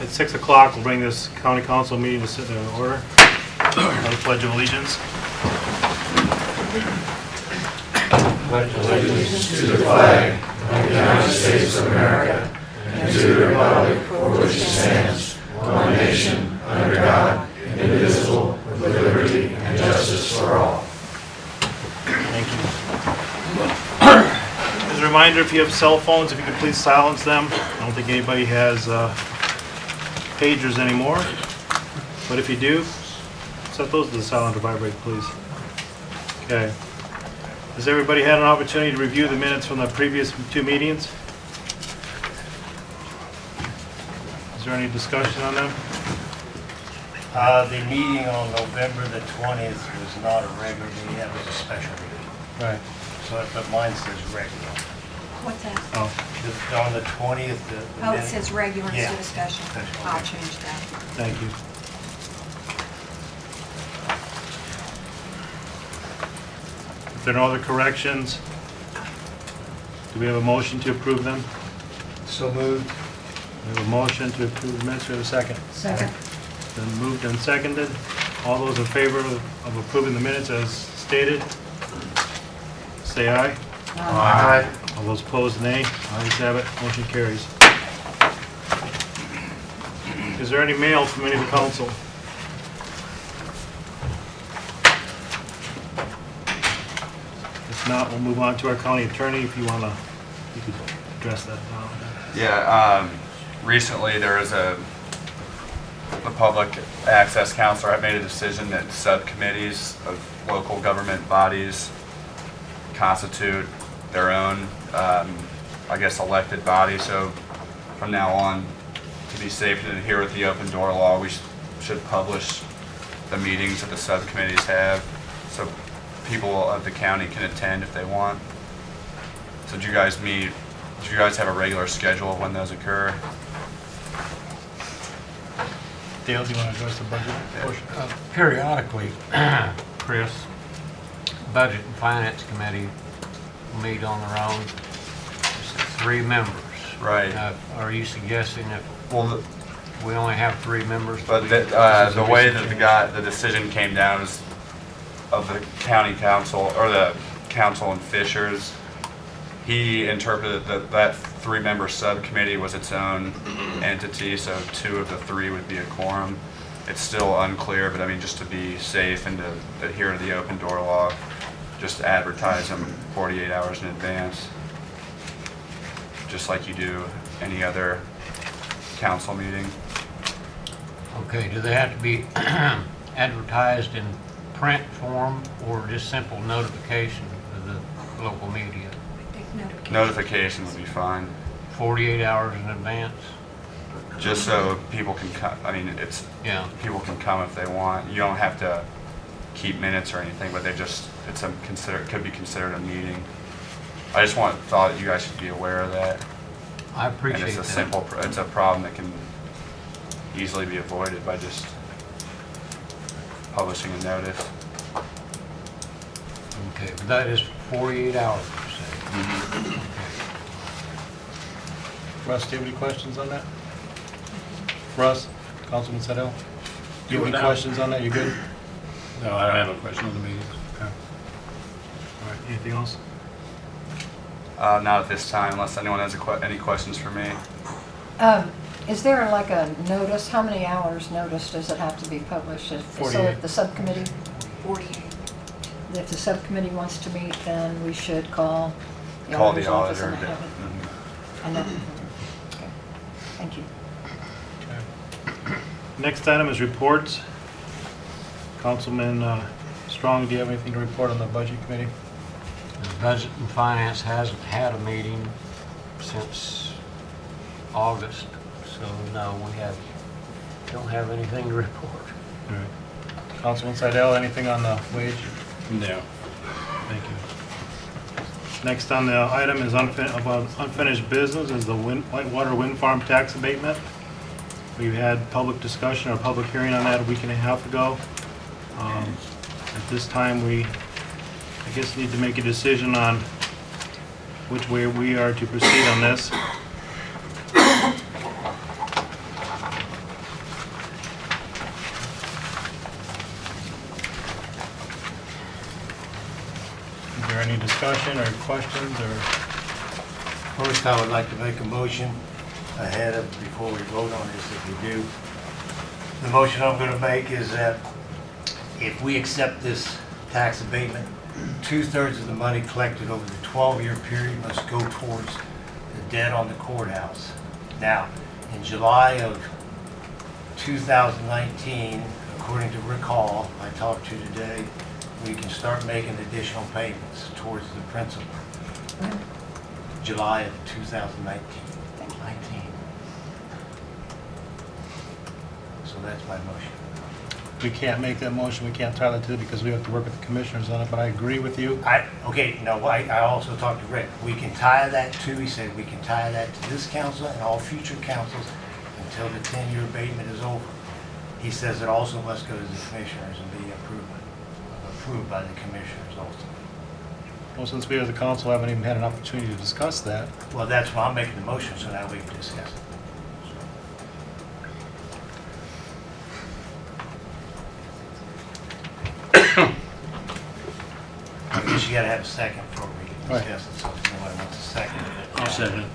At 6 o'clock, we'll bring this county council meeting to sit in order. The Pledge of Allegiance. Pledge allegiance to the flag of the United States of America and to the republic for which it stands, one nation, under God, indivisible, with liberty and justice for all. Thank you. As a reminder, if you have cell phones, if you could please silence them. I don't think anybody has pagers anymore, but if you do, set those to the silent or vibrate, please. Okay. Has everybody had an opportunity to review the minutes from the previous two meetings? Is there any discussion on them? The meeting on November the 20th was not a regular meeting, that was a special meeting. Right. So, but mine says regular. What's that? Oh, On the 20th, the Oh, it minute- says regular instead Yeah. of special. Special, I'll okay. change that. thank you. If there are no other corrections, do we have a motion to approve them? So moved. We have a motion to approve the minutes. We have a second. Second. Been moved and seconded. All those in favor of approving the minutes as stated, say aye. Aye. All those opposed, nay. Ayes have it. Motion carries. Is there any mail from any of the council? If not, we'll move on to our county attorney. If you could address that now. Yeah, recently there was the Public Access Council had made a decision that subcommittees of local government bodies constitute their own, I guess, elected body. So from now on, to be safe and adhere with the open door law, we should publish the meetings that the subcommittees have, so people of the county can attend if they want. So do you guys have a regular schedule of when those occur? Dale, do you want to address the budget portion? Periodically, Chris? Budget and Finance Committee will meet on their own. It's 3 members. Right. Are you suggesting that Well, we only have 3 members? but the way that the decision came down is of the county council, or the council in Fishers. He interpreted that 3-member subcommittee was its own entity, so 2 of the 3 would be a quorum. It's still unclear, but I mean, just to be safe and to adhere to the open door law, just advertise them 48 hours in advance, just like you do any other council meeting. Okay, do they have to be advertised in print form or just simple notification of the local media? Notification would be fine, 48 hours in advance? just so people can come. I mean, Yeah. people can come if they want. You don't have to keep minutes or anything, but could be considered a meeting. I just thought you guys should be aware of that. I And appreciate it's that. it's a problem that can easily be avoided by just publishing a notice. Okay, but that is 48 hours, you say? Okay. Russ, do you have any questions on that? Russ, Councilman Sedell? Do you have any questions on that? You good? No, I don't have a question on the meeting. Okay. All right, anything else? Not at this time, unless anyone has any questions for me. Is there like a notice, how many hours notice does it have to be published? So 48. if the subcommittee, 48. if the subcommittee wants to meet, then we should call the Call auditor's the office auditor. and have it. Mhm. And then, okay, thank you. Okay. Next item is reports. Councilman Strong, do you have anything to report on the budget committee? The Budget and Finance hasn't had a meeting since August, so no, don't have anything to report. All right. Councilman Sedell, anything on the wage? No. Thank you. Next on the item is about unfinished business is the Whitewater Wind Farm tax abatement. We had public discussion or public hearing on that a week and a half ago. At this time, I guess, need to make a decision on which way we are to proceed on this. Any discussion or questions or? First, I would like to make a motion ahead of, before we vote on this, if we do. The motion I'm going to make is that if we accept this tax abatement, 2/3 of the money collected over the 12-year period must go towards the debt on the courthouse. Now, in July of 2019, according to Rick Hall, I talked to today, we can start making additional payments towards the principal. July of 2019. So that's my motion. We can't make that motion, we can't tie that to it because we have to work with the commissioners on it, but I agree with you. I also talked to Rick. We can tie that to, he said, we can tie that to this council and all future councils until the 10-year abatement is over. He says it also must go to the commissioners and be approved by the commissioners also. Well, since we as a council haven't even had an opportunity to discuss that, Well, that's why I'm making the motion, so now we can discuss it. I guess you gotta have a second before we can Right. discuss it, so if anyone wants a second. I'll second it.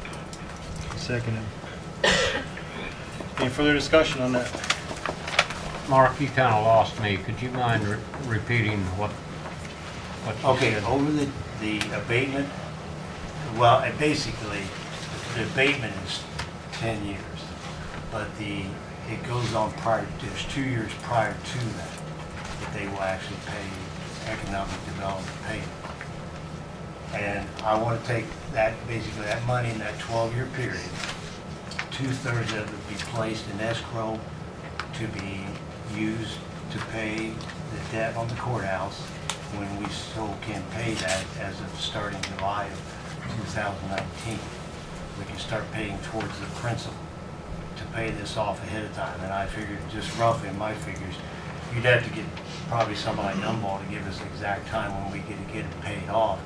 seconded. Any further discussion on that? Mark, you kind of lost me. Could you mind repeating what you Okay, said? over the abatement, well, basically, the abatement is 10 years, but it goes on there's 2 years prior to that they will actually pay economic development payment. And I want to take that, basically that money in that 12-year period, 2/3 of it would be placed in escrow to be used to pay the debt on the courthouse when we still can pay that as of starting July of 2019. We can start paying towards the principal to pay this off ahead of time. And I figured, just roughly in my figures, you'd have to get probably somebody like Numball to give us the exact time when we get it paid off.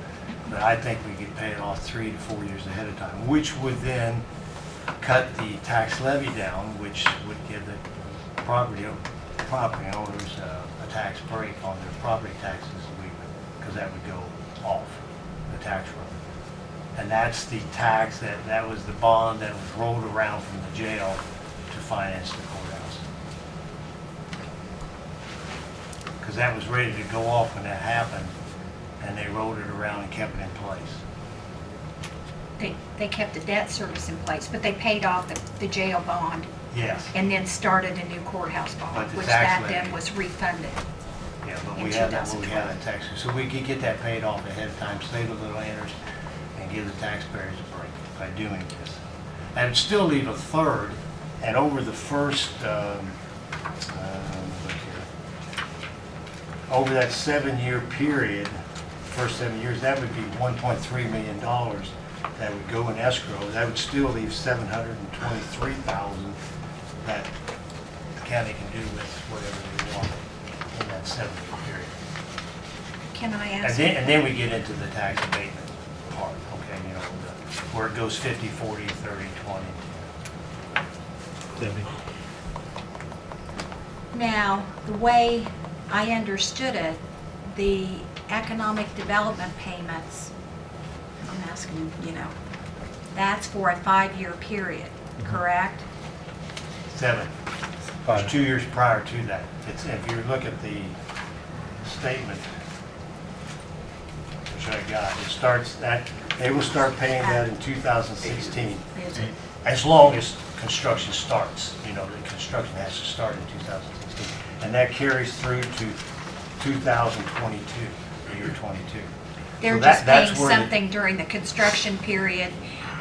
But I think we could pay it off 3 to 4 years ahead of time, which would then cut the tax levy down, which would give the property owners a tax break on their property taxes, because that would go off the tax roll. And that's the tax, that was the bond that was rolled around from the jail to finance the courthouse. Because that was ready to go off when that happened, and they rolled it around and kept it in place. They kept the debt service in place, but they paid off the jail bond Yes. and then started a new courthouse But bond, the which tax that then levy- was refunded. Yeah, but In we have that 2012. tax, so we could get that paid off ahead of time, save a little interest, and give the taxpayers a break by doing this. And it'd still leave 1/3, and over the first, look here, over that 7-year period, first 7 years, that would be $1.3 million that would go in escrow. That would still leave $723,000 that the county can do with whatever they want in that 7-year period. Can I And ask? then we get into the tax abatement part, okay, where it goes 50, 40, 30, 20. Debbie? Now, the way I understood it, the economic development payments, I'm asking, that's for a 5-year period, correct? 7. There's 2 years prior to that. It's, if you look at the statement, which I got, it starts that, they will start paying that in 2016. Is it? As long as construction starts, the construction has to start in 2016. And that carries through to 2022, the year 22. They're So just that's paying where the- something during the construction period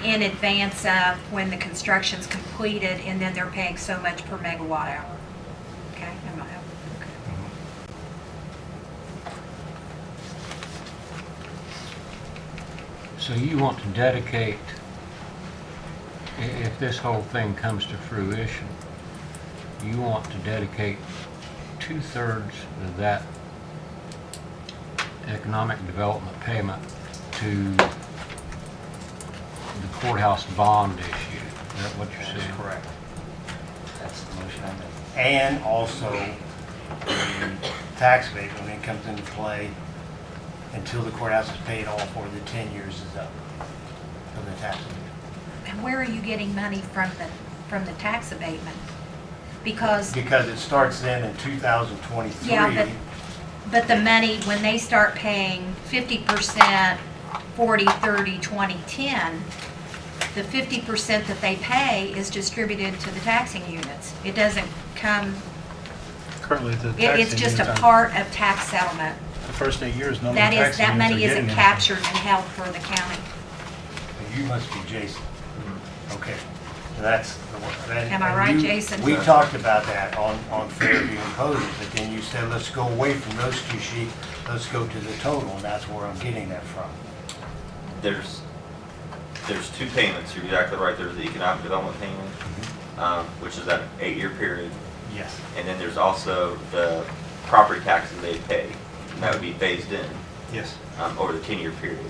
in advance of when the construction's completed, and then they're paying so much per megawatt hour. Okay? Okay. So you want to dedicate, if this whole thing comes to fruition, you want to dedicate 2/3 of that economic development payment to the courthouse bond issue. Is that what you're That's saying? correct. That's the motion I made. And also, the tax abatement, when it comes into play, until the courthouse is paid off or the 10 years is up of the tax abatement. And where are you getting money from the tax abatement? Because, Because it starts then in 2023. yeah, but the money, when they start paying 50%, 40, 30, 20, 10, the 50% that they pay is distributed to the taxing units. It doesn't come, Currently, the taxing it's just a units part of tax settlement. The first 8 years, none of the That is, taxing that units are money getting isn't anything. captured and held for the county. You must be Jason. Okay, so that's the one. Am I right, Jason? We talked about that on Fairview and Posey, but then you said, let's go away from those two sheets, let's go to the total, and that's where I'm getting that from. There's two payments, you're exactly right, there's the economic development payment, which is that 8-year period, Yes. and then there's also the property taxes they pay, and that would be phased in Yes. over the 10-year period.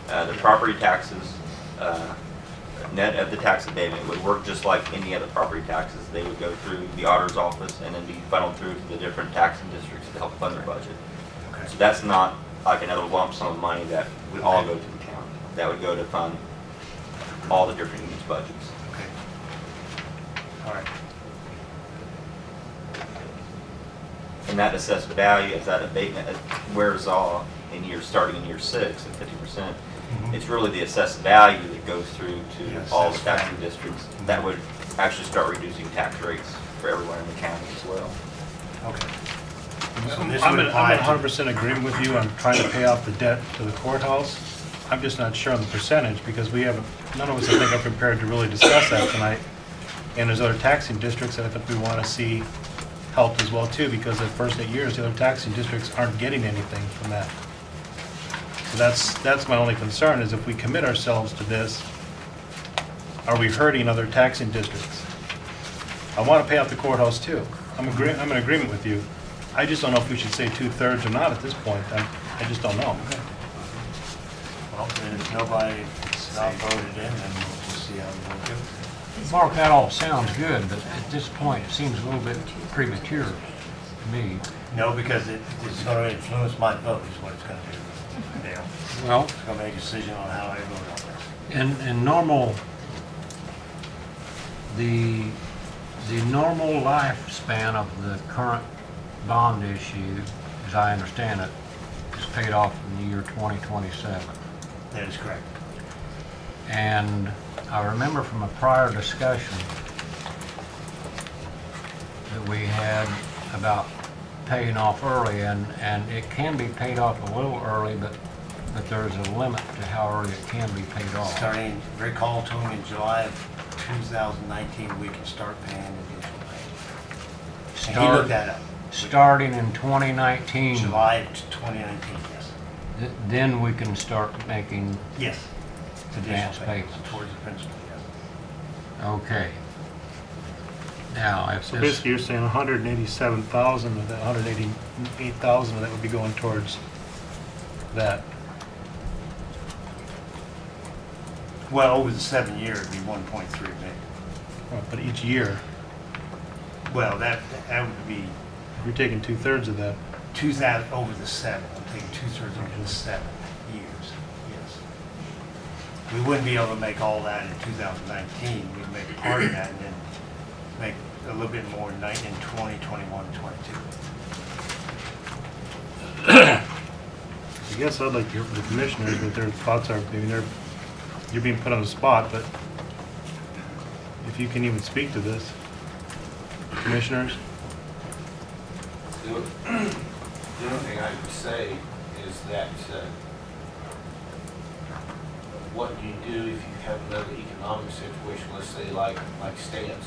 The property taxes, net of the tax abatement, would work just like any other property taxes. They would go through the auditor's office and then be funneled through to the different taxing districts to help fund the budget. Okay. So that's not like another lump sum of money that would all go to the county. That would go to fund all the different units' budgets. Okay. All right. And that assessed value, as that abatement wears off starting in year 6 at 50%, it's really the assessed value that goes through to The all the assessed taxing value. districts. That would actually start reducing tax rates for everyone in the county as well. Okay. So I'm this in would apply to- 100% agreement with you on trying to pay off the debt to the courthouse. I'm just not sure on the percentage because none of us, I think, are prepared to really discuss that tonight. And there's other taxing districts that I think we want to see helped as well too, because the first 8 years, the other taxing districts aren't getting anything from that. So that's my only concern, is if we commit ourselves to this, are we hurting other taxing districts? I want to pay off the courthouse too. I'm in agreement with you. I just don't know if we should say 2/3 or not at this point. I just don't know. Well, then if nobody's not voted in, then we'll see how we work it. Mark, that all sounds good, but at this point, it seems a little bit premature to me. No, because it's going to influence my vote is what it's going to do. Yeah. Well, It's going to make a decision on how I vote on this. in normal, the normal lifespan of the current bond issue, as I understand it, is paid off in the year 2027. That is correct. And I remember from a prior discussion that we had about paying off early, and it can be paid off a little early, but there's a limit to how early it can be paid off. Starting, Rick Hall told me in July of 2019, we can start paying additional payments. And he looked that up. Starting in 2019, July of 2019, yes. then we can start making, Yes. Advance Additional payments. towards the principal, yes. okay. Now, if So this, basically, you're saying 187,000 of that, 188,000 of that would be going towards that. Well, over the 7 years, it'd be 1.3 million. But each year, Well, that would be you're taking 2/3 of that. 2,000 over the 7. I'm taking 2/3 over the 7 years, yes. We wouldn't be able to make all that in 2019. We'd make part of that and then make a little bit more in 20, 21, and 22. I guess I'd like to hear from the commissioners what their thoughts are. I mean, you're being put on the spot, but if you can even speak to this, commissioners? The only thing I would say is that what do you do if you have another economic situation, let's say like Stance,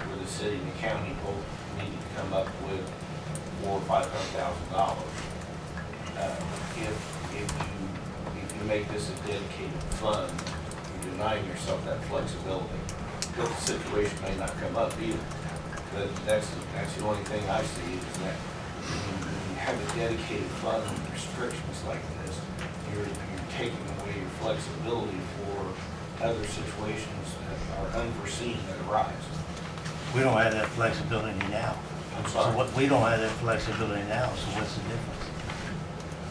where the city and the county both need to come up with $400,000 or $500,000. If you make this a dedicated fund, you're denying yourself that flexibility. But the situation may not come up either. But that's the only thing I see is that when you have a dedicated fund with restrictions like this, you're taking away your flexibility for other situations that are unforeseen that arise. We don't have that flexibility now. I'm So sorry. we don't have that flexibility now, so what's the difference?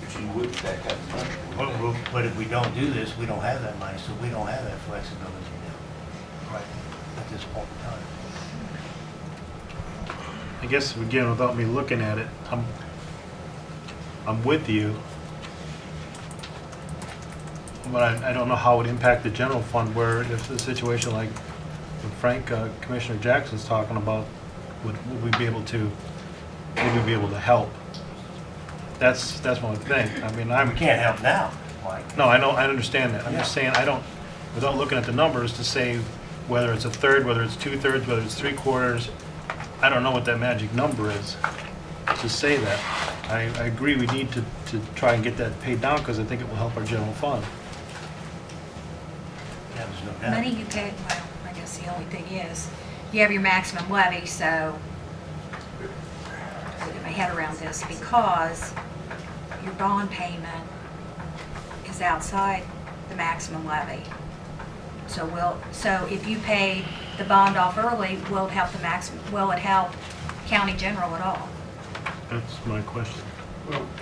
You're but you would get that kind of money. But if we don't do this, we don't have that money, so we don't have that flexibility now, right, at this point in time. I guess, again, without me looking at it, I'm with you. But I don't know how it would impact the general fund, where if the situation like what Frank, Commissioner Jackson's talking about, would we be able to help? That's one thing. I mean, We can't help now, Mike. No, I understand that. I'm just Yeah. saying, I don't, without looking at the numbers, to say whether it's a third, whether it's 2/3, whether it's 3/4, I don't know what that magic number is to say that. I agree we need to try and get that paid down, because I think it will help our general fund. Yeah, there's no doubt. Money you pay, well, I guess the only thing is, you have your maximum levy, so, I'll get my head around this, because your bond payment is outside the maximum levy. So if you pay the bond off early, will it help county general at all? That's my question.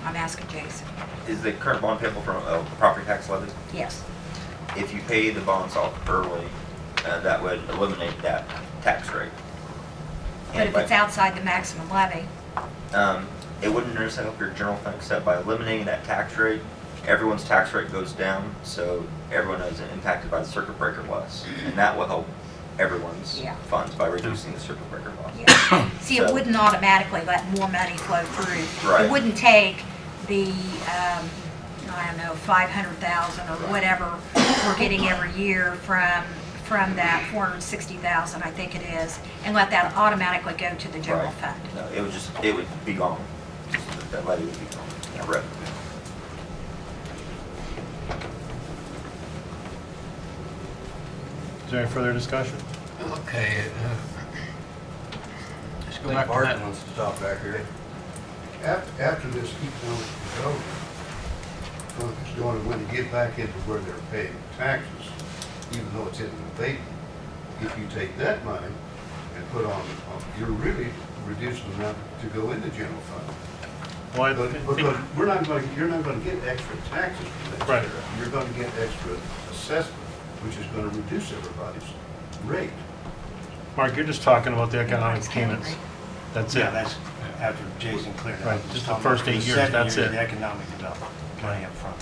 I'm asking Jason. Is the current bond payable from a property tax levy? Yes. If you pay the bonds off early, that would eliminate that tax rate. But if it's outside the maximum levy, It wouldn't necessarily help your general fund, except by eliminating that tax rate, everyone's tax rate goes down, so everyone is impacted by the circuit breaker less. And that will help everyone's Yeah. funds by reducing the circuit breaker loss. yeah. See, it So- wouldn't automatically let more money flow through. Right. It wouldn't take the, I don't know, 500,000 or whatever we're getting every year from that 460,000, I think it is, and let that automatically go to the general Right. fund. No, it would be gone. That levy would be gone, that revenue. Is there any further discussion? Okay, let's go back to Martin that. wants to talk back here. After this economic development fund is going, when you get back into where they're paying taxes, even though it's in an abatement, if you take that money and put on, you're really reducing the amount to go in the general fund. Well, I But, think, because you're not gonna get extra taxes from that. Right. You're gonna get extra assessment, which is gonna reduce everybody's rate. Mark, you're just talking about the economic Everybody's county payments. rate. That's Yeah, it. that's after Jason cleared it Right, up. just He's the talking first about 8 the years, second that's year of it. The economic development, money up front.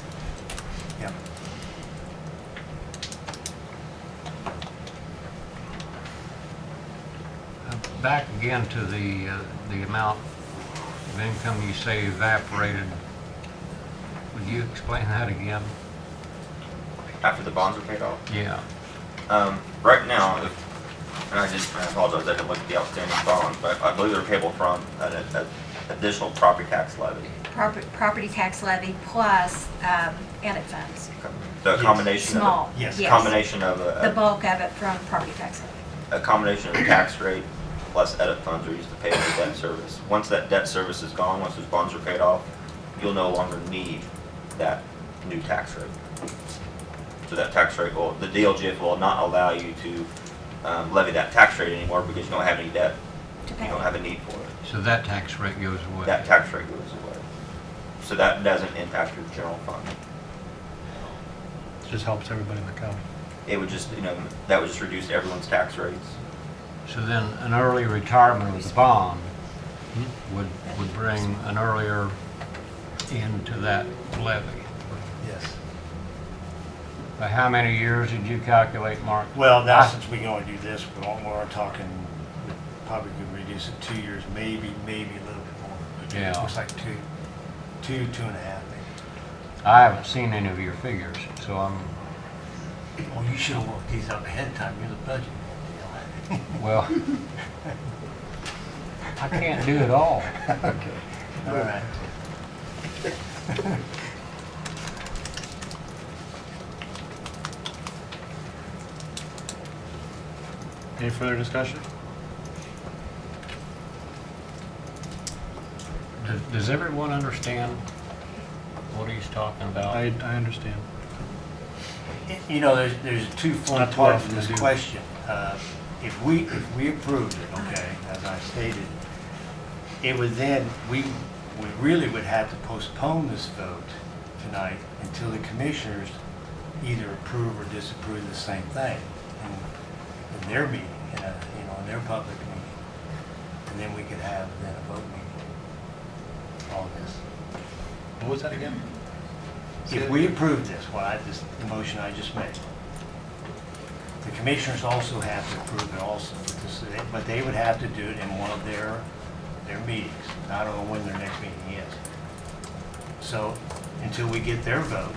Yep. Back again to the amount of income you say evaporated. Would you explain that again? After the bonds are paid off. Yeah. Right now, and I apologize, I didn't look at the outstanding bonds, but I believe they're payable from an additional property tax levy. Property tax levy plus edit funds. So a Yes. combination of, Small, Yes. yes. combination of The bulk of it from property tax levy. a combination of the tax rate plus edit funds are used to pay for debt service. Once that debt service is gone, once those bonds are paid off, you'll no longer need that new tax rate. So that tax rate will, the DLGF will not allow you to levy that tax rate anymore because you don't have any debt. To You pay. don't have a need for it. So that tax rate goes away. That tax rate goes away. So that doesn't impact your general fund. It just helps everybody in the county. It would just, that would just reduce everyone's tax rates. So then an early retirement of the bond would bring an earlier end to that levy. Yes. By how many years did you calculate, Mark? Well, now since we're going to do this, we're talking, we probably could reduce it 2 years, maybe a little bit more. Yeah. Looks like two and a half maybe. I haven't seen any of your figures, so I'm, Well, you should have looked these up ahead of time, you're the budget man. well, I can't do it all. Okay. All right. Any further discussion? Does everyone understand what he's talking about? I understand. You know, there's two full Not too parts often to I this do. question. If we approved it, okay, as I stated, it would then, we really would have to postpone this vote tonight until the commissioners either approve or disapprove the same thing in their meeting, in their public meeting. And then we could have then a vote meeting on this. What was that again? If we approve this, the motion I just made, the commissioners also have to approve it also, but they would have to do it in one of their meetings. I don't know when their next meeting is. So until we get their vote,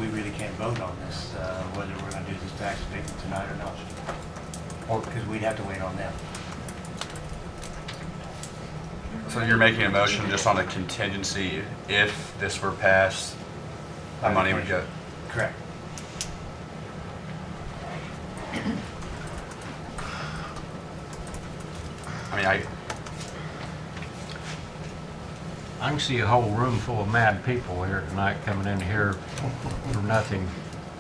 we really can't vote on this, whether we're going to do this tax abatement tonight or not. Or because we'd have to wait on them. So you're making a motion just on a contingency, if this were passed, the money would go. Correct. I mean, I can see a whole room full of mad people here tonight coming in here for nothing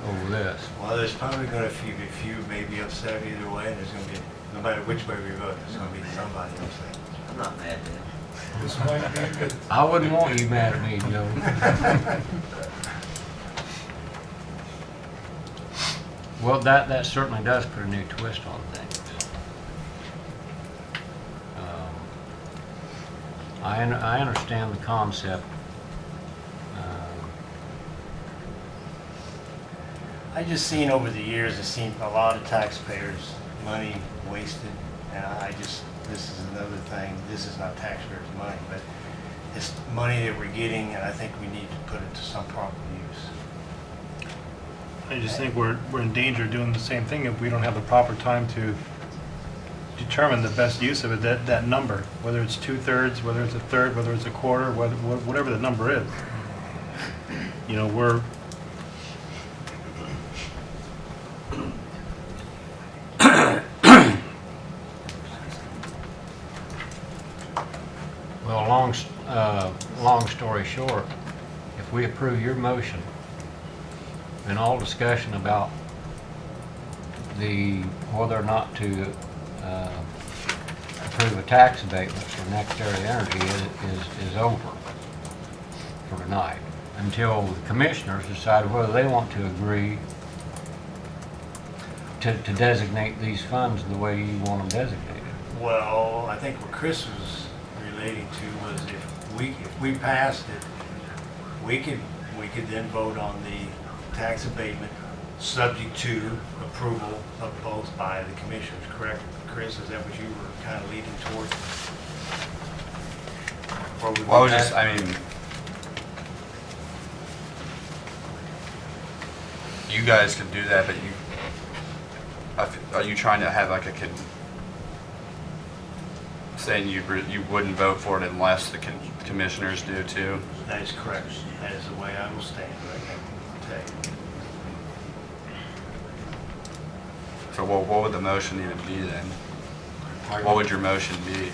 over this. Well, there's probably going to be a few maybe upset either way, and there's going to be, no matter which way we vote, there's going to be somebody upset. I'm not mad, man. I wouldn't want you mad at me, Joe. Well, that certainly does put a new twist on things. I understand the concept. I just seen over the years, I've seen a lot of taxpayers' money wasted, and this is another thing, this is not taxpayers' money, but it's money that we're getting, and I think we need to put it to some proper use. I just think we're in danger of doing the same thing if we don't have the proper time to determine the best use of it, that number, whether it's 2/3, whether it's a third, whether it's a quarter, whatever the number is. You know, we're Well, long story short, if we approve your motion, then all discussion about whether or not to approve a tax abatement for NextEra Energy is over for tonight, until the commissioners decide whether they want to agree to designate these funds the way you want them designated. Well, I think what Chris was relating to was if we passed it, we could then vote on the tax abatement subject to approval of both by the commissioners, correct? Chris, is that what you were kind of leading towards? Or would we well, I was pass- just, I mean, you guys could do that, but are you trying to have like saying you wouldn't vote for it unless the commissioners do too? That is correct. That is the way I will stand right now today. So what would the motion even be then? What would your motion be?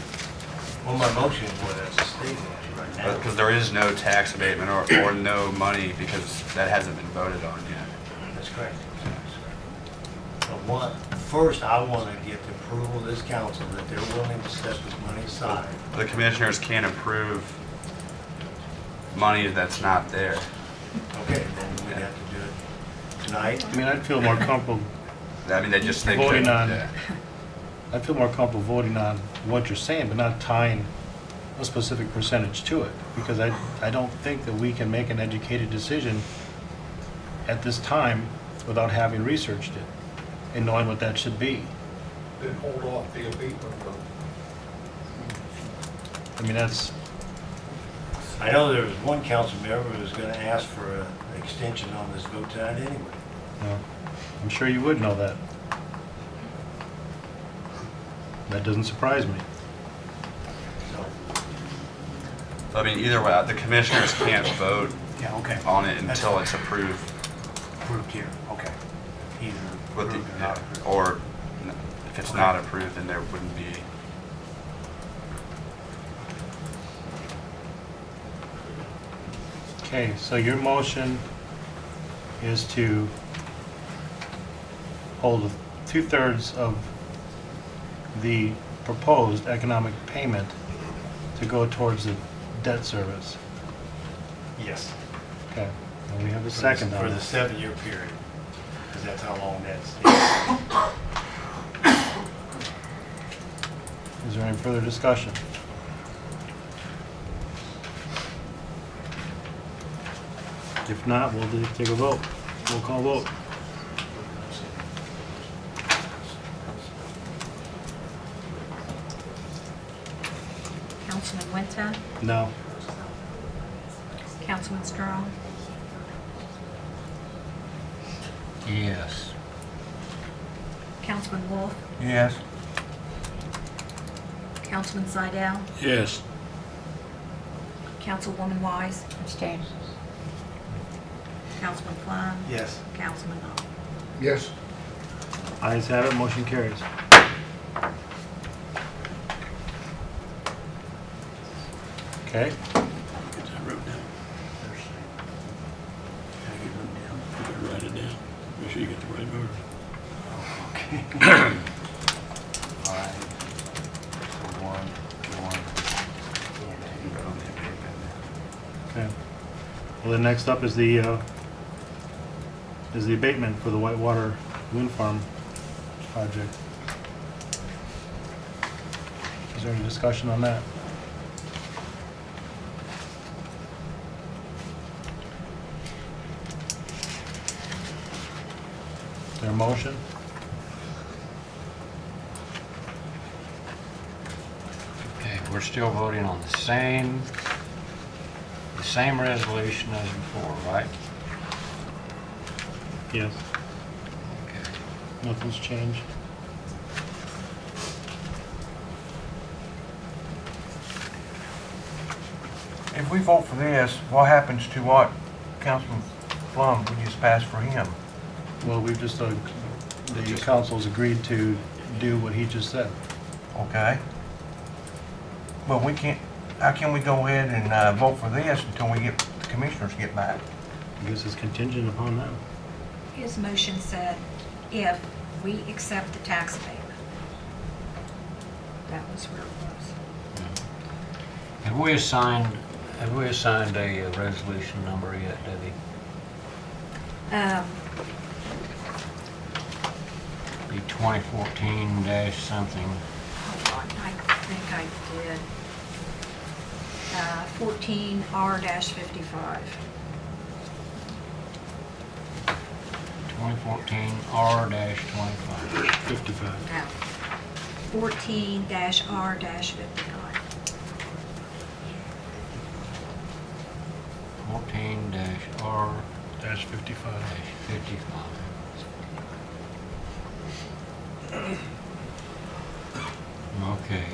Well, my motion was as stated right now. Because there is no tax abatement or no money because that hasn't been voted on yet. That's correct. But first, I want to get the approval of this council that they're willing to set this money aside. The commissioners can't approve money that's not there. Okay, then we'd have to do it tonight. I mean, I'd feel more comfortable I mean, they couldn't. voting on, Yeah. I'd feel more comfortable voting on what you're saying, but not tying a specific percentage to it, because I don't think that we can make an educated decision at this time without having researched it and knowing what that should be. Then hold off the abatement vote. I mean, that's, I know there was one council member who was going to ask for an extension on this vote tonight anyway. you know, I'm sure you would know that. That doesn't surprise me. So, So, I mean, either way, the commissioners can't vote yeah, okay. on it That's until fine. it's approved. Approved here, okay. Either With the, approved or not approved. or if it's not approved, then there wouldn't be. Okay, so your motion is to hold 2/3 of the proposed economic payment to go towards the debt service. Yes. Okay. And we have a second For on the this. 7-year period, because that's how long that's. Is there any further discussion? If not, we'll take a vote. Roll call vote. Councilman Winter, No. Councilman Strong, Yes. Councilman Wolf, Yes. Councilman Seidel, Yes. Councilwoman Wise, Abstain. Councilman Klein, Yes. Councilman Knoll. Yes. Ayes have it, motion carries. Okay. Get that wrote down. You gotta write it down. Make sure you get the right order. Okay. All right. So one. Okay. Well, then next up is the abatement for the Whitewater Wind Farm project. Is there any discussion on that? Is there a motion? Okay, we're still voting on the same resolution as before, right? Yes. Okay. Nothing's changed. If we vote for this, what happens to what Councilman Plum we just passed for him? Well, we've just, the council's agreed to do what he just said. Okay? But we can't, how can we go ahead and vote for this until the commissioners get back? I guess it's contingent upon them. His motion said if we accept the tax abatement. That was where it was. Have we assigned a resolution number yet, Debbie? The 2014 dash something. Hold on, I think I did. 14R-55. 2014 R-25. 55. No. 14-R-55. 14 dash R Dash 55. dash 55. Okay.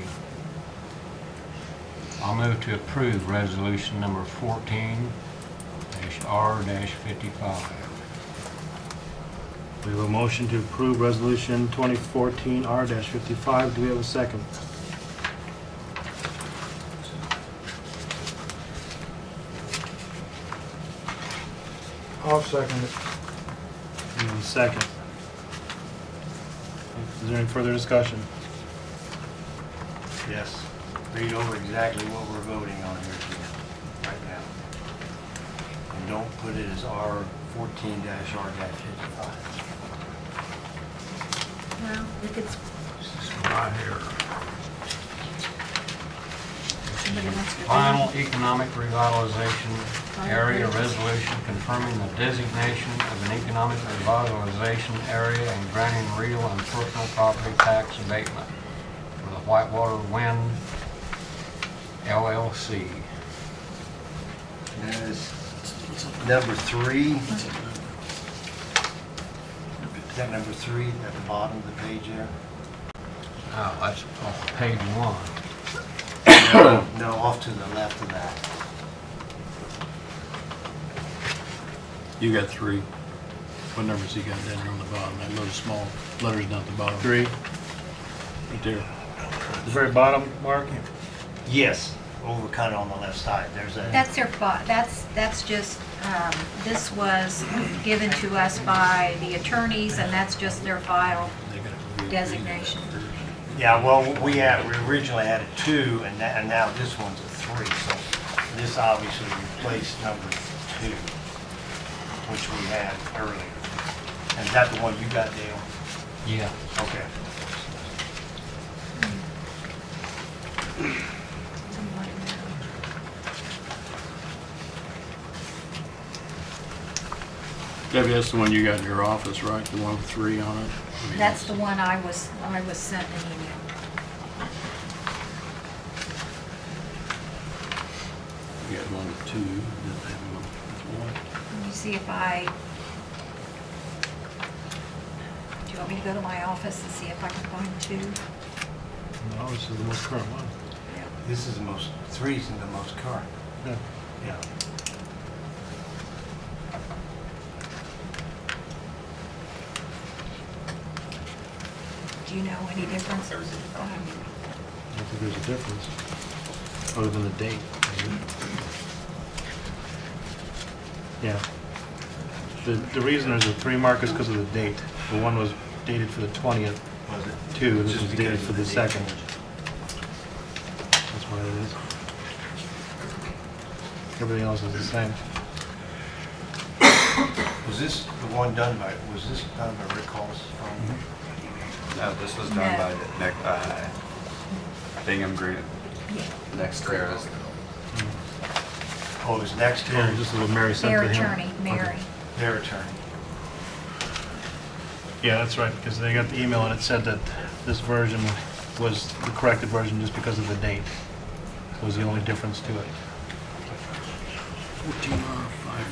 I'll move to approve resolution number 14 dash R dash 55. We have a motion to approve resolution 2014 R-55. Do we have a second? I'll second it. We have a second. Is there any further discussion? Yes. Read over exactly what we're voting on here again, right now. And don't put it as R14-R-55. Well, if it's, This is right here. somebody wants to. Final economic revitalization area resolution confirming the designation of an economic revitalization area and granting real and personal property tax abatement for the Whitewater Wind LLC. There's number 3. Is that number 3 at the bottom of the page there? Oh, that's off page 1. No, off to the left of that. You got 3. What numbers he got down there on the bottom? That little small letters down at the bottom. 3. Right there. The very bottom, Mark? Yes, over kind of on the left side. There's a. That's their, that's just, this was given to us by the attorneys, and that's just their file They gotta read designation. Yeah, well, we originally had a 2, and now this one's a 3, so this obviously replaced number 2, which we had earlier. And is that the one you got, Dale? Yeah. Okay. Debbie, that's the one you got in your office, right? The one with 3 on it? I mean, That's the one I was sent an email. You got one with 2, didn't have one with 1. Let me see if do you want me to go to my office and see if I can find 2? No, this is the most current one. This is the most, 3's the most current. Yeah. Yeah. Do you know any difference? I don't think there's a difference, other than the date. Yeah. The reason there's a 3 mark is because of the date. The one was dated for the 20th, Was it? 2, this Just was because dated of for the date 2nd. change. That's what it is. Everything else is the same. Was this the one done by Rick Hall's firm? No, this was done No. by Nick, Bingham Green, Yeah. next there. Oh, it was next to Yeah, this is what Mary sent Their to him. attorney, Mary. their attorney. Yeah, that's right, because they got the email and it said that this version was the corrected version just because of the date. Was the only difference to it. 14R55.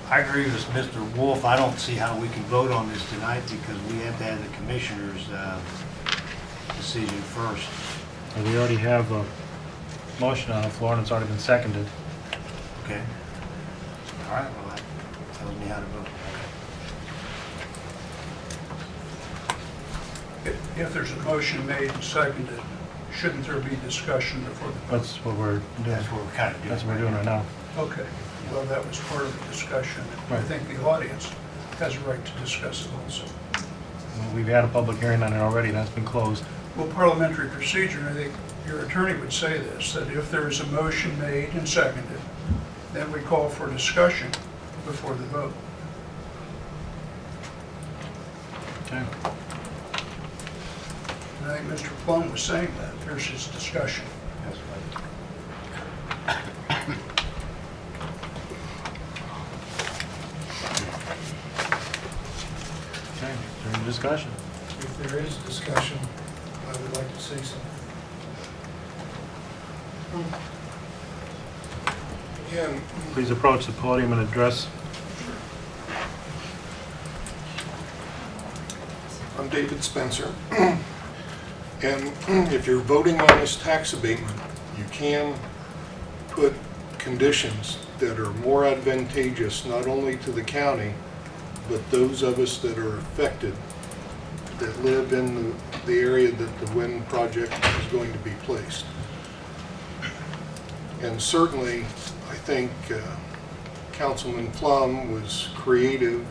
I agree with Mr. Wolf. I don't see how we can vote on this tonight because we have to have the commissioner's decision first. And we already have a motion on the floor and it's already been seconded. Okay? All right, well, that tells me how to vote. If there's a motion made and seconded, shouldn't there be discussion before the vote? That's what we're doing. That's what we're kind of doing. That's what we're doing right now. Okay, well, that was part of the discussion. I Right. think the audience has a right to discuss it also. We've had a public hearing on it already, that's been closed. Well, parliamentary procedure, and I think your attorney would say this, that if there is a motion made and seconded, then we call for discussion before the vote. Okay. And I think Mr. Plum was saying that, there's his discussion. That's right. Okay, during discussion. If there is discussion, I would like to say something. Again, Please approach the podium and address. I'm David Spencer. And if you're voting on this tax abatement, you can put conditions that are more advantageous not only to the county, but those of us that are affected, that live in the area that the wind project is going to be placed. And certainly, I think Councilman Plum was creative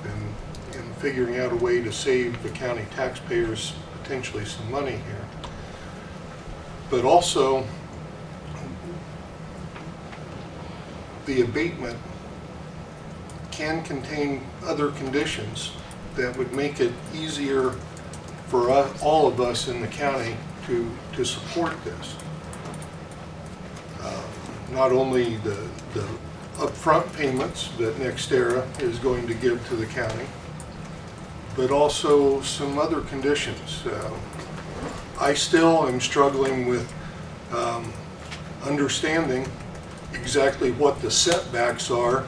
in figuring out a way to save the county taxpayers potentially some money here. But also, the abatement can contain other conditions that would make it easier for all of us in the county to support this. Not only the upfront payments that NextEra is going to give to the county, but also some other conditions. I still am struggling with understanding exactly what the setbacks are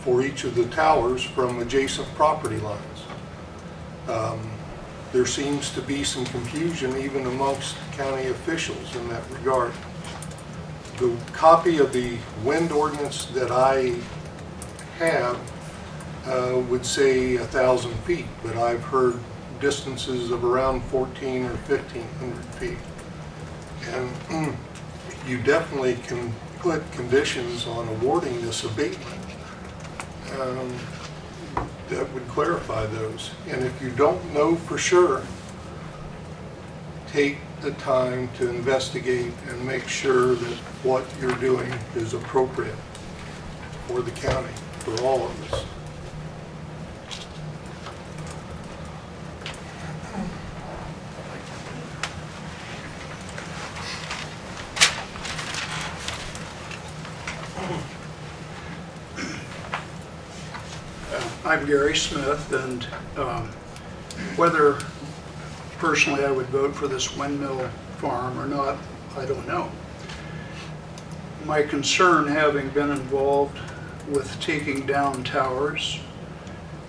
for each of the towers from adjacent property lines. There seems to be some confusion even amongst county officials in that regard. The copy of the wind ordinance that I have would say 1,000 feet, but I've heard distances of around 14 or 1,500 feet. And you definitely can put conditions on awarding this abatement that would clarify those. And if you don't know for sure, take the time to investigate and make sure that what you're doing is appropriate for the county, for all of us. I'm Gary Smith, and whether personally I would vote for this windmill farm or not, I don't know. My concern, having been involved with taking down towers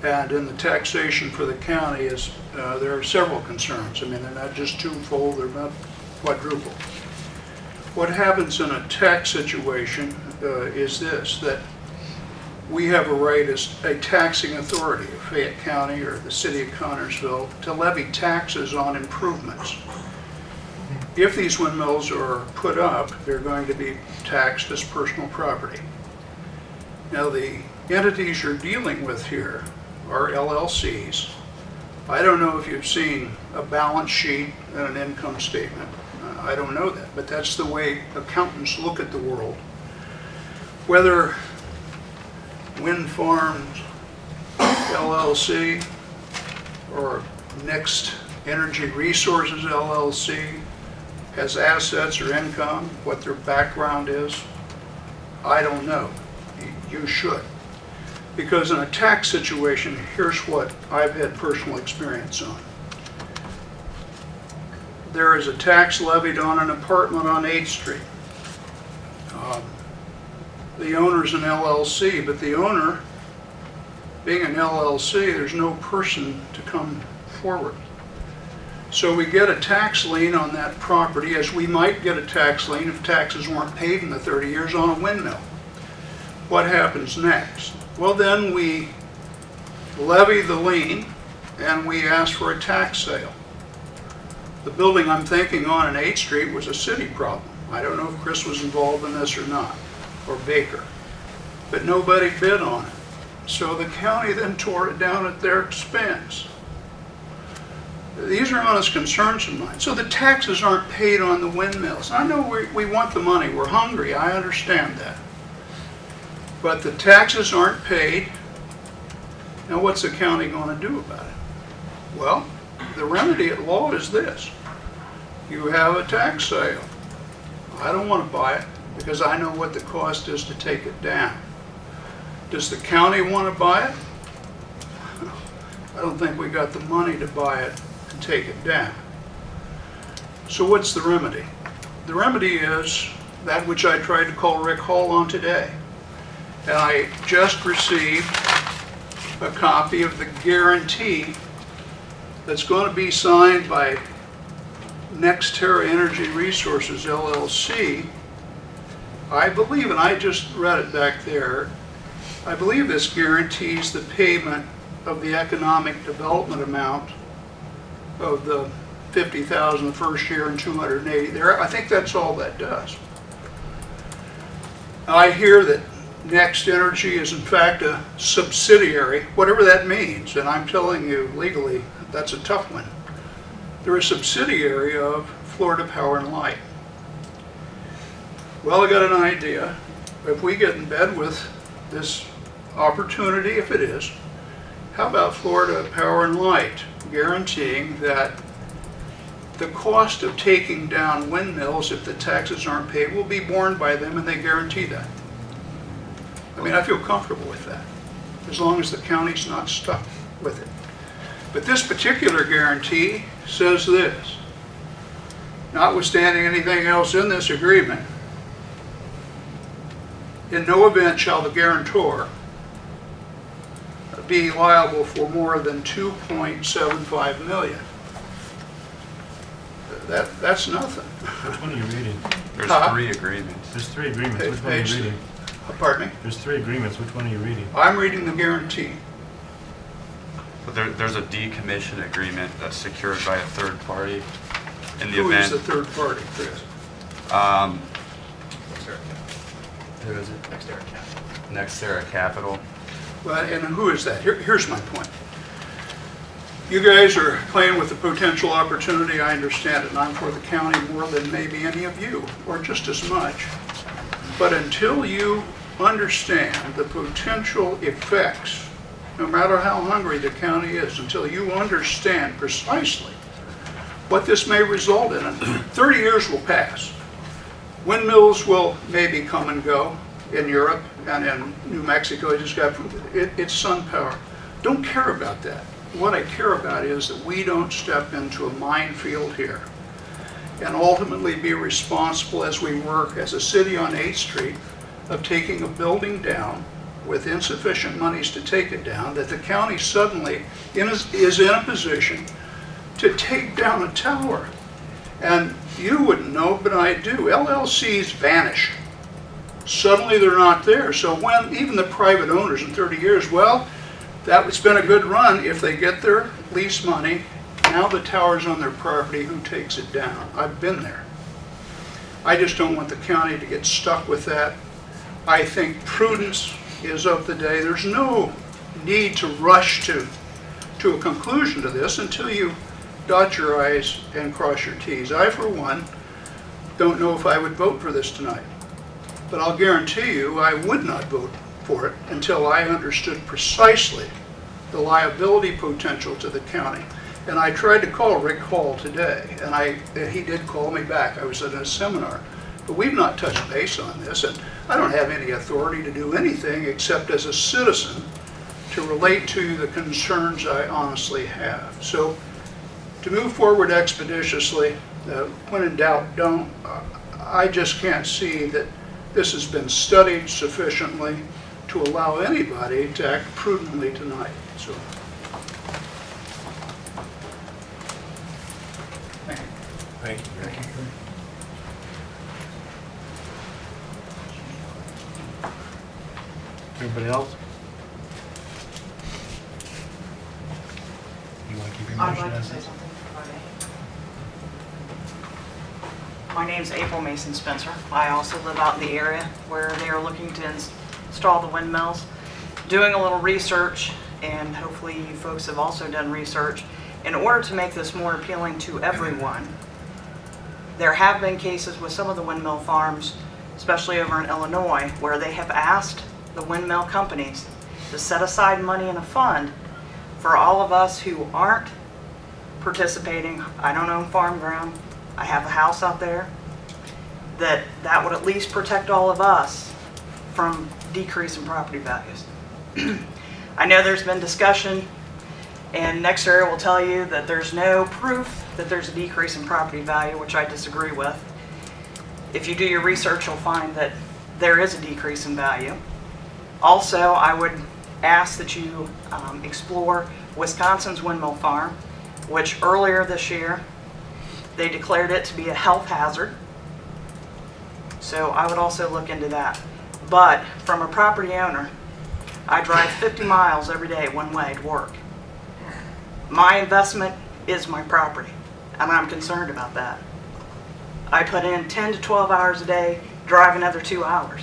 and in the taxation for the county, is there are several concerns. I mean, they're not just twofold, they're not quadruple. What happens in a tax situation is this, that we have a right as a taxing authority of Fayette County or the city of Connersville to levy taxes on improvements. If these windmills are put up, they're going to be taxed as personal property. Now, the entities you're dealing with here are LLCs. I don't know if you've seen a balance sheet and an income statement. I don't know that, but that's the way accountants look at the world. Whether Wind Farms LLC or Next Energy Resources LLC has assets or income, what their background is, I don't know. You should. Because in a tax situation, here's what I've had personal experience on. There is a tax levied on an apartment on 8th Street. The owner's an LLC, but the owner, being an LLC, there's no person to come forward. So we get a tax lien on that property, as we might get a tax lien if taxes weren't paid in the 30 years on a windmill. What happens next? Well, then we levy the lien and we ask for a tax sale. The building I'm thinking on 8th Street was a city problem. I don't know if Chris was involved in this or not, or Baker, but nobody bid on it. So the county then tore it down at their expense. These are honest concerns of mine. So the taxes aren't paid on the windmills. I know we want the money, we're hungry, I understand that. But the taxes aren't paid. Now what's the county going to do about it? Well, the remedy at law is this. You have a tax sale. I don't want to buy it because I know what the cost is to take it down. Does the county want to buy it? I don't think we got the money to buy it and take it down. So what's the remedy? The remedy is that which I tried to call Rick Hall on today. And I just received a copy of the guarantee that's going to be signed by NextEra Energy Resources LLC. I believe, and I just read it back there, I believe this guarantees the payment of the economic development amount of the $50,000 the first year and $280 there. I think that's all that does. I hear that Next Energy is in fact a subsidiary, whatever that means, and I'm telling you legally that's a tough one. They're a subsidiary of Florida Power and Light. Well, I got an idea. If we get in bed with this opportunity, if it is, how about Florida Power and Light guaranteeing that the cost of taking down windmills, if the taxes aren't paid, will be borne by them, and they guarantee that. I mean, I feel comfortable with that, as long as the county's not stuck with it. But this particular guarantee says this: notwithstanding anything else in this agreement, in no event shall the guarantor be liable for more than $2.75 million. That's nothing. Which one are you reading? There's 3 agreements. There's 3 agreements. Which one are you reading? Pardon me? There's 3 agreements. Which one are you reading? I'm reading the guarantee. But there's a decommission agreement that's secured by a third party in the Who is event. the third party, Chris? Who is it? NextEra Capital. Well, and who is that? Here's my point. You guys are playing with the potential opportunity, I understand it, and I'm for the county more than maybe any of you, or just as much. But until you understand the potential effects, no matter how hungry the county is, until you understand precisely what this may result in, and 30 years will pass. Windmills will maybe come and go in Europe and in New Mexico. It's sun power. Don't care about that. What I care about is that we don't step into a minefield here and ultimately be responsible as we work as a city on 8th Street of taking a building down with insufficient monies to take it down, that the county suddenly is in a position to take down a tower. And you wouldn't know, but I do. LLCs vanish. Suddenly they're not there. So when even the private owners in 30 years, well, it's been a good run. If they get their lease money, now the tower's on their property, who takes it down? I've been there. I just don't want the county to get stuck with that. I think prudence is of the day. There's no need to rush to a conclusion to this until you dot your I's and cross your T's. I, for one, don't know if I would vote for this tonight. But I'll guarantee you I would not vote for it until I understood precisely the liability potential to the county. And I tried to call Rick Hall today, and he did call me back. I was at a seminar. But we've not touched base on this, and I don't have any authority to do anything except as a citizen to relate to the concerns I honestly have. So to move forward expeditiously, when in doubt, don't. I just can't see that this has been studied sufficiently to allow anybody to act prudently tonight. So, Thank you, Rick. Anybody else? You want to keep your I'd motion like to as say is? something, if I may. My name's April Mason Spencer. I also live out in the area where they are looking to install the windmills. Doing a little research, and hopefully you folks have also done research, in order to make this more appealing to everyone. There have been cases with some of the windmill farms, especially over in Illinois, where they have asked the windmill companies to set aside money in a fund for all of us who aren't participating. I don't own farm ground. I have a house out there. That would at least protect all of us from decrease in property values. I know there's been discussion, and NextEra will tell you that there's no proof that there's a decrease in property value, which I disagree with. If you do your research, you'll find that there is a decrease in value. Also, I would ask that you explore Wisconsin's windmill farm, which earlier this year, they declared it to be a health hazard. So I would also look into that. But from a property owner, I drive 50 miles every day one way to work. My investment is my property, and I'm concerned about that. I put in 10 to 12 hours a day, drive another 2 hours.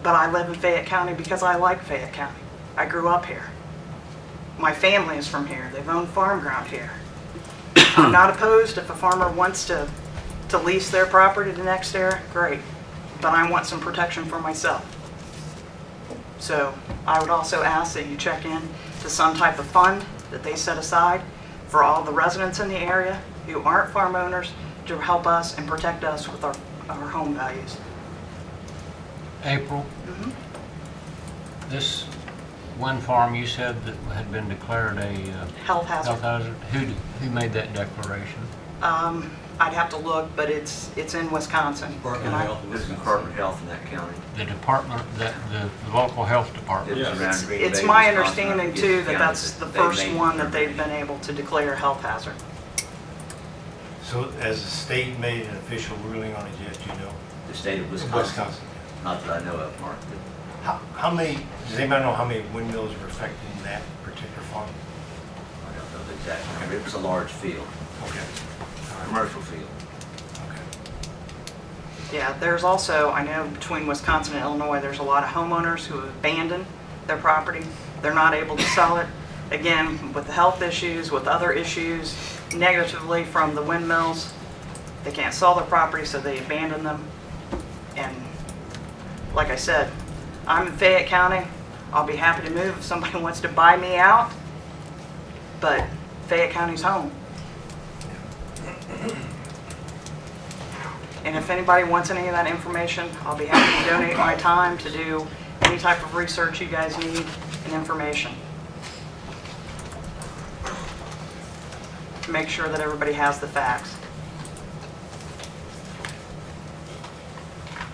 But I live in Fayette County because I like Fayette County. I grew up here. My family is from here. They've owned farm ground here. I'm not opposed if a farmer wants to lease their property to NextEra, great. But I want some protection for myself. So I would also ask that you check in to some type of fund that they set aside for all the residents in the area who aren't farm owners to help us and protect us with our home values. April, this wind farm you said that had been declared a Health hazard. Who made that declaration? I'd have to look, but it's in Wisconsin. Department of Health, this is Department of Health in that county. The department, the local health department. It's my understanding too that that's the first one that they've been able to declare a health hazard. So has the state made an official ruling on it yet, do you know? The state of Wisconsin. Not that I know of, Mark. How many, does anybody know how many windmills are affected in that particular farm? that. It was a large field, Okay. commercial field. Yeah, there's also, I know between Wisconsin and Illinois, there's a lot of homeowners who abandon their property. They're not able to sell it. Again, with the health issues, with other issues, negatively from the windmills, they can't sell their property, so they abandon them. And like I said, I'm in Fayette County. I'll be happy to move if somebody wants to buy me out, but Fayette County's home. And if anybody wants any of that information, I'll be happy to donate my time to do any type of research you guys need and information. To make sure that everybody has the facts.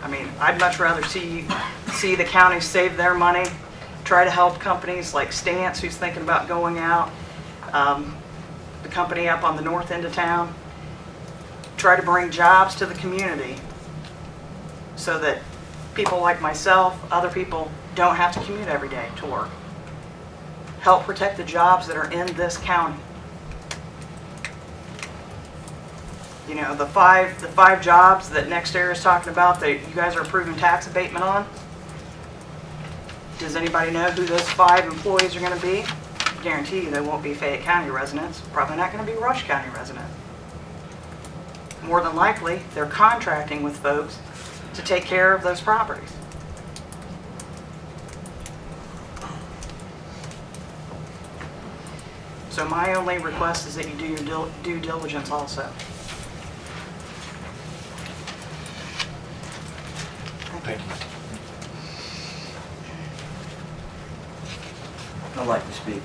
I mean, I'd much rather see the county save their money, try to help companies like Stance, who's thinking about going out, the company up on the north end of town, try to bring jobs to the community so that people like myself, other people, don't have to commute every day to work. Help protect the jobs that are in this county. You know, the five jobs that NextEra is talking about that you guys are approving tax abatement on. Does anybody know who those 5 employees are going to be? I guarantee you they won't be Fayette County residents. Probably not going to be Rush County residents. More than likely, they're contracting with folks to take care of those properties. So my only request is that you do your due diligence also. Thank you. I'd like to speak.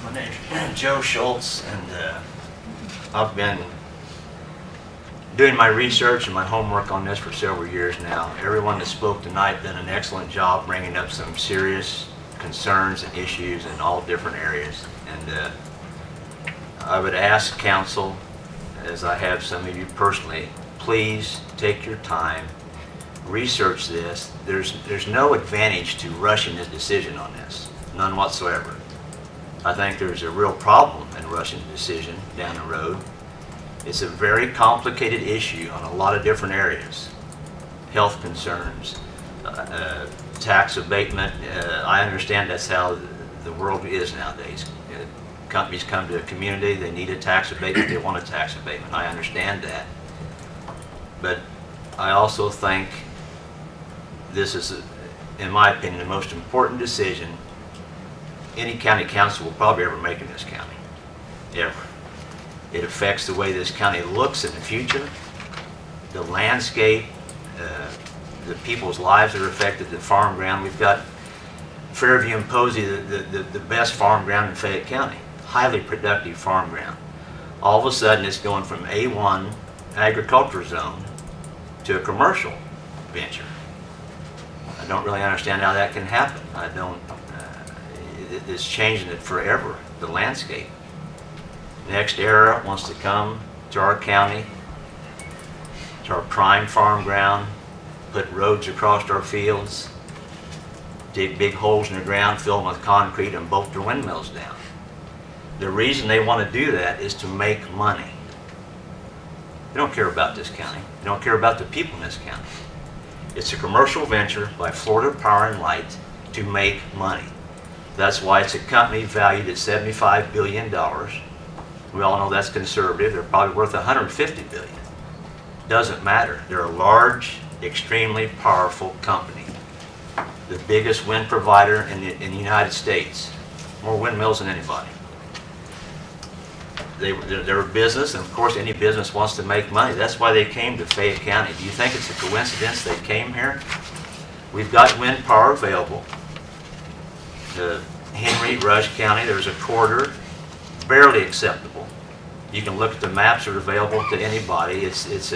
My name's Joe Schultz, and I've been doing my research and my homework on this for several years now. Everyone that spoke tonight done an excellent job bringing up some serious concerns and issues in all different areas. And I would ask council, as I have some of you personally, please take your time, research this. There's no advantage to rushing a decision on this, none whatsoever. I think there's a real problem in rushing a decision down the road. It's a very complicated issue on a lot of different areas. Health concerns, tax abatement. I understand that's how the world is nowadays. Companies come to a community, they need a tax abatement, they want a tax abatement. I understand that. But I also think this is, in my opinion, the most important decision any county council will probably ever make in this county, ever. It affects the way this county looks in the future, the landscape, the people's lives that are affected, the farm ground. We've got Fairview and Posey, the best farm ground in Fayette County, highly productive farm ground. All of a sudden it's going from A1 agriculture zone to a commercial venture. I don't really understand how that can happen. It's changing it forever, the landscape. NextEra wants to come to our county, to our prime farm ground, put roads across our fields, dig big holes in the ground, fill them with concrete, and bolt their windmills down. The reason they want to do that is to make money. They don't care about this county. They don't care about the people in this county. It's a commercial venture by Florida Power and Light to make money. That's why it's a company valued at $75 billion. We all know that's conservative. They're probably worth $150 billion. Doesn't matter. They're a large, extremely powerful company. The biggest wind provider in the United States. More windmills than anybody. They're a business, and of course any business wants to make money. That's why they came to Fayette County. Do you think it's a coincidence they came here? We've got wind power available. The Henry, Rush County, there's a corridor, barely acceptable. You can look at the maps that are available to anybody. It's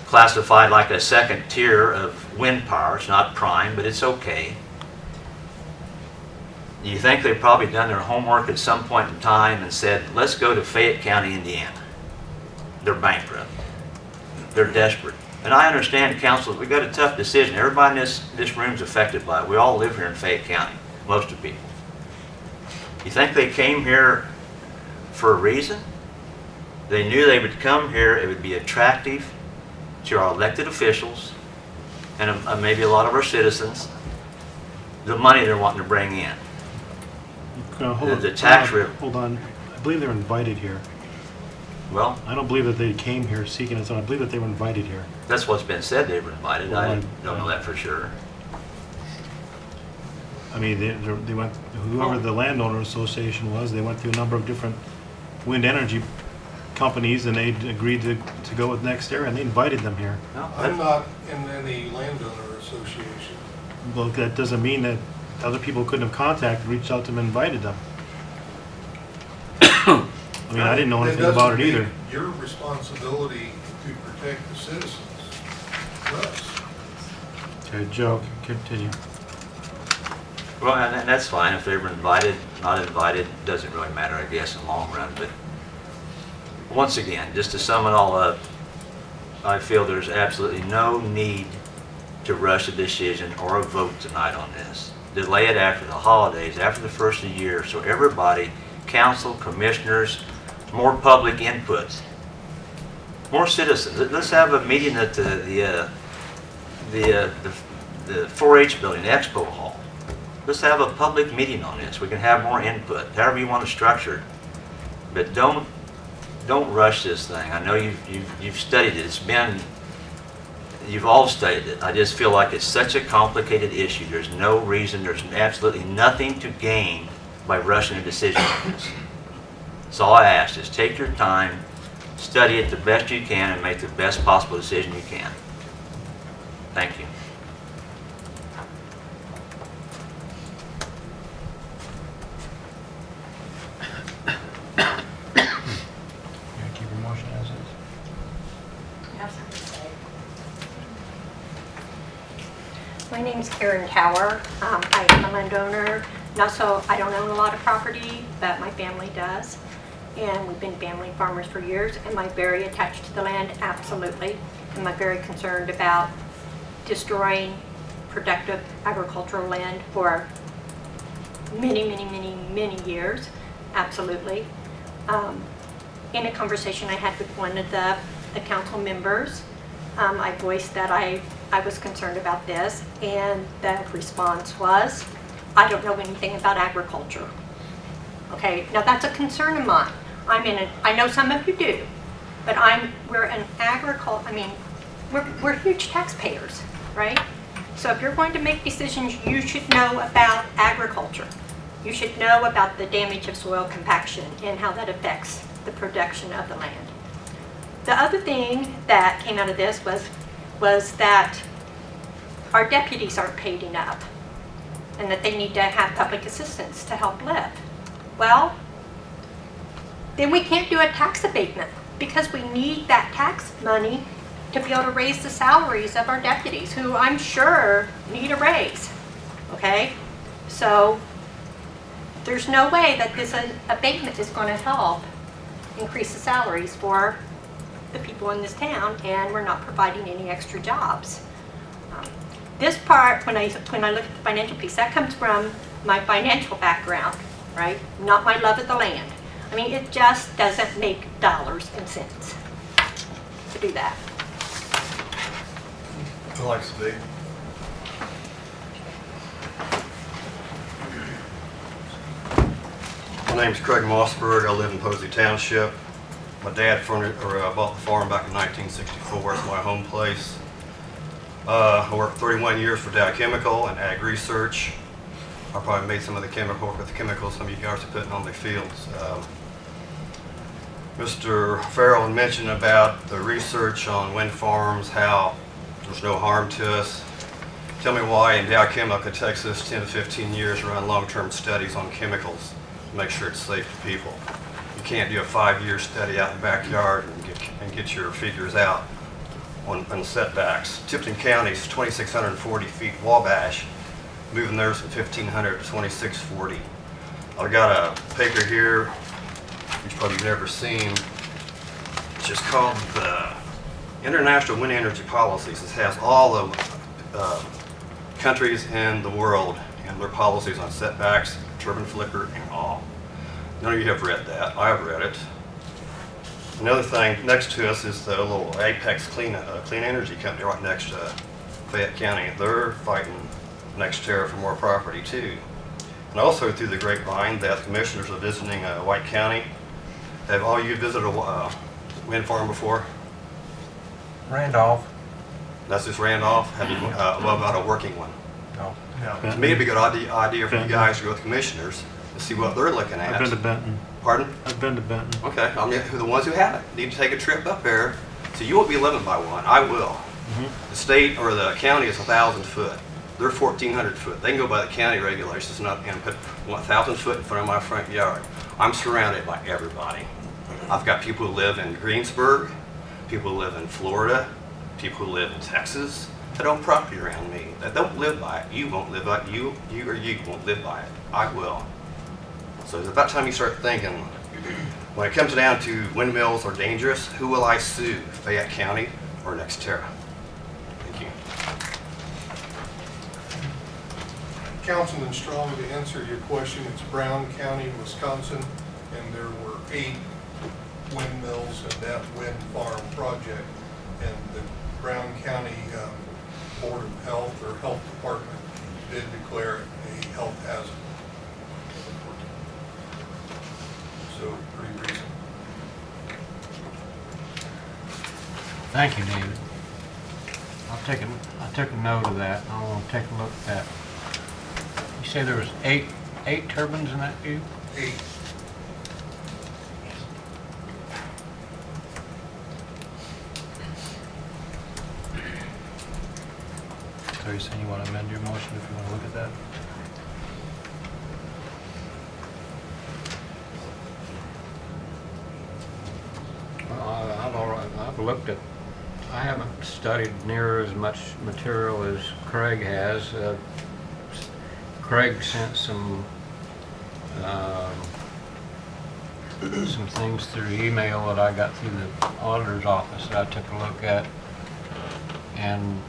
classified like a second tier of wind power. It's not prime, but it's okay. You think they've probably done their homework at some point in time and said, let's go to Fayette County, Indiana. They're bankrupt. They're desperate. And I understand, council, we've got a tough decision. Everybody in this room is affected by it. We all live here in Fayette County. most of people. You think they came here for a reason? They knew they would come here, it would be attractive to our elected officials and maybe a lot of our citizens, the money they're wanting to bring in. The tax rate. Hold on. I believe they're invited here. Well, I don't believe that they came here seeking asylum. I believe that they were invited here. that's what's been said, they were invited. I Well, don't know that for sure. I mean, they went, whoever the landowner association was, they went through a number of different wind energy companies, and they agreed to go with NextEra, and they invited them here. No, I'm not in any landowner association. Well, that doesn't mean that other people couldn't have contacted, reached out to them, and invited them. I mean, I didn't know anything about it either. doesn't make your responsibility to protect the citizens, us. Okay, Joe, continue. Well, and that's fine. If they were invited, not invited, doesn't really matter, I guess, in the long run. But once again, just to sum it all up, I feel there's absolutely no need to rush a decision or a vote tonight on this. Delay it after the holidays, after the first of the year, so everybody, council, commissioners, more public input, more citizens. Let's have a meeting at the 4-H building, the expo hall. Let's have a public meeting on this. We can have more input, however you want to structure it. But don't rush this thing. I know you've studied it. You've all studied it. I just feel like it's such a complicated issue. There's no reason, there's absolutely nothing to gain by rushing a decision on this. So all I ask is take your time, study it the best you can, and make the best possible decision you can. Thank you. Keep your motion as is. My name's Karen Tower. I am a landowner. I don't own a lot of property, but my family does. And we've been family farmers for years. Am I very attached to the land? Absolutely. Am I very concerned about destroying productive agricultural land for many years? Absolutely. In a conversation I had with one of the council members, I voiced that I was concerned about this, and the response was, I don't know anything about agriculture. Okay, now that's a concern of mine. I know some of you do, but we're huge taxpayers, right? So if you're going to make decisions, you should know about agriculture. You should know about the damage of soil compaction and how that affects the production of the land. The other thing that came out of this was that our deputies aren't paid enough and that they need to have public assistance to help live. Well, then we can't do a tax abatement because we need that tax money to be able to raise the salaries of our deputies, who I'm sure need a raise, okay? So there's no way that this abatement is going to help increase the salaries for the people in this town, and we're not providing any extra jobs. This part, when I look at the financial piece, that comes from my financial background, right? Not my love of the land. I mean, it just doesn't make dollars and cents to do that. I like to speak. My name's Craig Mossberg. I live in Posey Township. My dad bought the farm back in 1964. It's my home place. I worked 31 years for Dow Chemical and Ag Research. I probably made some of the chemicals some of you guys are putting on the fields. Mr. Farrell had mentioned about the research on wind farms, how there's no harm to us. Tell me why in Dow Chemical it takes us 10 to 15 years to run long-term studies on chemicals to make sure it's safe to people. You can't do a 5-year study out in the backyard and get your figures out on setbacks. Tipton County is 2,640 feet Wabash, moving theirs from 1,500 to 2,640. I've got a paper here, which you've probably never seen. It's just called the International Wind Energy Policies. It has all the countries in the world and their policies on setbacks, turbine flicker, and all. None of you have read that. I have read it. Another thing, next to us is the little Apex Clean Energy Company right next to Fayette County. They're fighting NextEra for more property too. And also through the grapevine that commissioners are visiting White County. Have all you visited a wind farm before? Randolph. That's just Randolph. Have you, what about a working one? No. To me, it'd be a good idea for you guys to go with commissioners and see what they're looking at. I've been to Benton. Pardon? I've been to Benton. Okay, I mean, the ones who haven't need to take a trip up there. So you won't be living by one. I will. The state or the county is 1,000 foot. They're 1,400 foot. They can go by the county regulations and put 1,000 foot in front of my front yard. I'm surrounded by everybody. I've got people who live in Greensburg, people who live in Florida, people who live in Texas that own property around me that don't live by it. You won't live by it. You won't live by it. I will. So it's about time you start thinking, when it comes down to windmills are dangerous, who will I sue? Fayette County or NextEra? Thank you. Councilman Strong, to answer your question, it's Brown County, Wisconsin, and there were 8 windmills in that wind farm project. And the Brown County Board of Health or Health Department did declare it a health hazard. So pretty recent. Thank you, David. I took a note of that. I want to take a look at that. You say there was eight turbines in that view? 8. So you're saying you want to amend your motion if you want to look at that? Well, I've looked at, I haven't studied near as much material as Craig has. Craig sent some things through email that I got through the auditor's office that I took a look at. And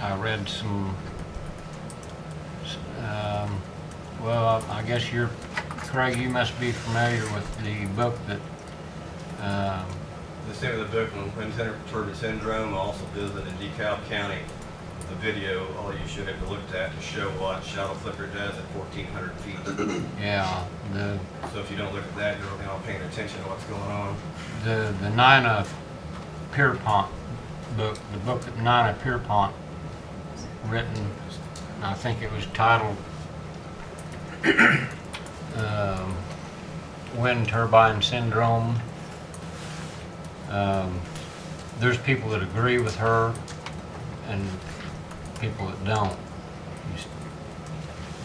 I read some, well, I guess Craig, you must be familiar with the book that The same with the book on wind turbine syndrome. I also visited in DeKalb County. The video, all you should have looked at to show what shadow flicker does at 1,400 feet. Yeah. So if you don't look at that, you're really not paying attention to what's going on. The Nina Pierpont book, the book that Nina Pierpont written, I think it was titled Wind Turbine Syndrome. There's people that agree with her and people that don't. Just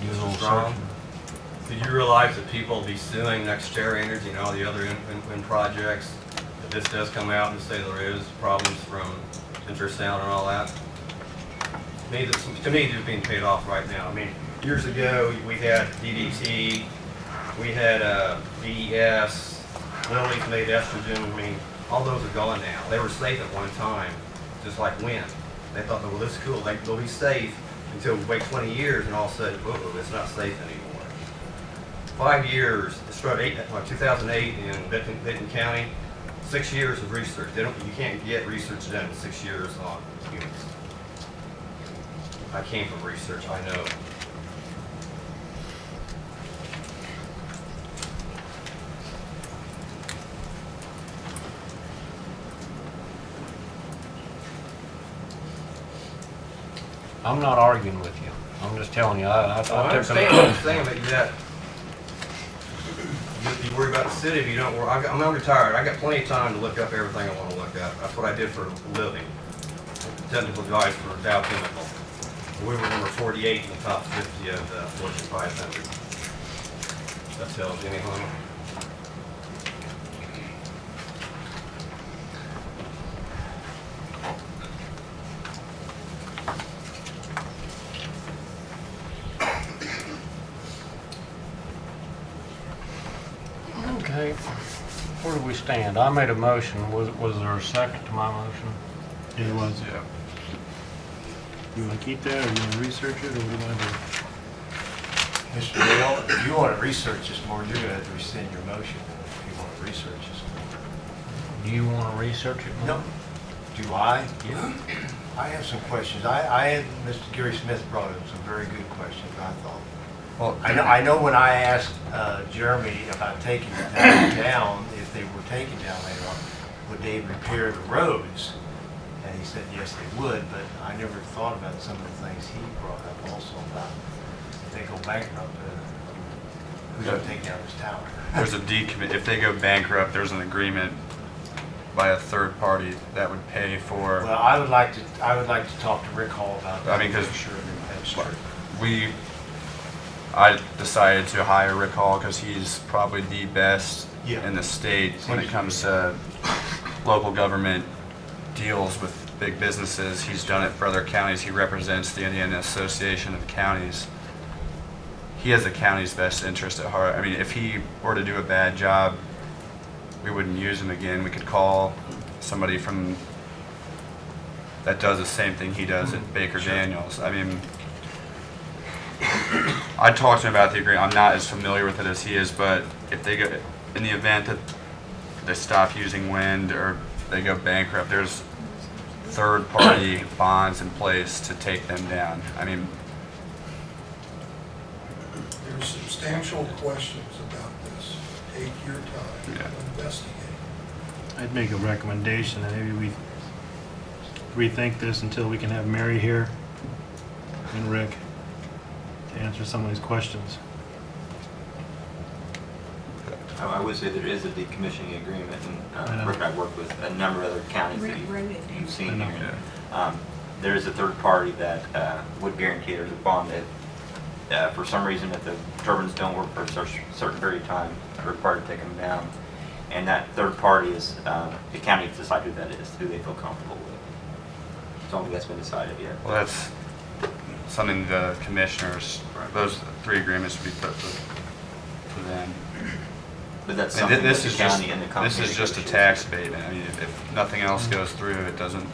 do a little Strong. searching. Do you realize that people will be suing NextEra Energy and all the other wind projects? If this does come out and say there is problems from infrasound and all that? To me, they're being paid off right now. I mean, years ago, we had DDT, we had VES, Lilly's made estrogen. I mean, all those are gone now. They were safe at one time, just like wind. They thought, well, this is cool. They'll be safe until we wait 20 years, and all of a sudden, whoa, it's not safe anymore. 5 years, it started 2008 in Benton County. 6 years of research. You can't get research done in 6 years on humans. I came from research, I know. I'm not arguing with you. I'm just telling you. I took a understand, but you worry about the city if you don't worry. I'm retired. I got plenty of time to look up everything I want to look up. That's what I did for a living. Technical advice for Dow Chemical. We were number 48 in the top 50 of the Fortune 500. That tells you anything. Okay, where do we stand? I made a motion. Was there a second to my motion? It was, yeah. You want to keep that, or you want to research it, or what do you want to do? Mr. Dale, if you want to research this more, you're gonna have to rescind your motion if you want to research this more. Do you want to research it more? No. Do I? Yeah. I have some questions. I had, Mr. Gary Smith brought up some very good questions, I thought. Well, I know when I asked Jeremy about taking the town down, if they were taken down later on, would they repair the roads? And he said, yes, they would, but I never thought about some of the things he brought up also about if they go bankrupt, who's gonna take down this tower? There's a decommit, if they go bankrupt, there's an agreement by a third party that would pay for. Well, I would like to talk to Rick Hall about that. I mean, 'cause for sure, that's true. I decided to hire Rick Hall because he's probably the best Yeah. in the state when it comes to local government deals with big businesses. He's done it for other counties. He represents the Indiana Association of Counties. He has the county's best interest at heart. I mean, if he were to do a bad job, we wouldn't use him again. We could call somebody from that does the same thing he does at Baker Daniels. I mean, I talked to him about the agreement. I'm not as familiar with it as he is, but if they go, in the event that they stop using wind or they go bankrupt, there's third-party bonds in place to take them down. I mean, There's substantial questions about this. Take your time to investigate. I'd make a recommendation that maybe we rethink this until we can have Mary here and Rick to answer some of these questions. I would say there is a decommissioning agreement, I and know. Rick and I work with a number of other counties that Rick wrote it down. you've seen I know. here. There is a third party that would guarantee there's a bond that, for some reason, if the turbines don't work for a certain period of time, they're required to take them down. And that third party is, the county to decide who that is, who they feel comfortable with. I don't think that's been decided yet. well, that's something the commissioners, those three agreements would be put to them. But that's And something that this the is just, county and the company. this is just a tax abatement. I mean, if nothing else goes through, it doesn't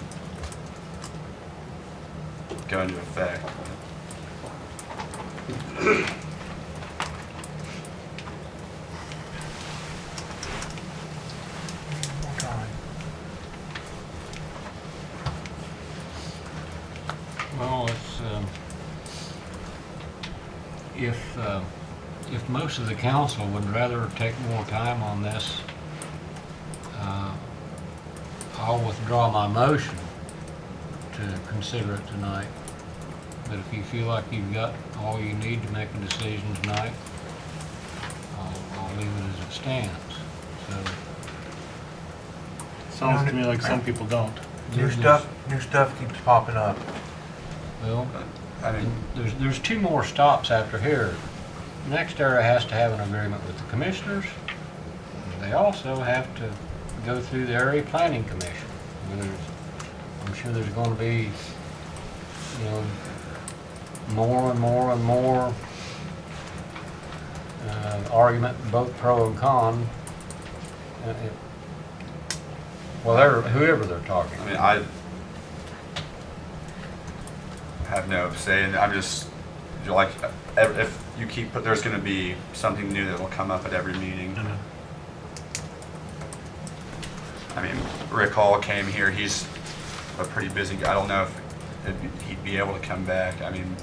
go into effect. Well, it's, if most of the council would rather take more time on this, I'll withdraw my motion to consider it tonight. But if you feel like you've got all you need to make a decision tonight, I'll leave it as it stands. So, Sounds to me like some people don't. New stuff keeps popping up. well, I mean, there's two more stops after here. Next area has to have an agreement with the commissioners. They also have to go through the area planning commission. I mean, I'm sure there's going to be, more and more and more argument, both pro and con. Well, whoever they're talking. I mean, I have no say, and I'm just, like, if you keep, there's going to be something new that will come up at every meeting. I know. I mean, Rick Hall came here, he's a pretty busy guy. I don't know if he'd be able to come back. I mean,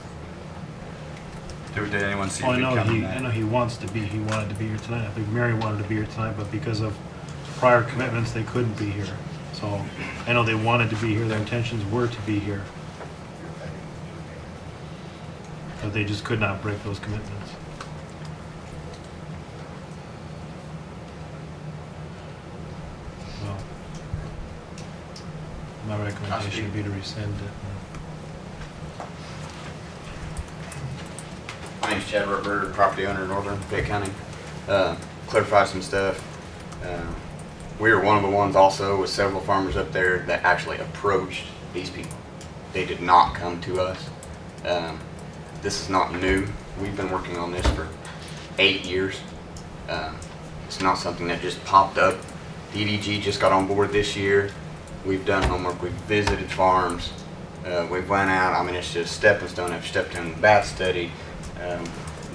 did anyone see Well, him coming back? I know he wanted to be here tonight. I think Mary wanted to be here tonight, but because of prior commitments, they couldn't be here. So I know they wanted to be here, their intentions were to be here. But they just could not break those commitments. Well, my recommendation would be to rescind it. My name's Chad Rutberger, property owner in Northern Fayette County. Clarify some stuff. We were one of the ones also with several farmers up there that actually approached these people. They did not come to us. This is not new. We've been working on this for 8 years. It's not something that just popped up. DDG just got on board this year. We've done homework. We've visited farms. We've went out. I mean, it's just stepping stone after stepping stone. Bat study.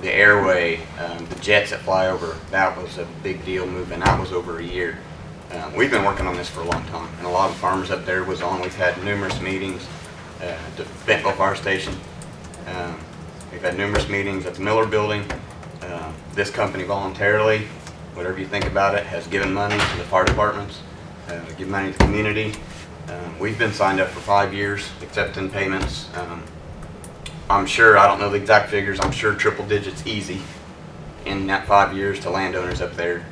the airway, the jets that fly over, that was a big deal moving. That was over a year. We've been working on this for a long time, and a lot of farmers up there was on. We've had numerous meetings at the Bentonville Fire Station. We've had numerous meetings at the Miller Building. This company voluntarily, whatever you think about it, has given money to the fire departments, give money to the community. We've been signed up for 5 years, accepting payments. I'm sure, I don't know the exact figures, I'm sure triple digits easy in that 5 years to landowners up there.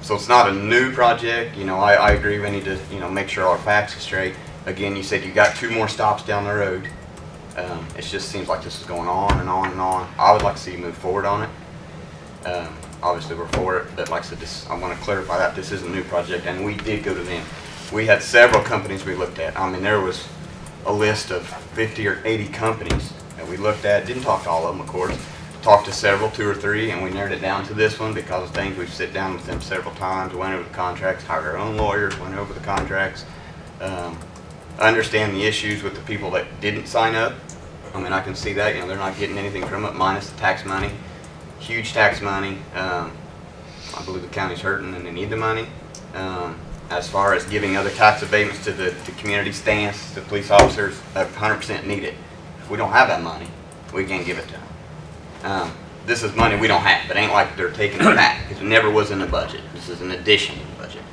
So it's not a new project. You know, I agree we need to, you know, make sure our facts are straight. Again, you said you got 2 more stops down the road. It just seems like this is going on and on and on. I would like to see you move forward on it. Obviously we're for it, but like I said, I want to clarify that this is a new project, and we did go to them. We had several companies we looked at. I mean, there was a list of 50 or 80 companies that we looked at. Didn't talk to all of them, of course. Talked to several, 2 or 3, and we narrowed it down to this one because of things. We've sit down with them several times, went over the contracts, hired our own lawyers, went over the contracts, understand the issues with the people that didn't sign up. I mean, I can see that, you know, they're not getting anything from it minus the tax money. Huge tax money. I believe the county's hurting and they need the money. As far as giving other tax abatements to the community stance, the police officers 100% need it. If we don't have that money, we can't give it to them. This is money we don't have. It ain't like they're taking it back, because it never was in the budget. This is an addition to the budget.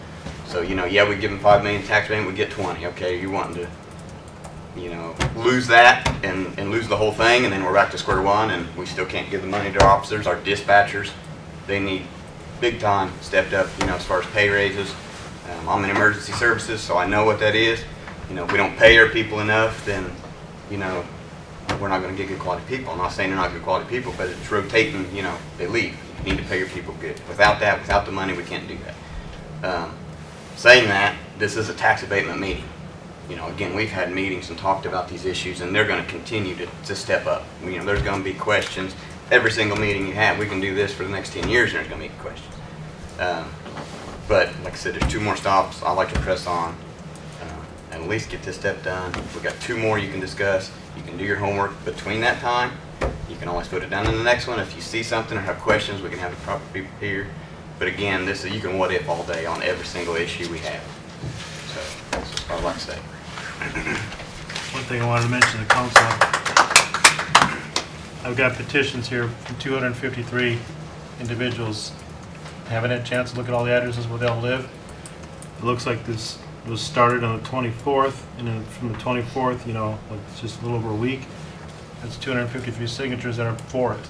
So, you know, yeah, we give them $5 million tax abatement, we get 20. Okay, you wanting to, you know, lose that and lose the whole thing, and then we're back to square one, and we still can't give the money to our officers, our dispatchers. They need big time stepped up, you know, as far as pay raises. I'm in emergency services, so I know what that is. You know, if we don't pay our people enough, then, you know, we're not going to get good quality people. I'm not saying they're not good quality people, but it's rotating, you know, they leave. You need to pay your people good. Without that, without the money, we can't do that. Saying that, this is a tax abatement meeting. You know, again, we've had meetings and talked about these issues, and they're going to continue to step up. You know, there's going to be questions. Every single meeting you have, we can do this for the next 10 years, and there's going to be questions. But like I said, there's 2 more stops. I like to press on and at least get this step done. We've got 2 more you can discuss. You can do your homework between that time. You can always put it down in the next one. If you see something or have questions, we can have the proper people here. But again, this is, you can what if all day on every single issue we have. So that's just what I'd like to say. One thing I wanted to mention to the council, I've got petitions here from 253 individuals. Haven't had a chance to look at all the addresses where they'll live. It looks like this was started on the 24th, and then from the 24th, you know, like it's just a little over a week. That's 253 signatures that are for it.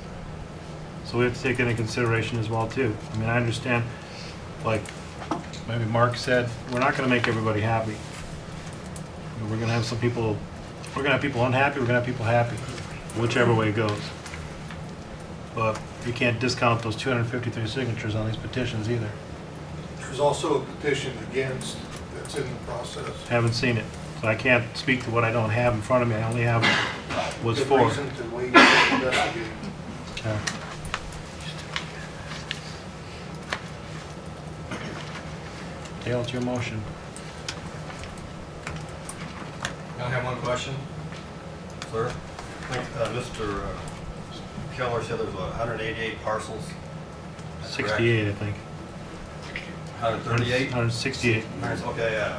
So we have to take that into consideration as well too. I mean, I understand, like maybe Mark said, we're not going to make everybody happy. We're going to have some people, we're going to have people unhappy, we're going to have people happy, whichever way it goes. But you can't discount those 253 signatures on these petitions either. There's also a petition against that's in the process. Haven't seen it, so I can't speak to what I don't have in front of me. I only have what's Good for. reason to wait to investigate. Okay. Dale, it's your motion. I have one question, sir. I think Mr. Keller said there's 188 parcels. That's 68, I think. 138? 168. Okay,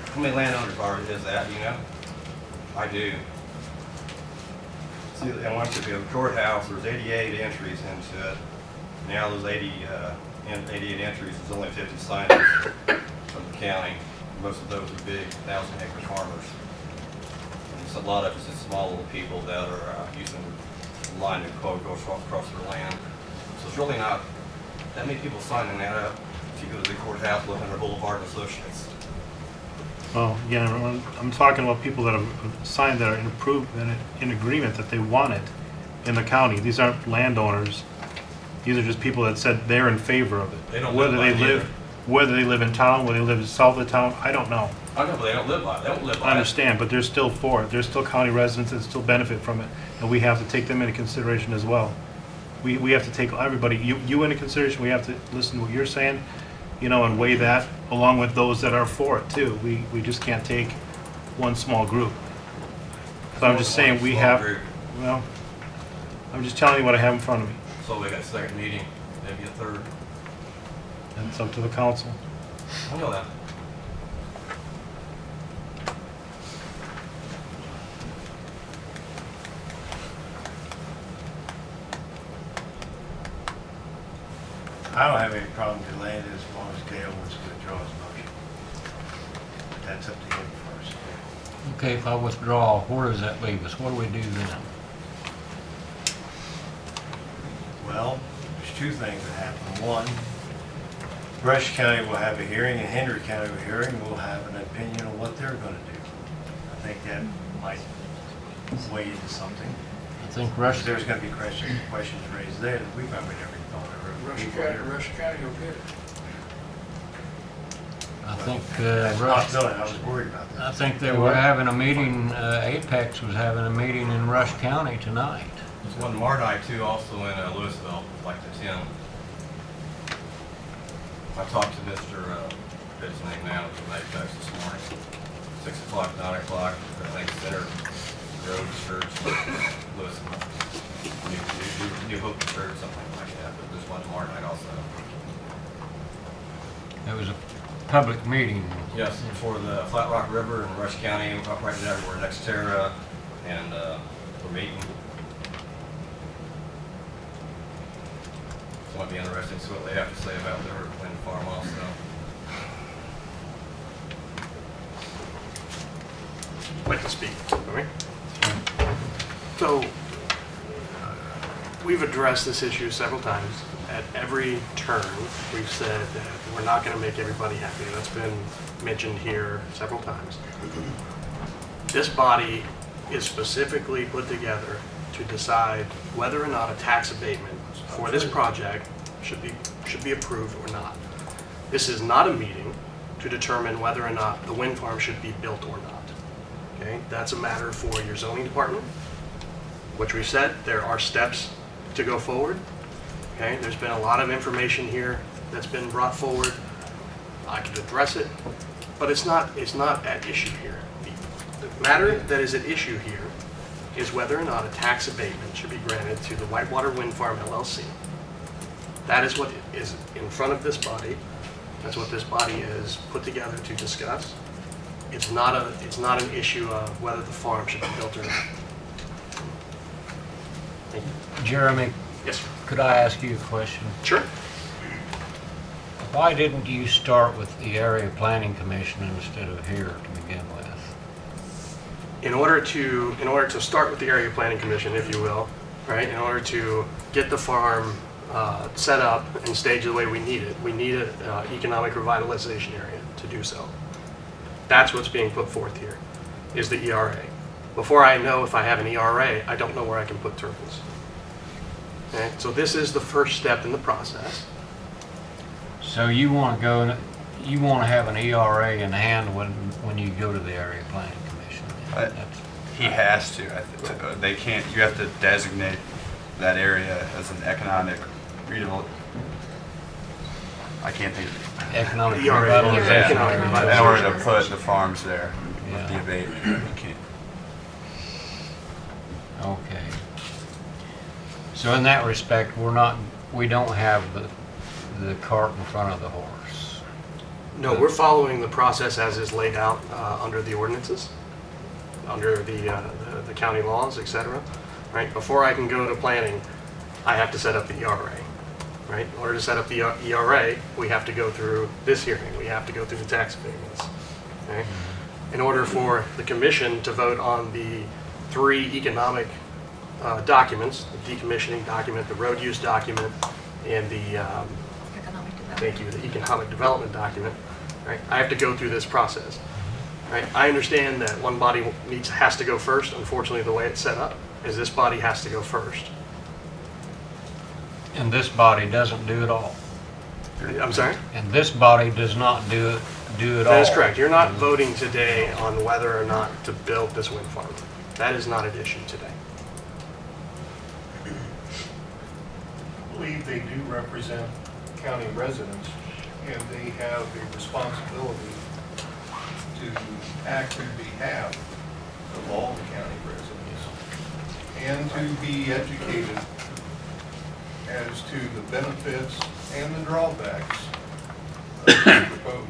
how many landowners is that, you know? I do. See, and once you go courthouse, there's 88 entries into it. Now there's 88 entries, there's only 50 signers from the county. Most of those are big 1,000-acre farmers. And it's a lot of it's just small little people that are using the line to go across their land. So it's really not that many people signing that up. If you go to the courthouse, look under Boulevard and Associates. Well, again, I'm talking about people that have signed that are in agreement that they want it in the county. These aren't landowners. These are just people that said they're in favor of it. They don't whether live by they it live, either. whether they live in town, whether they live south of town, I don't know. I know, but they don't live by it. They don't live by it. I understand, but they're still for it. They're still county residents that still benefit from it, and we have to take them into consideration as well. We have to take everybody, you into consideration. We have to listen to what you're saying, you know, and weigh that along with those that are for it too. We just can't take one small group. So I'm just saying we have, well, I'm just telling you what I have in front of me. So we got a second meeting, maybe a third. And it's up to the council. I know that. I don't have any problem delaying it as long as Gail wants to withdraw his motion. That's up to him first. Okay, if I withdraw, where does that leave us? What do we do then? Well, there's two things that happen. One, Brush County will have a hearing and Henry County will have a hearing. We'll have an opinion on what they're going to do. I think that might weigh into something. I think Rush, There's going to be questions raised there that we probably never thought of. Rush County will get it. I think That's a Rush, possibility. I was worried about that. I think they were having a meeting, Apex was having a meeting in Rush County tonight. There's one Mardite too, also in Louisville, like the 10. I talked to Mr. His name now, from Apex this morning. 6 o'clock, 9 o'clock, I think Center Road Church, Louisville. New Hope Church, something like that, but there's one Mardite also. It was a public meeting. Yes, for the Flat Rock River in Rush County, right there where Nexterra, and we're meeting. So it might be interesting to see what they have to say about their wind farm also. I'd like to speak, okay? So, we've addressed this issue several times. At every turn, we've said that we're not going to make everybody happy. That's been mentioned here several times. This body is specifically put together to decide whether or not a tax abatement for this project should be approved or not. This is not a meeting to determine whether or not the wind farm should be built or not. Okay, that's a matter for your zoning department, which we said there are steps to go forward. Okay, there's been a lot of information here that's been brought forward. I could address it, but it's not at issue here. The matter that is at issue here is whether or not a tax abatement should be granted to the Whitewater Wind Farm LLC. That is what is in front of this body. That's what this body is put together to discuss. It's not an issue of whether the farm should be built or not. Thank you. Jeremy, Yes, sir. could I ask you a question? Sure. Why didn't you start with the Area Planning Commission instead of here to begin with? In order to start with the Area Planning Commission, if you will, right, in order to get the farm set up and staged the way we need it, we need an economic revitalization area to do so. That's what's being put forth here, is the ERA. Before I know if I have an ERA, I don't know where I can put turbines. Okay, so this is the first step in the process. So you want to go, you want to have an ERA in hand when you go to the Area Planning Commission? He has to. They can't. You have to designate that area as an economic redevelopment. I can't think of Economic ERA. revitalization. Economic it. revitalization. In order to put the farms there with Yeah. the abatement, you can't. Okay. So in that respect, we don't have the cart in front of the horse. No, we're following the process as is laid out under the ordinances, under the county laws, et cetera. Right? Before I can go to planning, I have to set up the ERA. Right? In order to set up the ERA, we have to go through this hearing. We have to go through the tax abatements. Okay? In order for the commission to vote on the 3 economic documents, the decommissioning document, the road use document, and the the economic development document, right? I have to go through this process. Right? I understand that one body has to go first. Unfortunately, the way it's set up is this body has to go first. And this body doesn't do it all. I'm sorry? And this body does not do it all. That is correct. You're not voting today on whether or not to build this wind farm. That is not an issue today. I believe they do represent county residents, and they have a responsibility to act on behalf of all the county residents. and to be educated as to the benefits and the drawbacks of this proposal.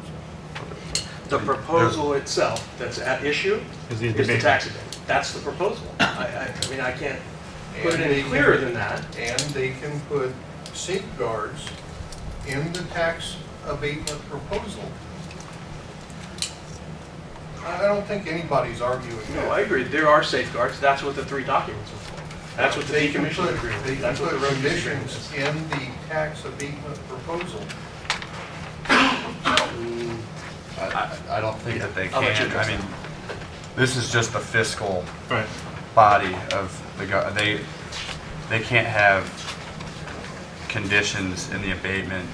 The proposal itself that's at issue Is is the the debate. tax abatement. That's the proposal. I mean, I can't put it And they any can- clearer than that. And they can put safeguards in the tax abatement proposal. I don't think anybody's arguing that. No, I agree. There are safeguards. That's what the 3 documents are for. That's what the They can decommissioning put- agreement They is. can That's what the put road use agreement conditions is. in the tax abatement proposal. I don't think that they I'll let you can. address I mean, this is just the fiscal Right. body of the, they can't have conditions in the abatement.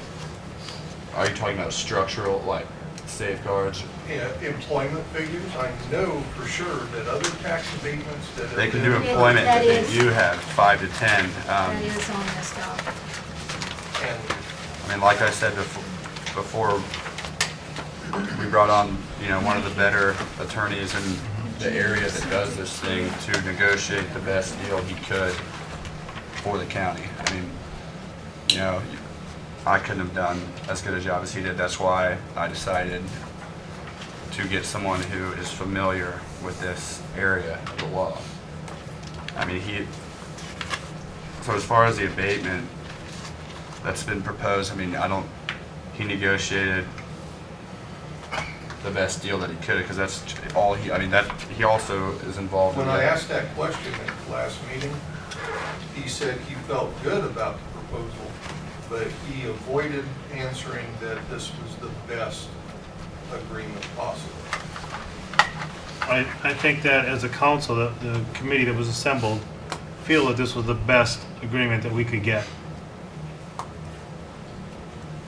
Are you talking about structural, like safeguards? Yeah, employment figures, I know for sure that other tax abatements that have They can been- do employment That that they is- do have, 5 to 10. That is on this document. And I mean, like I said before, we brought on, one of the better attorneys in the area that does this thing to negotiate the best deal he could for the county. I mean, I couldn't have done as good a job as he did. That's why I decided to get someone who is familiar with this area of the law. I mean, so as far as the abatement that's been proposed, I mean, he negotiated the best deal that he could, because that's all he also is involved in when I that. asked that question at the last meeting, he said he felt good about the proposal, but he avoided answering that this was the best agreement possible. I think that as a council, the committee that was assembled, feel that this was the best agreement that we could get.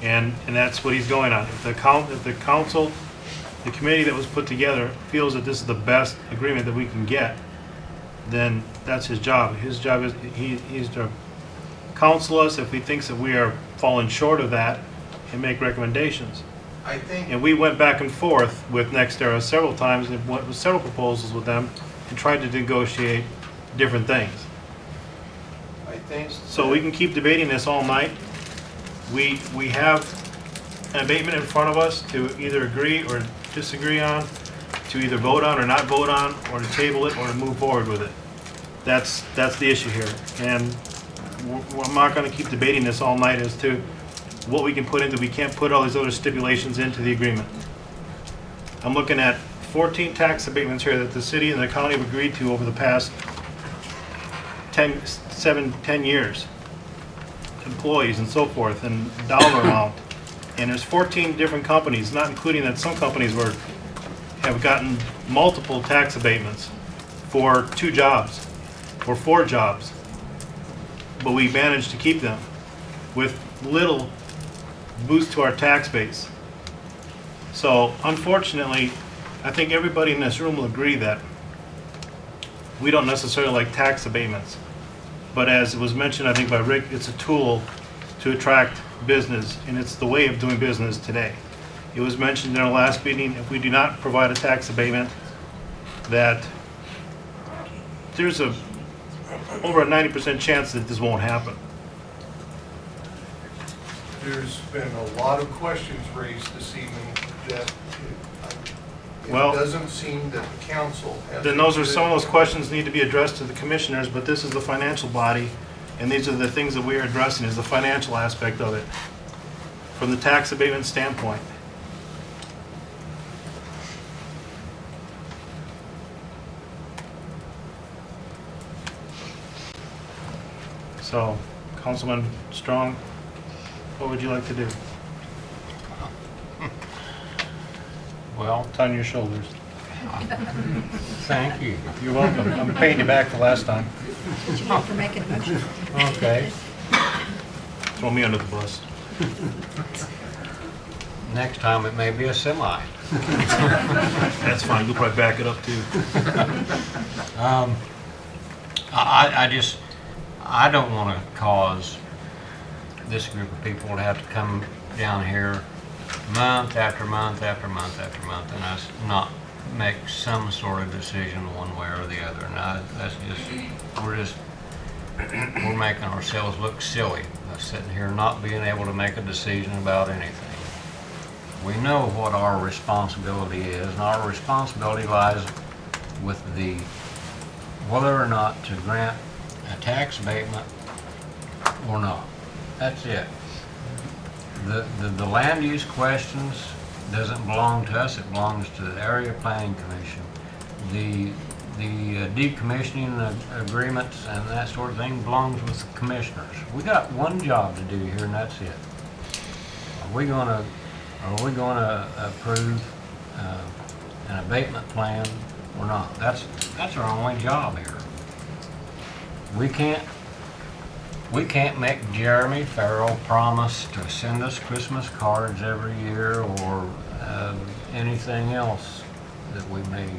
And that's what he's going on. If the council, the committee that was put together feels that this is the best agreement that we can get, then that's his job. His job is, he's to counsel us if he thinks that we are falling short of that and make recommendations. I think, And we went back and forth with NextEra several times, and went with several proposals with them, and tried to negotiate different things. I think. So we can keep debating this all night. We have an abatement in front of us to either agree or disagree on, to either vote on or not vote on, or to table it or to move forward with it. That's the issue here. And I'm not gonna keep debating this all night as to what we can put into, we can't put all these other stipulations into the agreement. I'm looking at 14 tax abatements here that the city and the county have agreed to over the past 10 years. Employees and so forth, and dollar amount. And there's 14 different companies, not including that some companies have gotten multiple tax abatements for 2 jobs or 4 jobs. But we managed to keep them with little boost to our tax base. So unfortunately, I think everybody in this room will agree that we don't necessarily like tax abatements. But as it was mentioned, I think by Rick, it's a tool to attract business, and it's the way of doing business today. It was mentioned in our last meeting, if we do not provide a tax abatement, that there's over a 90% chance that this won't happen. There's been a lot of questions raised this evening that it Well, doesn't seem that the council has. Then some of those questions need to be addressed to the commissioners, but this is the financial body, and these are the things that we are addressing, is the financial aspect of it, from the tax abatement standpoint. So, Councilman Strong, what would you like to do? Well, It's on your shoulders. thank you. You're welcome. I'm paying you back for last time. What you get for making a motion? Okay. Throw me under the bus. Next time it may be a semi. That's fine. You'll probably back it up too. I don't want to cause this group of people to have to come down here month after month after month after month, and that's not make some sort of decision one way or the other. Now, we're making ourselves look silly by sitting here not being able to make a decision about anything. We know what our responsibility is, and our responsibility lies with whether or not to grant a tax abatement or not. That's it. The land use questions doesn't belong to us, it belongs to the Area Planning Commission. The decommissioning agreements and that sort of thing belongs with the commissioners. We got one job to do here, and that's it. Are we gonna approve an abatement plan or not? That's our only job here. We can't make Jeremy Farrell promise to send us Christmas cards every year or anything else that we may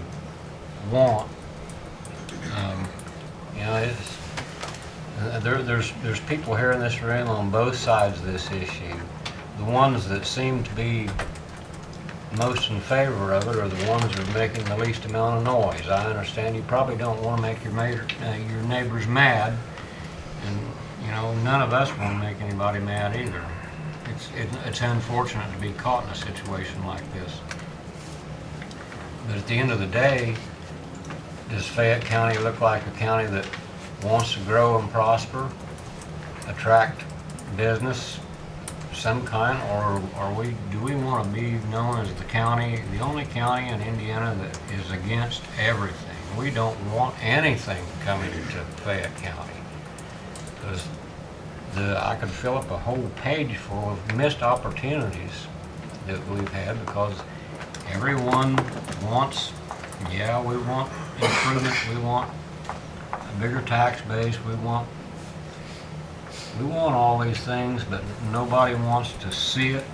want. You know, there's people here in this room on both sides of this issue. The ones that seem to be most in favor of it are the ones that are making the least amount of noise. I understand you probably don't want to make your neighbors mad, and you know, none of us want to make anybody mad either. It's unfortunate to be caught in a situation like this. But at the end of the day, does Fayette County look like a county that wants to grow and prosper, attract business, some kind, or do we want to be known as the only county in Indiana that is against everything? We don't want anything coming to Fayette County, because I could fill up a whole page full of missed opportunities that we've had, because everyone wants, we want improvement, we want a bigger tax base, we want all these things, but nobody wants to see it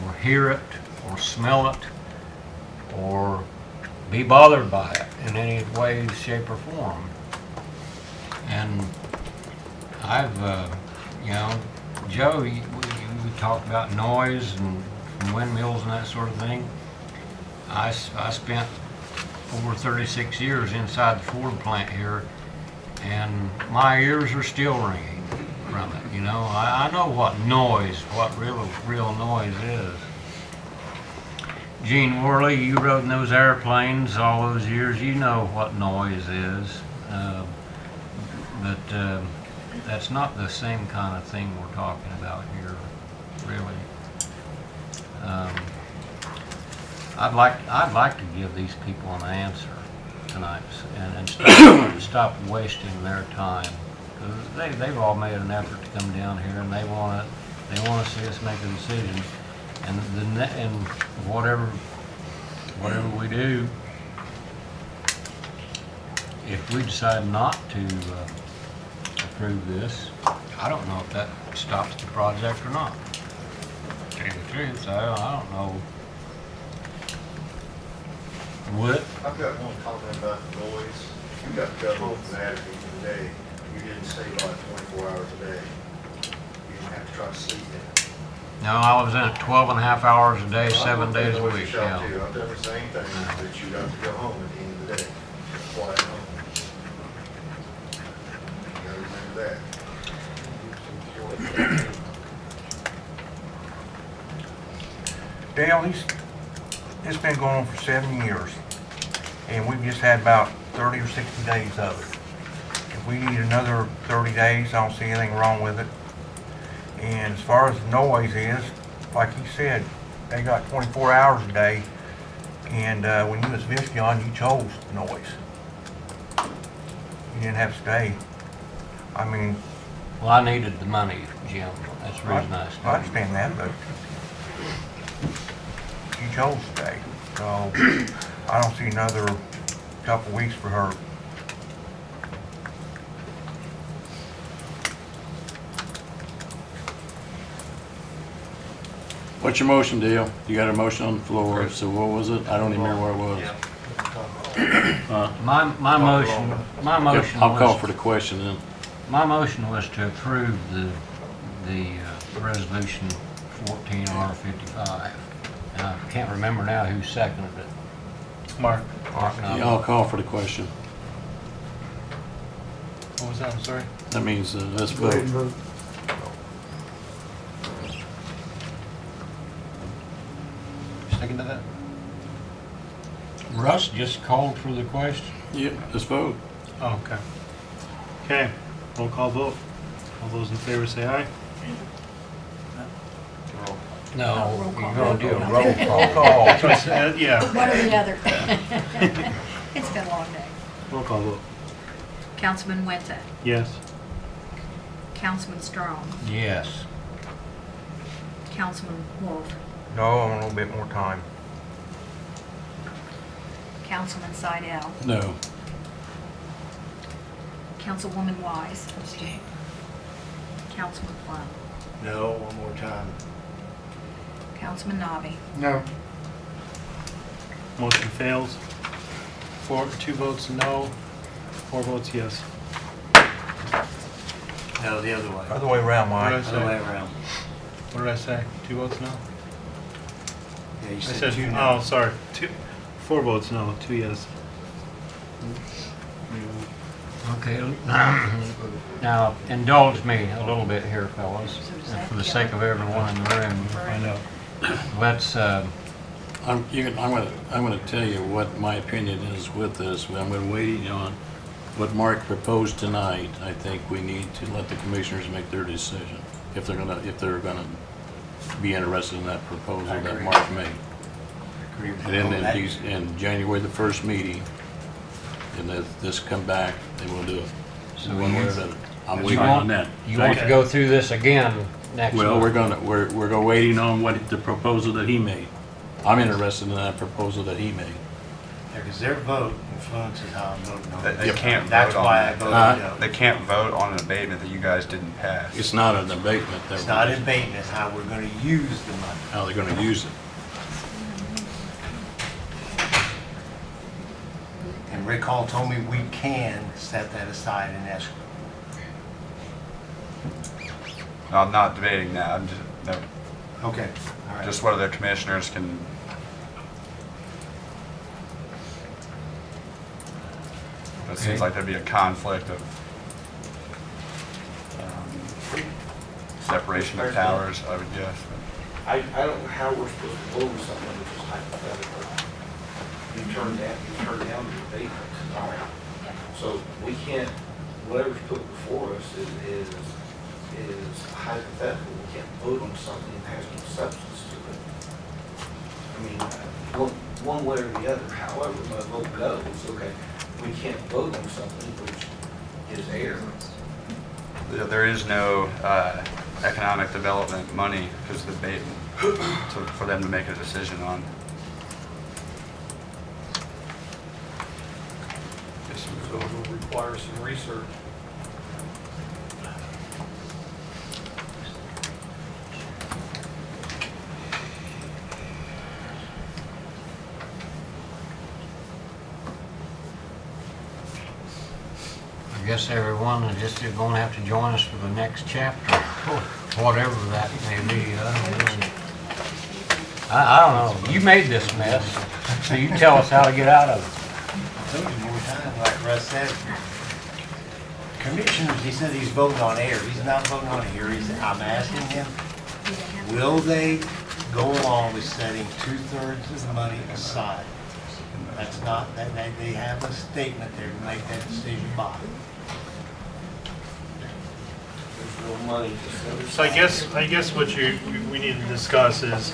or hear it or smell it or be bothered by it in any way, shape, or form. And I've, Joe, we talked about noise and windmills and that sort of thing. I spent over 36 years inside the Ford plant here, and my ears are still ringing from it. You know, I know what real noise is. Gene Worley, you rode in those airplanes all those years. You know what noise is, but that's not the same kind of thing we're talking about here, really. I'd like to give these people an answer tonight and stop wasting their time. They've all made an effort to come down here, and they want to see us make a decision. And whatever we do, if we decide not to approve this, I don't know if that stops the project or not. To tell you the truth, I don't know. Would? I've got one comment about the noise. You got to go home from that a day. You didn't stay by 24 hours a day. You didn't have to try to sleep in. No, I was in it 12 and a half hours a day, 7 days a week. Yeah. I've done the same thing, but you got to go home at the end of the day. Quiet home. You got to remember that. Dale, it's been going on for 7 years, and we've just had about 30 or 60 days of it. If we need another 30 days, I don't see anything wrong with it. And as far as the noise is, like he said, they got 24 hours a day, and when you was Viscon, you chose noise. You didn't have to stay. I mean... Well, I needed the money, Jim. That's the reason I stayed. I understand that, but you chose to stay. So I don't see another couple weeks for her. What's your motion, Dale? You got a motion on the floor, so what was it? I don't even remember where it was. My motion. I'll call for the question then. My motion was to approve the resolution 14R55. And I can't remember now who seconded it. Mark. Yeah, I'll call for the question. What was that? I'm sorry. That means, let's Go ahead and vote. Second to that? Russ just called for the question. Yep, let's vote. Oh, okay. Okay, roll call vote. All those in favor say aye. No, you're gonna do a roll Roll call. call. That's what I said, yeah. One or the other. It's been a long day. Roll call vote. Councilman Wenta, Yes. Councilman Strong, Yes. Councilman Wolf, No, I want a little bit more time. Councilman Sidell, No. Councilwoman Wise. Councilman Plum, No, one more time. Councilman Nabi, No. Motion fails. 2 votes no, 4 votes yes. No, the other way. Other way around, What did I Mike. say? Other way around. What did I say? 2 votes no? Yeah, you I said said, 2 no. oh, sorry. 4 votes no, 2 yes. Okay, now indulge me a little bit here, fellas, and for the sake of everyone in the room. I know. Let's, I'm gonna tell you what my opinion is with this. I'm gonna wait on what Mark proposed tonight. I think we need to let the commissioners make their decision if they're gonna be interested in that proposal that Mark made. Agree with And you then on that. in January, the first meeting, and if this come back, then we'll do it. So One way or you- the other. I'm you waiting want- on that. you want to go through this again next Well, month? we're going waiting on what the proposal that he made. I'm interested in that proposal that he made. Yeah, because their vote influences how I'm voting on it. They can't That's vote on why I that. voted no. They can't vote on an abatement that you guys didn't pass. It's not an abatement. It's not an abatement, it's how we're going to use the money. How they're gonna use it. And Rick Hall told me we can set that aside in escrow. No, I'm not debating that, I'm just, no, Okay, all right. just whether the commissioners can. It seems like there'd be a conflict of separation of powers, I would guess. I don't know how we're supposed to vote on something which is hypothetical. You turn down the abatement tonight. So we can't, whatever's put before us is hypothetical. We can't vote on something that has no substance to it. I mean, one way or the other, however my vote goes, okay, we can't vote on something which is air. There is no economic development money because of the abatement for them to make a decision on. So it will require some research. I guess everyone is just going to have to join us for the next chapter, whatever that may be. I don't know. You made this mess, so you tell us how to get out of it. I told you more times, like Russ said, commissioners, he said he's voting on air. He's not voting on air. I'm asking him, will they go along with setting 2/3 of the money aside? That's not, they have a statement there to make that decision by. There's no money to set aside. So I guess what we need to discuss is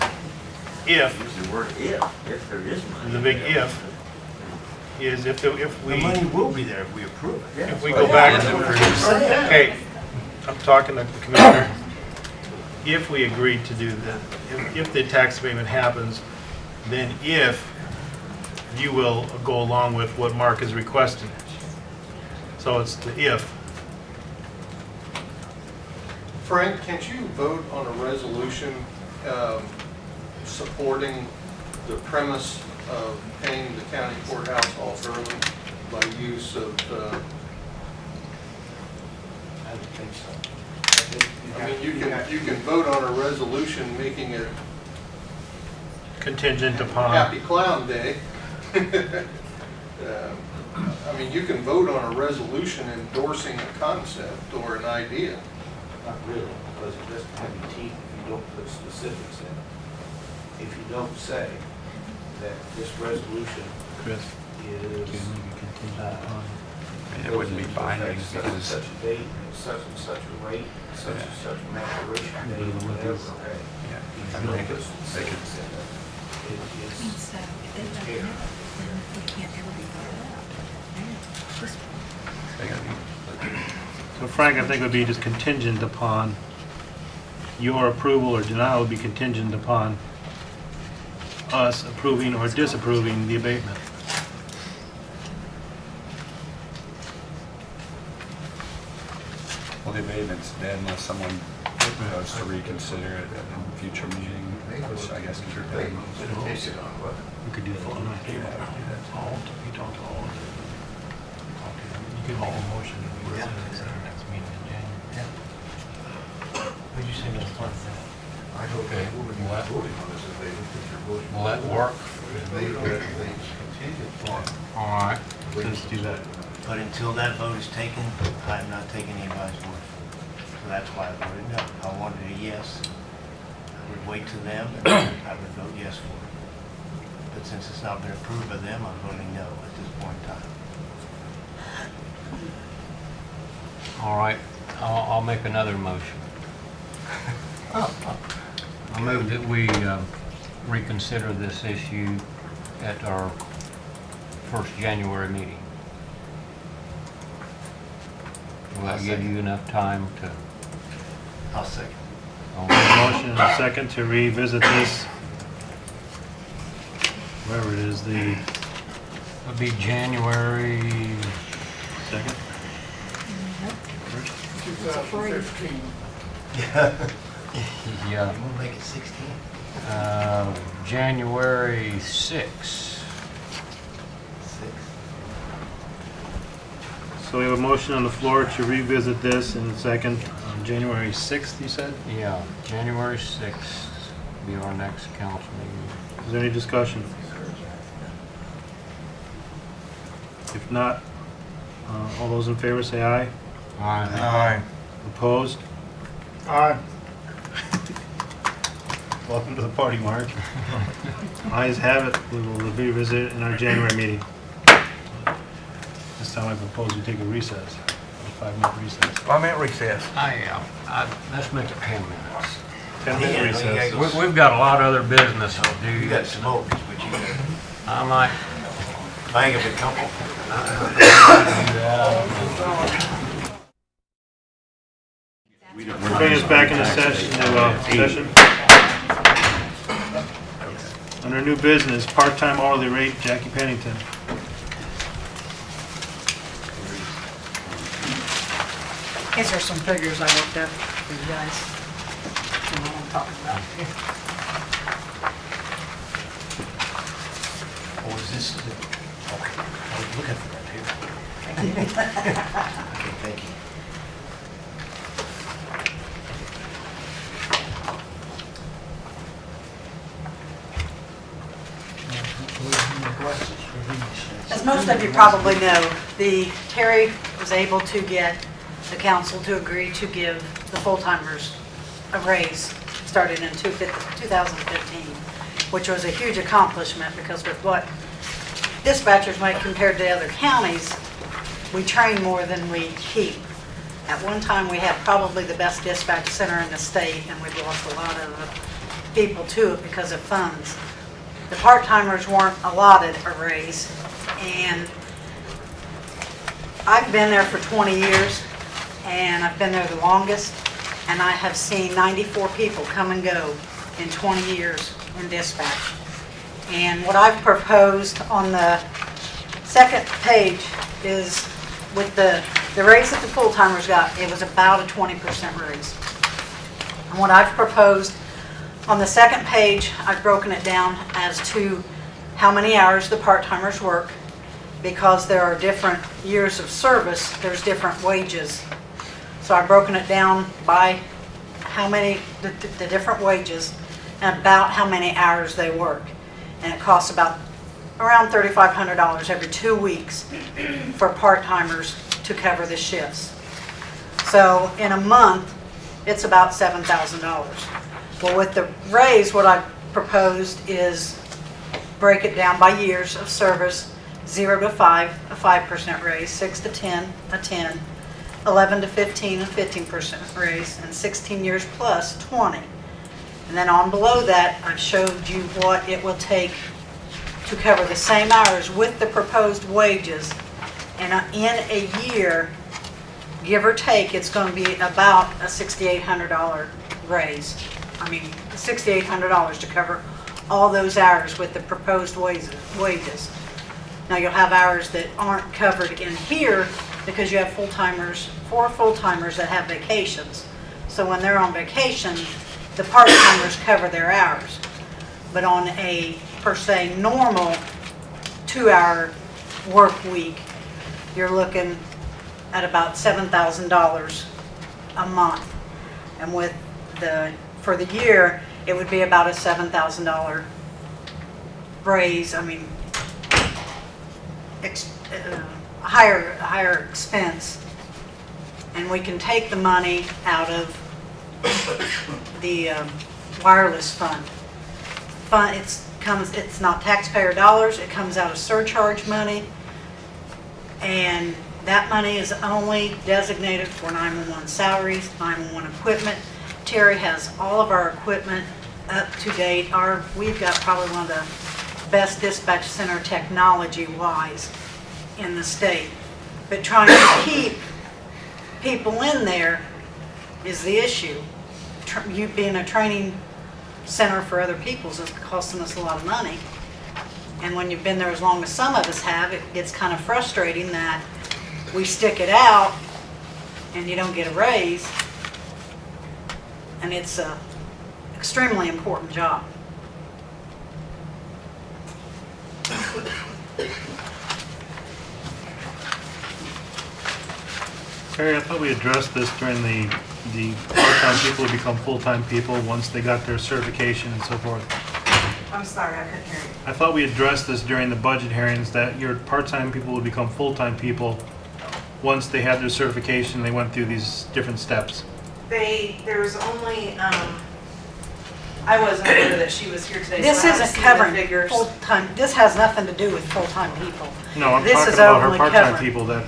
if, Use the word if there is money. the big if, is if The we, money will be there if we approve it. if we go back to, okay, I'm talking to the commissioner, if we agreed to do that, if the tax abatement happens, then if you will go along with what Mark is requesting. So it's the if. Frank, can't you vote on a resolution supporting the premise of paying the county courthouse off early by use of, I don't think so. I mean, you can vote on a resolution making it Contingent upon. Happy Clown Day, I mean, you can vote on a resolution endorsing a concept or an idea. Not really, because it doesn't have any teeth if you don't put specifics in it. If you don't say that this resolution Chris, is, It wouldn't be binding such and because such a date, and such a rate, such and such a maturation date, whatever, okay? I If you mean, don't put they could- specifics in it, it is, So if they it's don't here. know, then it can't ever be voted out. they gotta be- So Frank, I think it would be just contingent upon your approval or denial would be contingent upon us approving or disapproving the abatement. Well, the abatement's dead unless someone goes to reconsider it at a future meeting, which I guess is your thing. We could do the full amount. You talk to all of them. You could make a motion and we would send it to our next meeting in January. Would you say that's part of that? I don't think we'll be voting on this abatement because your motion. Will that work? They contingent upon. All right. Let's do that. But until that vote is taken, I'm not taking anybody's word for it. So that's why I voted no. I wanted a yes. I would wait to them and I would vote yes for it. But since it's not been approved by them, I'm voting no at this point in time. All right, I'll make another motion. I move that we reconsider this issue at our first January meeting. Will that give you enough time to? I'll second. Motion and a second to revisit this, wherever it is, the Would be January, second? 2015. yeah, We'll make it 16. January 6th. So we have a motion on the floor to revisit this in a second on January 6th, you said? Yeah, January 6th be our next council meeting. Is there any discussion? If not, all those in favor say aye. Aye. Opposed? Aye. Welcome to the party, Mark. Ayes have it. We will revisit it in our January meeting. This time I propose we take a recess, a 5-minute recess. I'm at recess. Let's make it 10 minutes. 10-minute recess. We've got a lot of other business to do. You got smoke, is what you got. I might. I think of a couple. Bring us back into session. Under new business, part-time hourly rate, Jackie Pennington. These are some figures I looked up for you guys. You know what I'm talking about. Oh, is this the, okay, I was looking for that here. Okay, thank you. As most of you probably know, Terry was able to get the council to agree to give the full-timers a raise starting in 2015, which was a huge accomplishment because with what dispatchers make compared to other counties, we train more than we keep. At one time, we had probably the best dispatch center in the state, and we've lost a lot of people to it because of funds. The part-timers weren't allotted a raise, and I've been there for 20 years, and I've been there the longest, and I have seen 94 people come and go in 20 years in dispatch. And what I've proposed on the second page is with the raise that the full-timers got, it was about a 20% raise. And what I've proposed on the second page, I've broken it down as to how many hours the part-timers work. Because there are different years of service, there's different wages. So I've broken it down by how many, the different wages, and about how many hours they work. And it costs about around $3,500 every 2 weeks for part-timers to cover the shifts. So in a month, it's about $7,000. Well, with the raise, what I proposed is break it down by years of service, 0 to 5, a 5% raise, 6 to 10, a 10, 11 to 15, a 15% raise, and 16 years plus, 20. And then on below that, I've showed you what it will take to cover the same hours with the proposed wages. And in a year, give or take, it's going to be about a $6,800 raise. I mean, $6,800 to cover all those hours with the proposed wages. Now, you'll have hours that aren't covered in here because you have full-timers, 4 full-timers that have vacations. So when they're on vacation, the part-timers cover their hours. But on a, per se, normal 2-hour work week, you're looking at about $7,000 a month. And with for the year, it would be about a $7,000 raise, I mean, higher expense. And we can take the money out of the wireless fund. It's not taxpayer dollars, it comes out of surcharge money. And that money is only designated for 911 salaries, 911 equipment. Terry has all of our equipment up to date. We've got probably one of the best dispatch center technology-wise in the state. But trying to keep people in there is the issue. You being a training center for other people is costing us a lot of money. And when you've been there as long as some of us have, it gets kind of frustrating that we stick it out and you don't get a raise. And it's an extremely important job. Terry, I thought we addressed this during the part-time people who become full-time people once they got their certification and so forth. I'm sorry, I couldn't hear you. I thought we addressed this during the budget hearings, that your part-time people would become full-time people once they had their certification, they went through these different steps. There was only, I wasn't aware that she was here today. This so I haven't isn't seen the covering figures. full-time, this has nothing to do with full-time people. No, I'm This talking is about her only part-time covering- people that,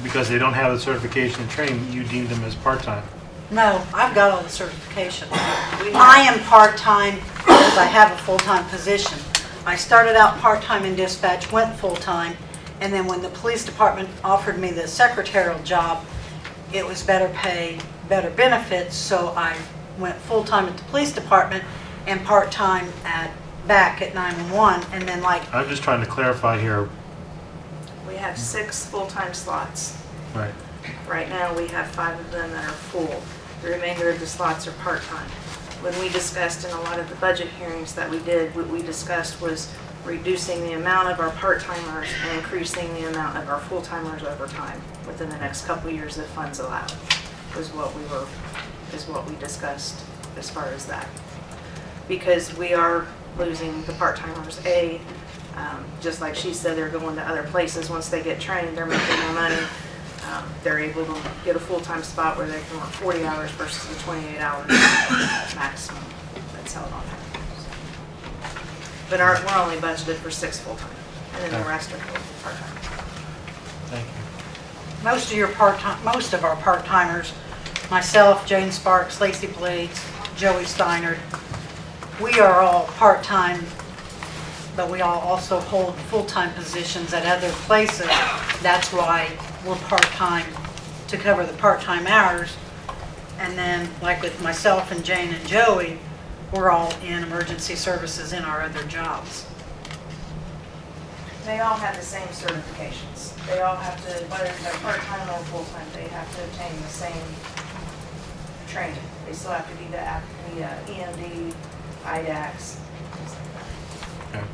because they don't have the certification and training, you deemed them as part-time. No, I've got all the certification. I am part-time because I have a full-time position. I started out part-time in dispatch, went full-time, and then when the police department offered me the secretarial job, it was better pay, better benefits, so I went full-time at the police department and part-time back at 911, and then I'm just trying to clarify here. We have 6 full-time slots. Right. Right now, we have 5 of them that are full. The remainder of the slots are part-time. When we discussed in a lot of the budget hearings that we did, what we discussed was reducing the amount of our part-timers and increasing the amount of our full-timers over time within the next couple of years if funds allow, is what we discussed as far as that. Because we are losing the part-timers, just like she said, they're going to other places. Once they get trained, they're making more money. They're able to get a full-time spot where they can work 40 hours versus the 28 hours maximum that's held on there. But we're only budgeted for 6 full-time, and then the rest are part-time. Thank you. most of our part-timers, myself, Jane Sparks, Lacey Blades, Joey Steinert, we are all part-time, but we all also hold full-time positions at other places. That's why we're part-time, to cover the part-time hours. And then, like with myself and Jane and Joey, we're all in emergency services in our other jobs. They all have the same certifications. They all have to, whether they're part-time or full-time, they have to obtain the same training. They still have to be the EMD, IDACs, things like that. Okay.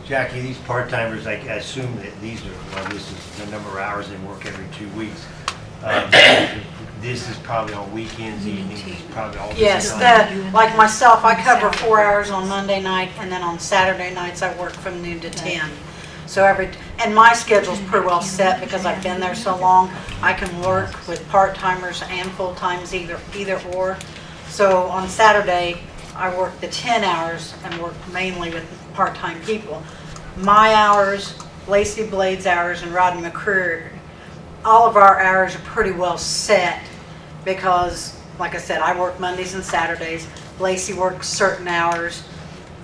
Jackie, these part-timers, I assume that these are, well, this is the number of hours they work every 2 weeks. This is probably on weekends, evenings, probably all the time. Yes, like myself, I cover 4 hours on Monday night, and then on Saturday nights, I work from noon to 10. So and my schedule's pretty well set because I've been there so long. I can work with part-timers and full-times, either or. So on Saturday, I work the 10 hours and work mainly with part-time people. My hours, Lacey Blade's hours, and Rodney McCreary, all of our hours are pretty well set because, like I said, I work Mondays and Saturdays. Lacey works certain hours.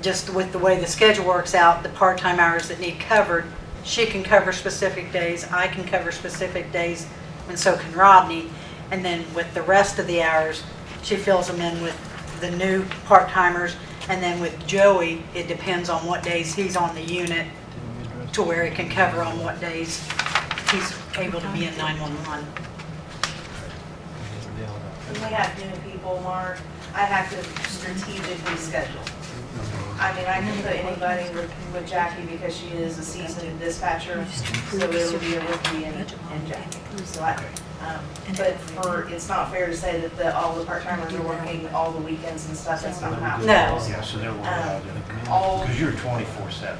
Just with the way the schedule works out, the part-time hours that need covered, she can cover specific days, I can cover specific days, and so can Rodney. And then with the rest of the hours, she fills them in with the new part-timers. And then with Joey, it depends on what days he's on the unit to where he can cover on what days he's able to be in 911. When we have new people, Mark, I have to strategically schedule. I mean, I can put anybody with Jackie because she is a seasoned dispatcher, so it'll be a rookie and Jackie. So but it's not fair to say that all the part-timers are working all the weekends and stuff, that's not happening. No. Yeah, so they're working all, because you're 24/7.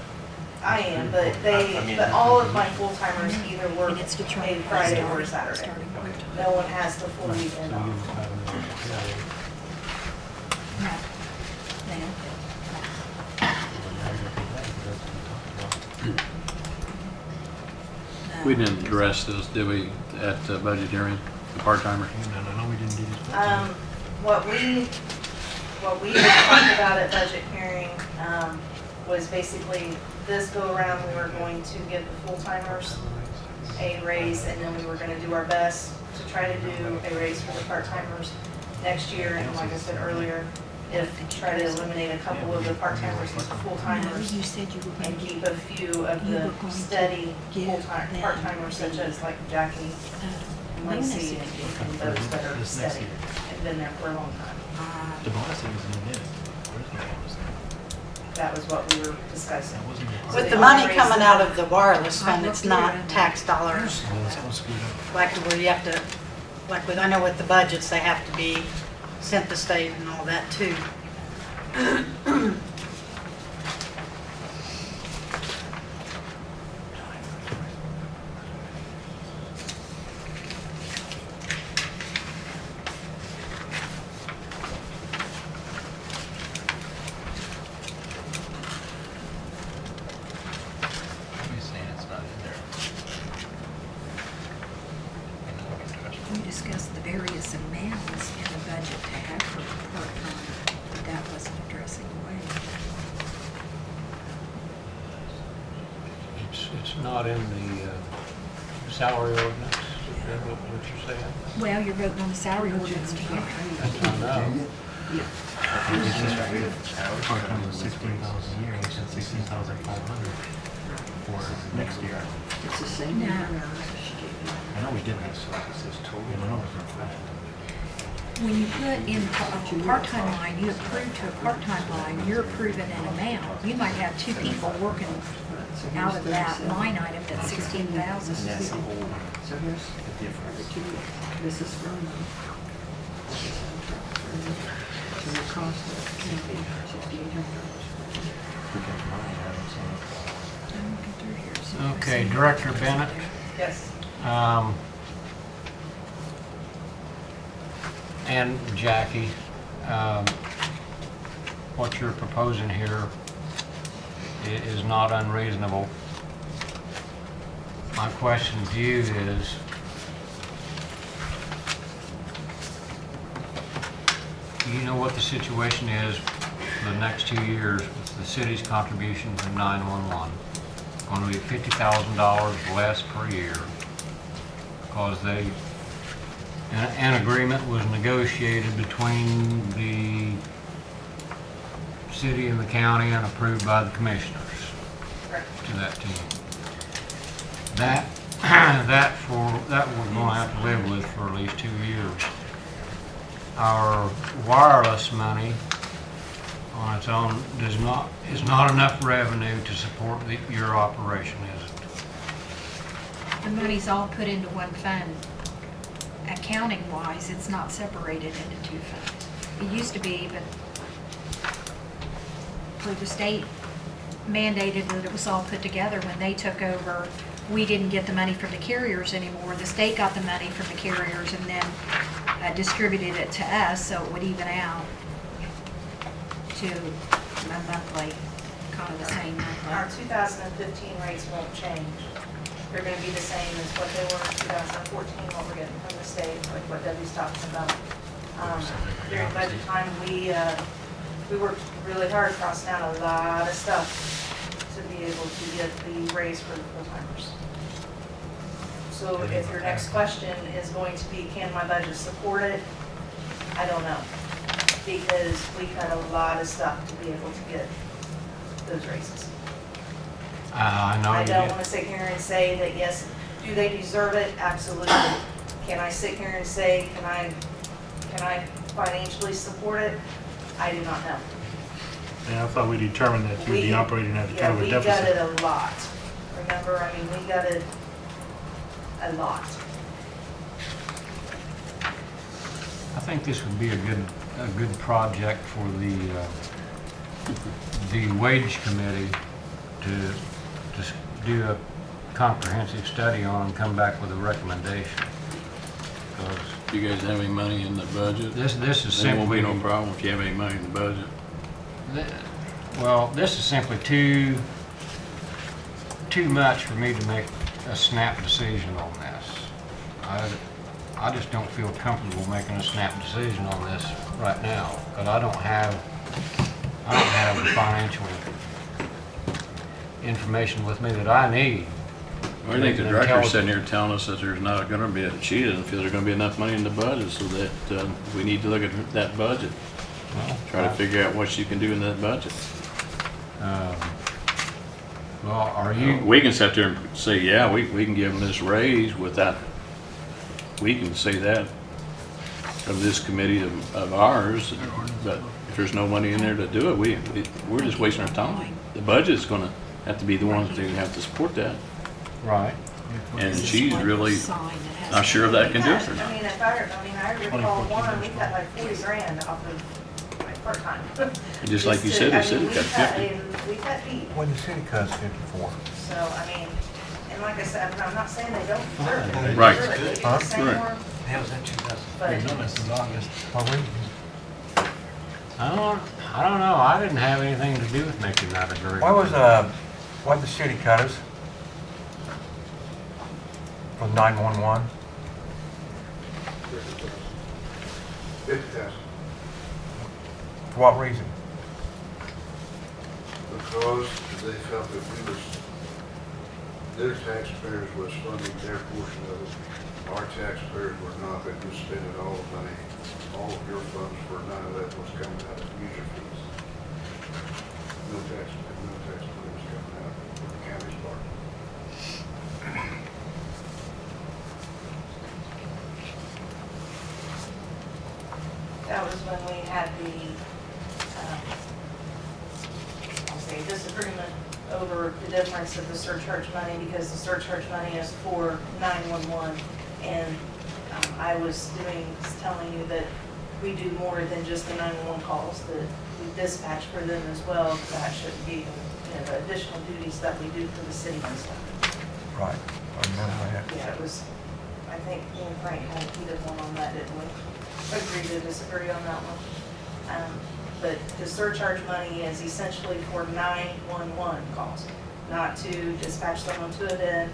I am, but all of my full-timers either work a Friday or a Saturday. No one has the full weekend off. We didn't address this, did we, at budget hearing, the part-timers? No, we didn't do this. What we talked about at budget hearing was basically this go around, we were going to give the full-timers a raise, and then we were gonna do our best to try to do a raise for the part-timers next year, and like I said earlier, try to eliminate a couple of the part-timers into full-timers and keep a few of the steady part-timers such as like Jackie and Lacey and those that are steady and been there for a long time. The bonus was in the minute. Where's the bonus? That was what we were discussing. With the money coming out of the wireless fund, it's not tax dollars. Like where you have to, like with, I know with the budgets, they have to be sent to state and all that too. We discussed the various amounts in the budget to have for part-time, but that wasn't addressing the wage. It's not in the salary ordinance, is that what you're saying? Well, you're voting on the salary ordinance tomorrow. That's what I know. Part-time was 16,000 a year, we said 16,500 for next year. It's the same. No. I know we did that, so it says total. When you put in a part-time line, you approve to a part-time line, you're approving an amount. You might have two people working out of that line item that's 16,000. That's the whole So here's the difference. this is from so the cost of camping, $6,800. Okay, Director Bennett. Yes. And Jackie, what you're proposing here is not unreasonable. My question to you is, do you know what the situation is for the next 2 years with the city's contributions in 911? Going to be $50,000 less per year because an agreement was negotiated between the city and the county and approved by the commissioners to that team. That we're going to have to live with for at least 2 years. Our wireless money on its own is not enough revenue to support your operation, is it? The money's all put into one fund. Accounting wise, it's not separated into two funds. It used to be, but the state mandated that it was all put together. When they took over, we didn't get the money from the carriers anymore. The state got the money from the carriers and then distributed it to us, so it would even out to a monthly, kind of the same Our monthly. 2015 rates won't change. They're gonna be the same as what they were in 2014, what we're getting from the state, like what Debbie's talking about. During budget time, we worked really hard, crossing out a lot of stuff to be able to get the raise for the full-timers. So if your next question is going to be, can my budget support it? I don't know, because we cut a lot of stuff to be able to get those raises. I know I you don't did. want to sit here and say that, yes, do they deserve it? Absolutely. Can I sit here and say, can I financially support it? I do not know. And I thought we determined that you'd be operating at kind of a We deficit. gutted a lot. Remember, I mean, we gutted a lot. I think this would be a good project for the wage committee to do a comprehensive study on and come back with a recommendation. Because Do you guys have any money in the budget? this is There won't be simply, no problem if you have any money in the budget. well, this is simply too much for me to make a snap decision on this. I just don't feel comfortable making a snap decision on this right now, because I don't have the financial information with me that I need. I think the Making director's intelligent- sitting here telling us that there's not gonna be, she doesn't feel there's gonna be enough money in the budget, so that, we need to look at that budget. Try to figure out what you can do in that budget. Well, are you? We can sit there and say, yeah, we can give them this raise without, we can say that of this committee of ours, but if there's no money in there to do it, we're just wasting our time. The budget's gonna have to be the ones that have to support that. Right. And she's really not sure if that can do it or not. I mean, I recall one, we cut like 40 grand off of my part-time. Just like you said, the city cut 50. We cut deep. When the city cuts 54. So, I mean, and like I said, I'm not saying they don't deserve it. They Right. deserve it. They do Huh? the same Right. work, That was in 2000. but I don't know. I didn't have anything to do with making that agreement. Why'd the city cut us? For 911? 50,000. For what reason? Because they felt that their taxpayers was funding their portion of it. Our taxpayers were not, they were spending all the money, all of your funds, for none of that was coming out of user fees. No tax money was coming out of the county's part. that was when we had the, I'll say, disagreement over the difference of the surcharge money, because the surcharge money is for 911. And I was telling you that we do more than just the 911 calls, that we dispatch for them as well. That should be, the additional duties that we do for the city and stuff. Right, I remember that. Yeah, it was, I think me and Frank had a heated one on that, didn't we? Agree to disagree on that one. But the surcharge money is essentially for 911 calls, not to dispatch someone to a den,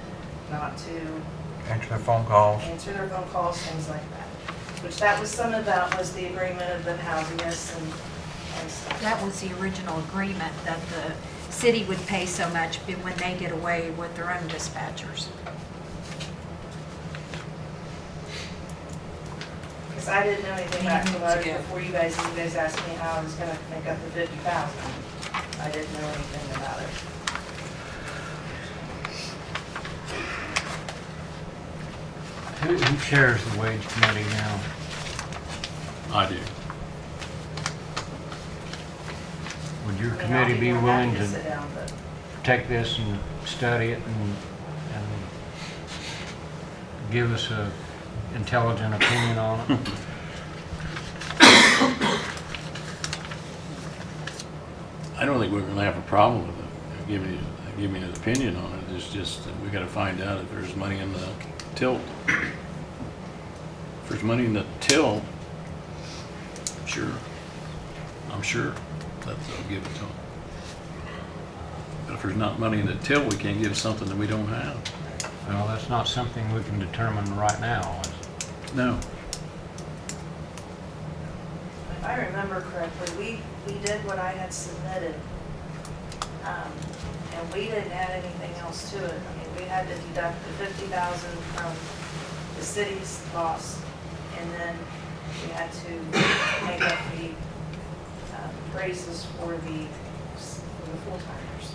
not to Answer their phone calls. answer their phone calls, things like that. Which that was, some of that was the agreement of them housing us and stuff. That was the original agreement, that the city would pay so much when they did away with their own dispatchers. Because I didn't know anything about Cologne before you guys asked me how I was gonna make up the 50,000. I didn't know anything about it. Who chairs the wage committee now? I do. Would your I mean, I'll committee be more willing happy to sit down, but take this and study it and give us a intelligent opinion on it? I don't think we're gonna have a problem with it, giving an opinion on it. It's just that we gotta find out if there's money in the tilt. If there's money in the till, sure, I'm sure that they'll give it to them. But if there's not money in the till, we can't give something that we don't have. Well, that's not something we can determine right now. is it? No. if I remember correctly, we did what I had submitted. And we didn't add anything else to it. I mean, we had to deduct the 50,000 from the city's loss, and then we had to make up the raises for the full-timers.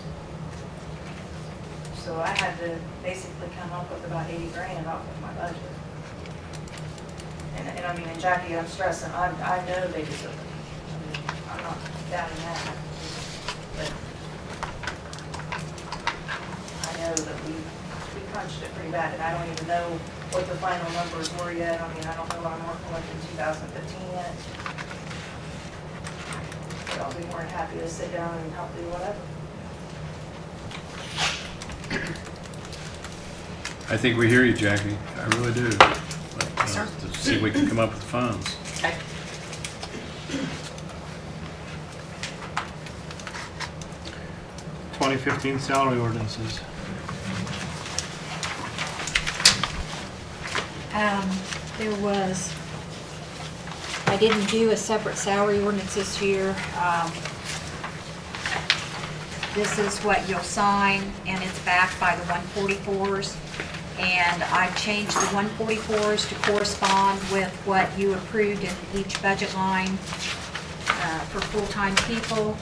So I had to basically come up with about 80 grand off of my budget. And I mean, and Jackie, I'm stressing, I know they deserve it. I mean, I'm not doubting that. But I know that we punched it pretty bad, and I don't even know what the final numbers were yet. I mean, I don't know what I'm working with in 2015 yet. But I'll be more than happy to sit down and help do whatever. I think we hear you, Jackie. I really do. But, to see if we can come up with funds. Okay. (2015) salary ordinances. There was, I didn't do a separate salary ordinance this year. This is what you'll sign, and it's backed by the 144s. And I've changed the 144s to correspond with what you approved in each budget line for full-time people.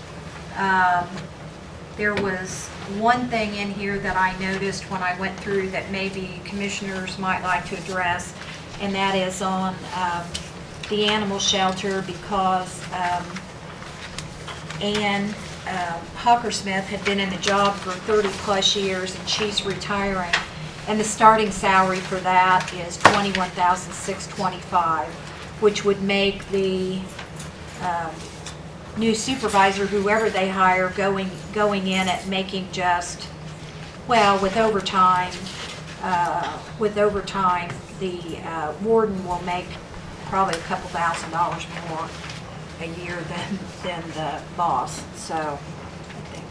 There was one thing in here that I noticed when I went through that maybe commissioners might like to address, and that is on the animal shelter, because Ann Huckersmith had been in the job for 30-plus years, and she's retiring. And the starting salary for that is $21,625, which would make the new supervisor, whoever they hire, going in at making just, well, with overtime, the warden will make probably a couple $1,000s more a year than the boss. So I think.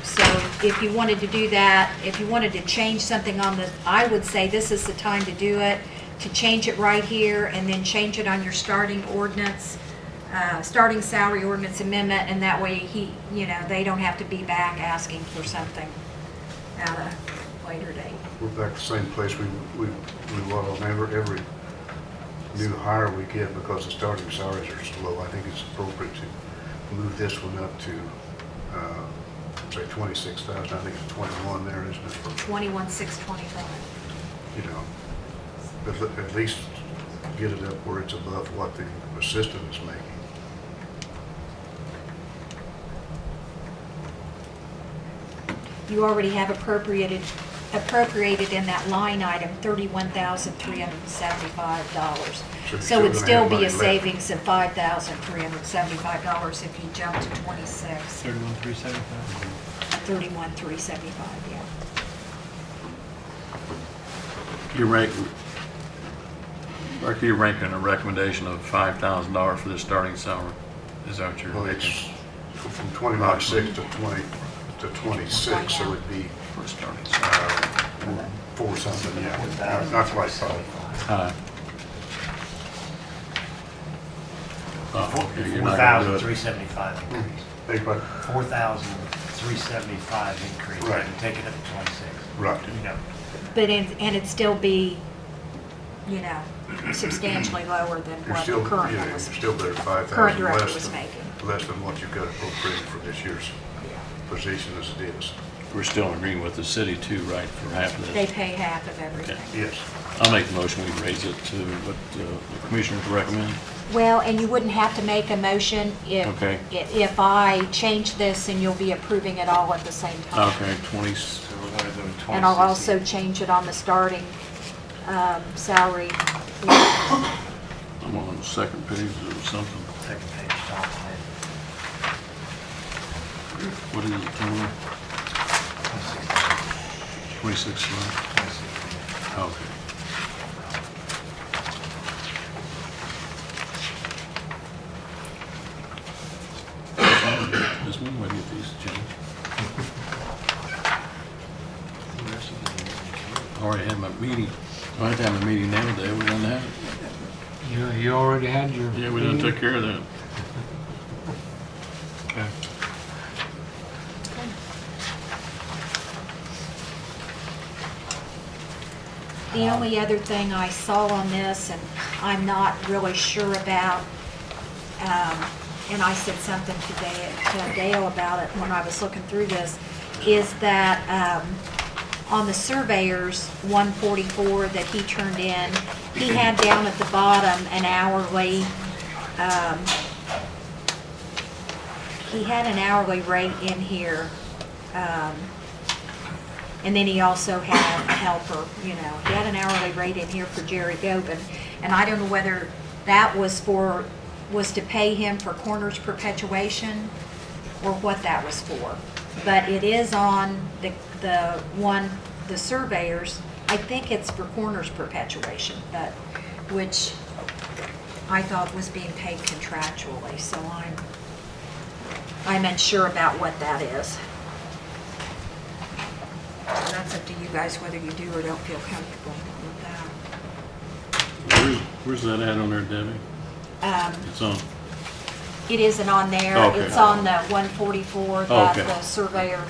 So if you wanted to do that, if you wanted to change something on the, I would say this is the time to do it, to change it right here and then change it on your starting ordinance, starting salary ordinance amendment, and that way they don't have to be back asking for something at a later date. We're back to the same place we were on every new hire we get, because the starting salaries are so low. I think it's appropriate to move this one up to, say 26,000. I think it's 21 there, isn't it? For 21,625. you know, at least get it up where it's above what the assistant is making. You already have appropriated in that line item $31,375. So it'd still be a savings of $5,375 if you jump to 26. 31,375. 31,375, yeah. You're ranking a recommendation of $5,000 for the starting salary. Is that what you're Well, making? it's from 25.6 to 26, so it'd be For starting salary. 4 something, yeah. Not quite 5. Okay, you're not gonna do it. 4,375 increase. Beg pardon? 4,375 increase, Right. and take it up to 26. Right. But and it'd still be, substantially lower than You're what still, the current yeah, one you're was, still there at 5,000 current director was making. less than what you've got appropriated for this year's position as it is. we're still in agreement with the city too, right, for half of They this? pay half of everything. Yes. I'll make the motion, we raise it to what the commissioners recommend. Well, and you wouldn't have to make a motion Okay. if I change this, and you'll be approving it all at the same time. Okay, 20, So we're gonna do 20. And I'll also change it on the starting salary. I'm on the second page or something. Second page, top line. What is it, total? 26, right? Okay. This one, where do you get these changed? Already had my meeting. I had to have a meeting the other day, we didn't have it. You already had your... Yeah, we done took care of that. Okay. The only other thing I saw on this, and I'm not really sure about, and I said something to Dale about it when I was looking through this, is that on the surveyor's 144 that he turned in, he had down at the bottom an hourly, he had an hourly rate in here. And then he also had a helper, you know. He had an hourly rate in here for Jerry Gobin. And I don't know whether that was to pay him for Corners perpetuation or what that was for. But it is on the surveyors. I think it's for Corners perpetuation, but, which I thought was being paid contractually. So I'm unsure about what that is. So that's up to you guys whether you do or don't feel comfortable with that. Where's that at on there, Debbie? It's on, It isn't on there. Okay. It's on the 144 that Okay. the surveyor,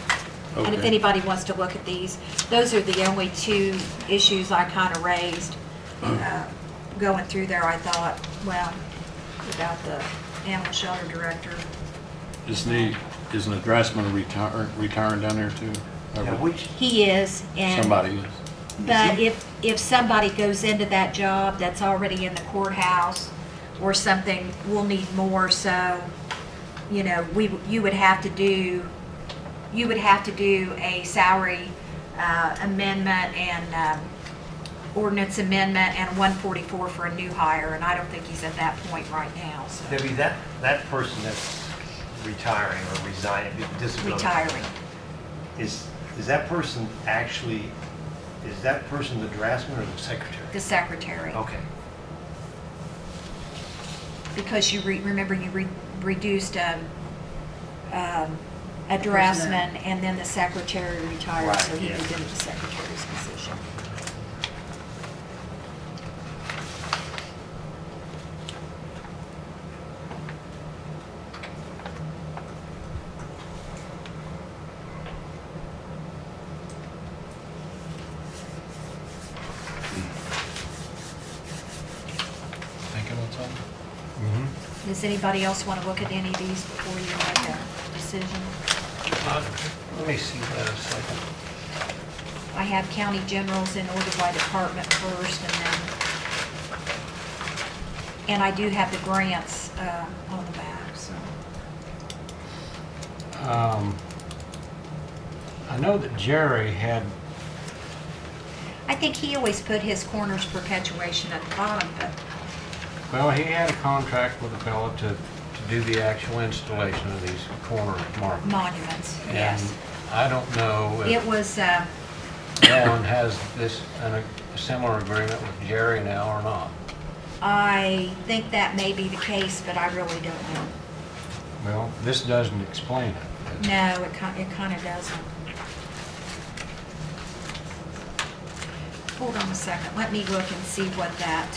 and if Okay. anybody wants to look at these, those are the only two issues I kind of raised. Going through there, I thought, well, about the animal shelter director. isn't the draftsman retiring down there too? Now, which, He is, and. Somebody is. But if somebody goes into that job that's already in the courthouse or something, we'll need more, so, you know, you would have to do a salary amendment and ordinance amendment and 144 for a new hire, and I don't think he's at that point right now, so. Debbie, that person that's retiring or resigning, disability. Retiring. Is that person actually, is that person the draftsman or the secretary? The secretary. Okay. Because you remember you reduced a draftsman and then the secretary retired, Right, so he yeah. moved into the secretary's position. Thinking of something? Does anybody else want to look at any of these before you make a decision? Let me see that a second. I have county generals in order by department first, and I do have the grants on the back, so. I know that Jerry had, I think he always put his Corners perpetuation at the bottom, but well, he had a contract with a fellow to do the actual installation of these corner markers. monuments, And yes. I don't know It if was, Ellen has this, a similar agreement with Jerry now or not. I think that may be the case, but I really don't know. Well, this doesn't explain it. No, it kind of doesn't. Hold on a second, let me look and see what that,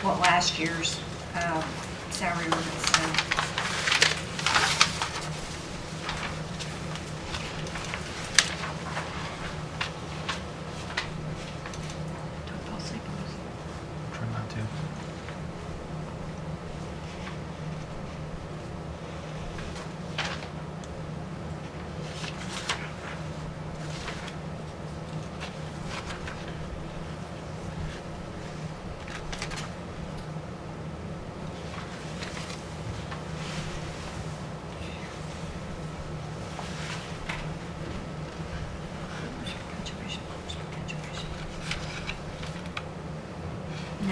what last year's salary ordinance said. Try not to.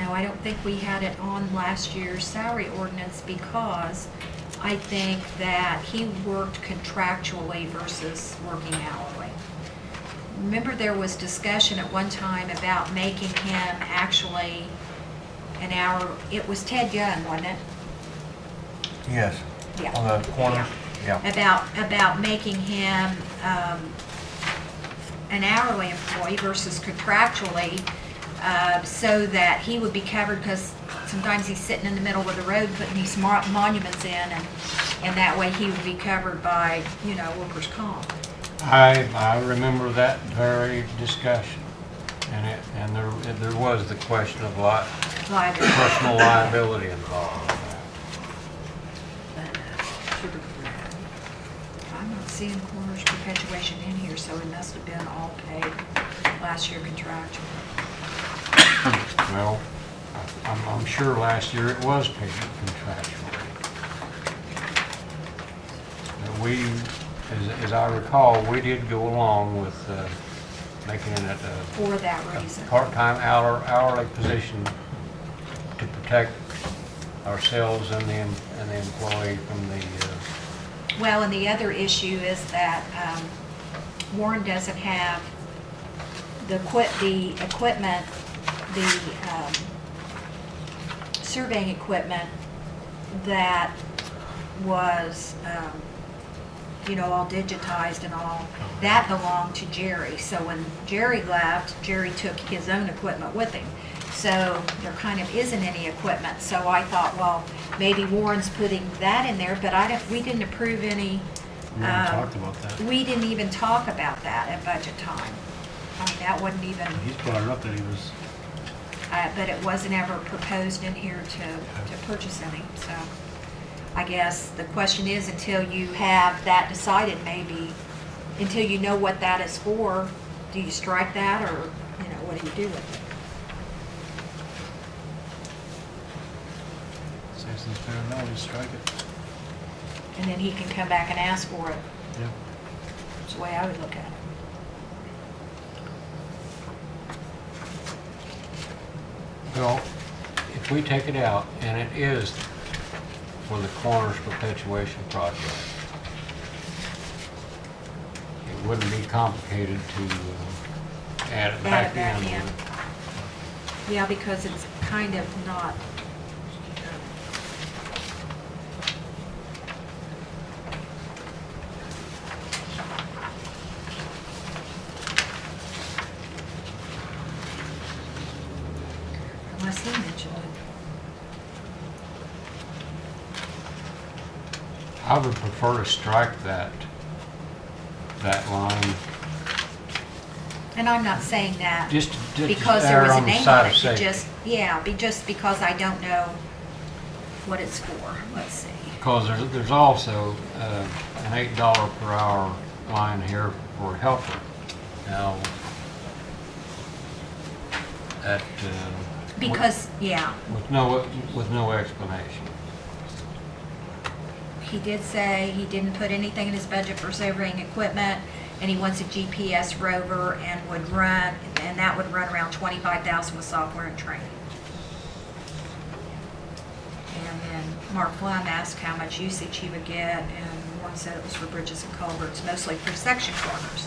No, I don't think we had it on last year's salary ordinance because I think that he worked contractually versus working hourly. Remember there was discussion at one time about making him actually an hour, it was Ted Young, wasn't it? Yes. Yeah. On the corners, yeah. About making him an hourly employee versus contractually, so that he would be covered, because sometimes he's sitting in the middle of the road putting these monuments in, and that way he would be covered by, you know, workers' comp. I remember that very discussion, and there was the question of Liability. personal liability involved. I'm not seeing coroner's perpetuation in here, so it must have been all paid last year contractual. Well, I'm sure last year it was paid contractually. But we, as I recall, we did go along with making it a For that reason. part-time hourly position to protect ourselves and the employee from the, Well, and the other issue is that Warren doesn't have the equipment, the surveying equipment that was, you know, all digitized and all. That belonged to Jerry. So when Jerry left, Jerry took his own equipment with him. So there kind of isn't any equipment. So I thought, well, maybe Warren's putting that in there, but we didn't approve any. We haven't talked about that. We didn't even talk about that at budget time. I mean, that wasn't even, He's brought it up that he was, but it wasn't ever proposed in here to purchase any, so. I guess the question is, until you have that decided, maybe, until you know what that is for, do you strike that, or, you know, what do you do with it? Citizens better know, just strike it. And then he can come back and ask for it. Yeah. That's the way I would look at it. well, if we take it out, and it is for the Corners Perpetuation Project, it wouldn't be complicated to add it back in. Yeah, because it's kind of not. Unless he mentioned it. I would prefer to strike that line. And I'm not saying that Just because there was err a on the name side on of it, safety. just because I don't know what it's for. Let's see. Because there's also an $8 per hour line here for helper. Now, that, Because, yeah, with no explanation. he did say he didn't put anything in his budget for surveying equipment, and he wants a GPS rover and that would run around $25,000 with software and training. And then Mark Flum asked how much usage he would get, and Warren said it was for bridges and culverts, mostly for section corners.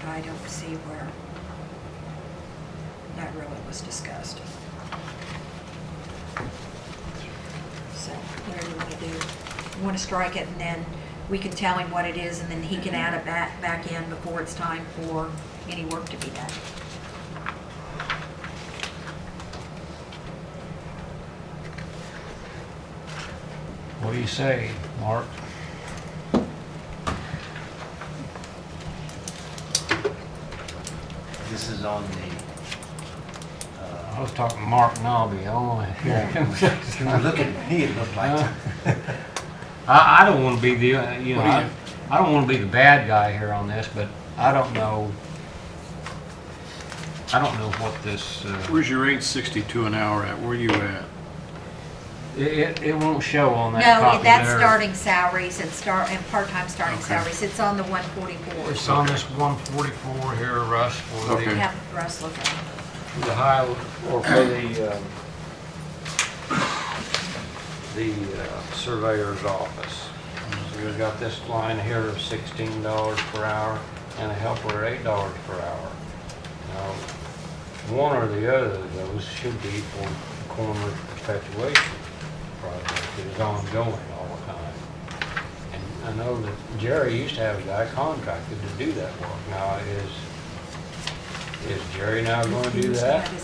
But I don't see where that really was discussed. So, whatever you want to do. You want to strike it, and then we can tell him what it is, and then he can add it back in before it's time for any work to be done. What do you say, Mark? This is on the, I was talking Mark Nobby. I don't want to hear him. look at me, it looked like. I don't want to be the, I don't want to be the bad guy here on this, but I don't know what this, Where's your 8.62 an hour at? Where are you at? It won't show on that No, copy that's there. starting salaries and part-time starting Okay. salaries. It's on the 144. It's on this 144 here, Russ, for Okay. Have Russ look at it. the high, or for the surveyor's office. So we've got this line here of $16 per hour and a helper at $8 per hour. Now, one or the other of those should be for the coroner's perpetuation project that is ongoing all the time. And I know that Jerry used to have a guy contracted to do that work. Now, is Jerry now going to do that? And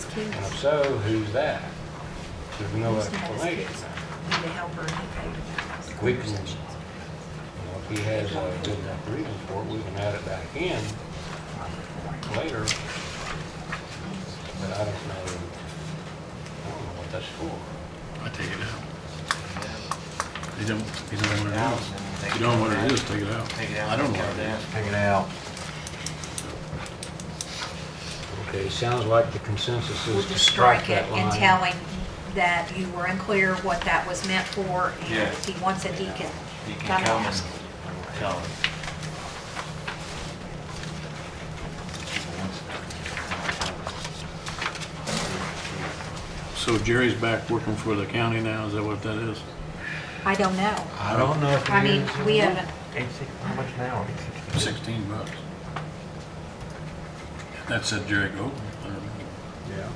if so, who's that? There's no explanation there. The helper, and he paid him. We can, if he has a good enough reason for it, we can add it back in later. But I don't know what that's for. I take it out. You don't know what it is. You don't know what it is, take it out. Take it out. I don't know what it is. Take it out. Okay, sounds like the consensus We'll is to just strike strike it that and line. tell him that you were unclear what that was meant for, and Yeah. if he wants it, he can You can come and come and ask. tell them. So Jerry's back working for the county now, is that what that is? I don't know. I don't know if I it mean, is. we haven't, How much now? $16. That said Jerry Gold. Yeah.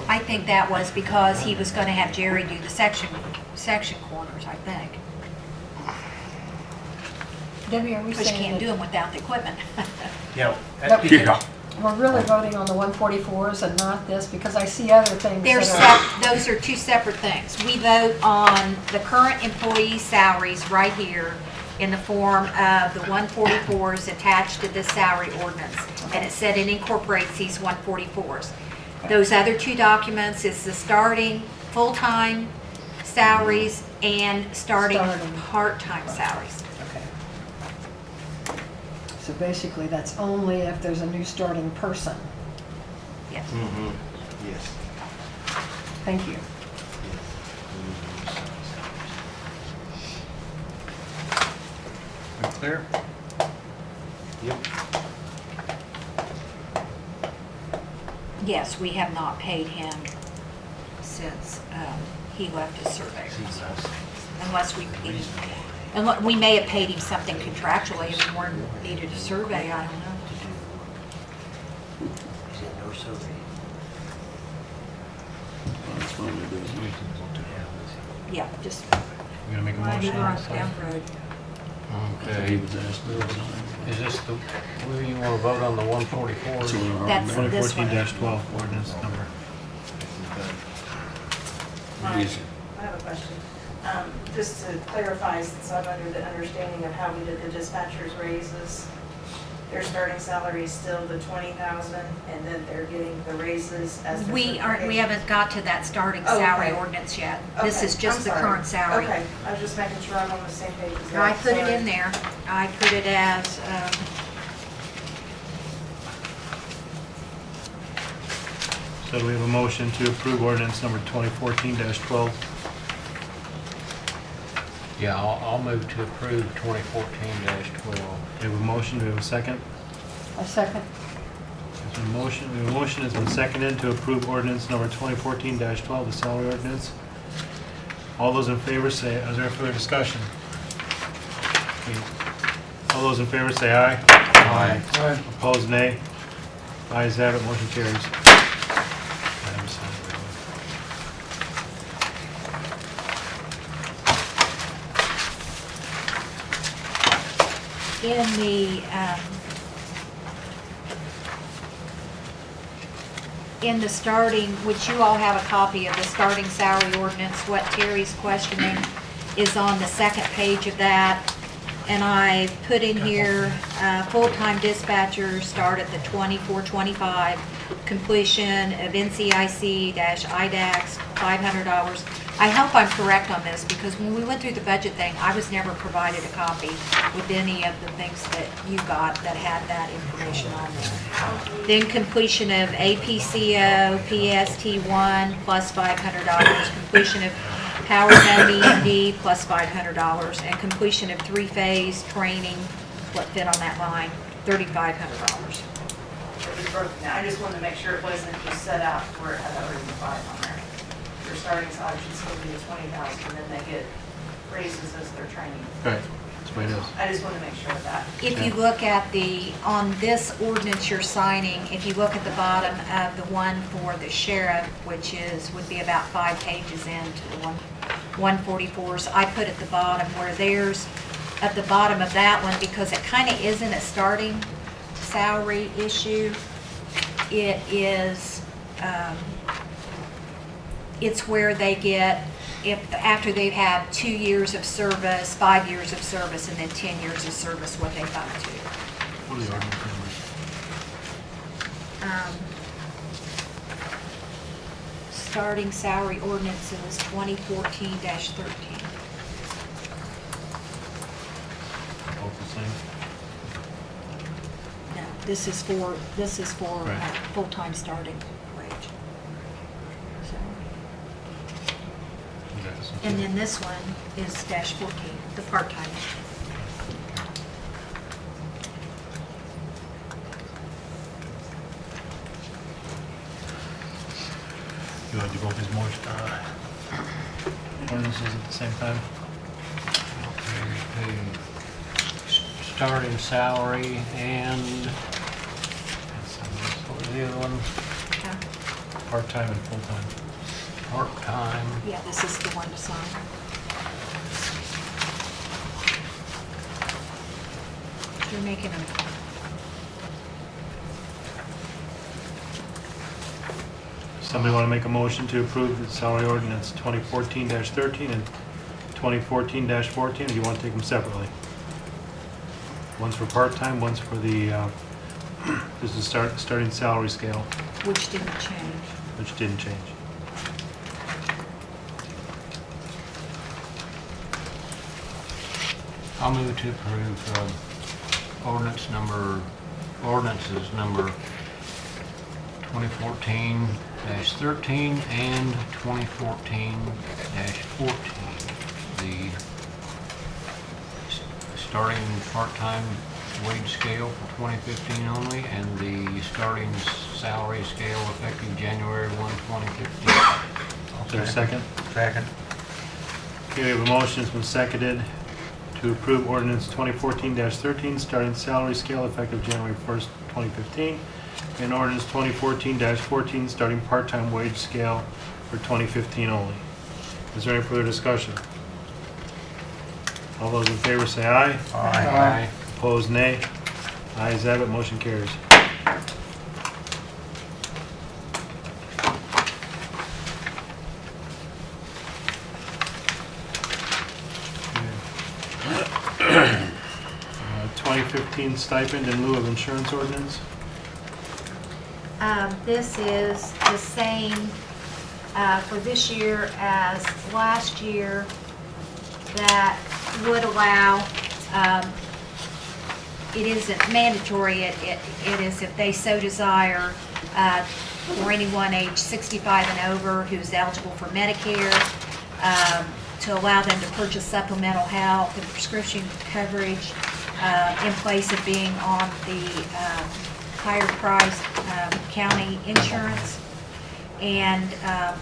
I think that was because he was gonna have Jerry do the section corners, I think. Debbie, are we Because you saying can't do that them without the equipment. Yeah. That- Yeah. we're really voting on the 144s and not this? Because I see other things They're that are... those are two separate things. We vote on the current employee salaries right here in the form of the 144s attached to the salary ordinance. And it said it incorporates these 144s. Those other two documents is the starting full-time salaries and starting part-time salaries. Okay. So basically, that's only if there's a new starting person. Yes. Mm-hmm. Yes. Thank you. We clear? Yep. Yes, we have not paid him since he left his survey. Unless we may have paid him something contractually if Warren needed a survey, I don't know. Is it no survey? That's fine, it is. Yeah, just You gonna make a right motion? down the road. Okay. He was asked to resign. Is this the, where you want to vote on the 144? So we're That's already- this one. 2014-12 ordinance number. Easy. I have a question. Just to clarify, since I'm under the understanding of how we did the dispatchers raises, their starting salary is still the 20,000, and then they're getting the raises as their We certification? haven't got to that starting Oh, salary okay. ordinance yet. This Okay, is just I'm the sorry. current salary. Okay, I was just making sure I'm on the same page as that. I put it Sorry. in there. I put it as, So do we have a motion to approve ordinance number 2014-12? Yeah, I'll move to approve 2014-12. We have a motion, do we have a second? A second. There's a motion, we have a motion has been seconded to approve ordinance number 2014-12, the salary ordinance. All those in favor say, is there further discussion? Okay. All those in favor say aye. Aye. Opposed, nay. Ayes have it, motion carries. Item seven. in the starting, which you all have a copy of the starting salary ordinance, what Terry's questioning is on the second page of that. And I put in here, full-time dispatchers start at the 24.25, completion of NCIC-IDAX, $500. I hope I'm correct on this, because when we went through the budget thing, I was never provided a copy with any of the things that you got that had that information on there. Then completion of APCO, PST1, plus $500, completion of Power Home E&D plus $500, and completion of 3-phase training, what fit on that line, $3,500. It was broken down. I just wanted to make sure it wasn't just set out where it had already been 5 on there. Your starting salary should still be at 20,000, and then they get raises as they're training. Right, that's the way it is. I just want to make sure of that. If you look at on this ordinance you're signing, if you look at the bottom of the one for the sheriff, which would be about 5 pages into the 144s, I put at the bottom where there's, at the bottom of that one, because it kind of isn't a starting salary issue, it is, it's where they get, after they've had 2 years of service, 5 years of service, and then 10 years of service, what they bump to. What are the ordinance numbers? Starting salary ordinances 2014-13. Both the same? No, this is for Right. full-time starting wage. So, You got this one and too? then this one is -14, the part-time. You want to do both these more, ordinances at the same time? Okay, starting salary and, what was the other one? Part-time and full-time. Part-time. Yeah, this is the one to sign. You're making them. Somebody want to make a motion to approve the salary ordinance 2014-13 and 2014-14, or do you want to take them separately? One's for part-time, one's for the, this is starting salary scale, Which didn't change. which didn't change. I'll move to approve ordinances number 2014-13 and 2014-14. The starting part-time wage scale for 2015 only, and the starting salary scale effective January 1, 2015. Is there a second? Second. Okay, we have a motion, it's been seconded to approve ordinance 2014-13, starting salary scale effective January 1st, 2015, and ordinance 2014-14, starting part-time wage scale for 2015 only. Is there any further discussion? All those in favor say aye. Aye. Opposed, nay. Ayes have it, motion carries. Okay. 2015 stipend in lieu of insurance ordinance. This is the same for this year as last year. That would allow, it isn't mandatory, it is if they so desire, for anyone age 65 and over who's eligible for Medicare, to allow them to purchase supplemental health and prescription coverage in place of being on the higher priced county insurance. And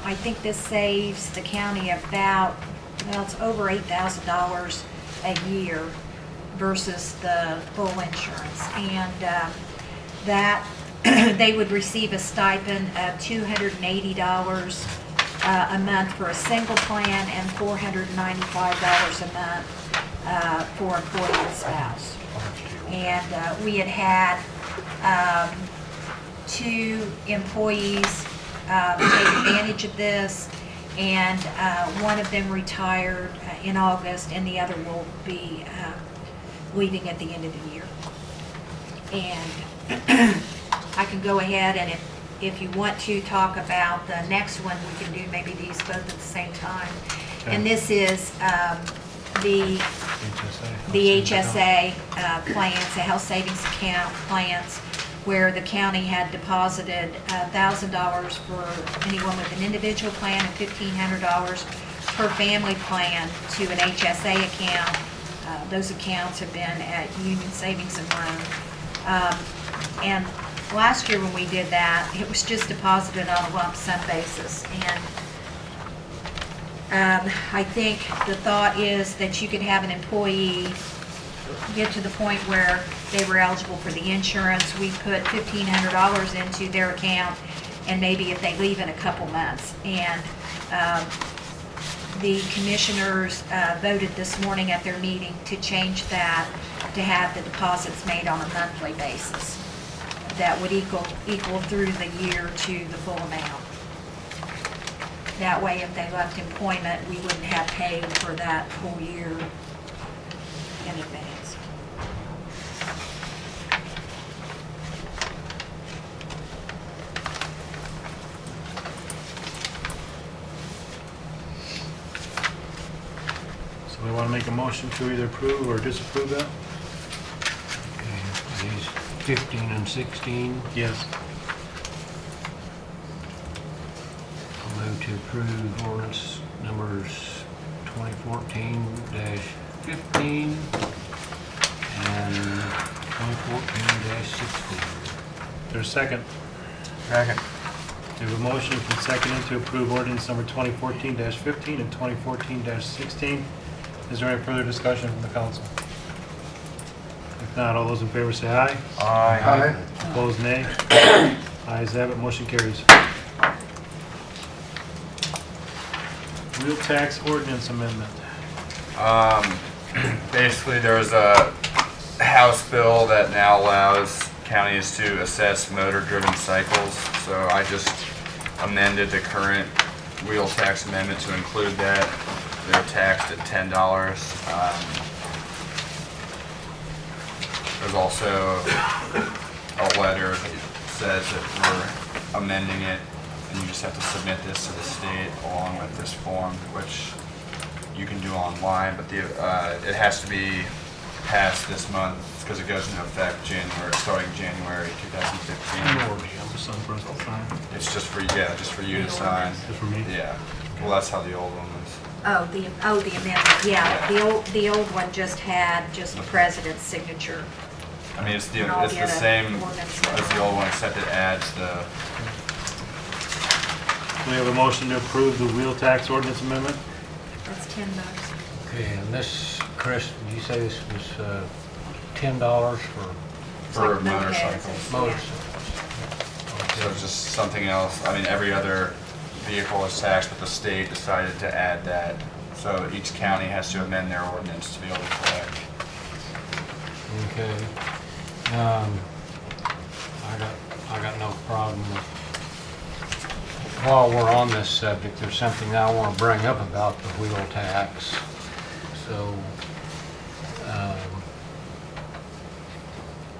I think this saves the county about, well, it's over $8,000 a year versus the full insurance. And that they would receive a stipend of $280 a month for a single plan and $495 a month for employee and spouse. And we had 2 employees take advantage of this, and one of them retired in August, and the other will be leaving at the end of the year. And I can go ahead, and if you want to talk about the next one, we can do maybe these both at the same time. Okay. And this is the HSA plans, the health savings account plans, where the county had deposited $1,000 for anyone with an individual plan and $1,500 per family plan to an HSA account. Those accounts have been at Union Savings and Loan. And last year when we did that, it was just deposited on a lump sum basis. And I think the thought is that you could have an employee get to the point where they were eligible for the insurance. We put $1,500 into their account, and maybe if they leave in a couple months. And the commissioners voted this morning at their meeting to change that to have the deposits made on a monthly basis. That would equal through the year to the full amount. That way, if they left employment, we wouldn't have paid for that full year in advance. So we want to make a motion to either approve or disapprove that? Okay, these 15 and 16. Yes. I'll move to approve ordinance numbers 2014-15 and 2014-16. There's a second. Second. We have a motion and seconded to approve ordinance number 2014-15 and 2014-16. Is there any further discussion from the council? If not, all those in favor say aye. Aye. Opposed, nay. Ayes have it, motion carries. Wheel tax ordinance amendment. Basically, there was a House bill that now allows counties to assess motor-driven cycles. So I just amended the current wheel tax amendment to include that. They're taxed at $10. There's also a letter that says that we're amending it, and you just have to submit this to the state along with this form, which you can do online, but it has to be passed this month because it goes into effect starting January 2015. It's just for you to sign. Just for me? Yeah. Well, that's how the old one was. The amendment, yeah. The old one just had just the president's signature. I mean, it's the And I'll get a same ordinance as the old one, except it adds the. We have a motion to approve the wheel tax ordinance amendment. That's $10. Okay, and this, Chris, did you say this was $10 for For motorcycles. motorcycles? So it's just something else. I mean, every other vehicle is taxed, but the state decided to add that. So each county has to amend their ordinance to be able to collect. Okay. I got no problem with. While we're on this subject, there's something I want to bring up about the wheel tax. So,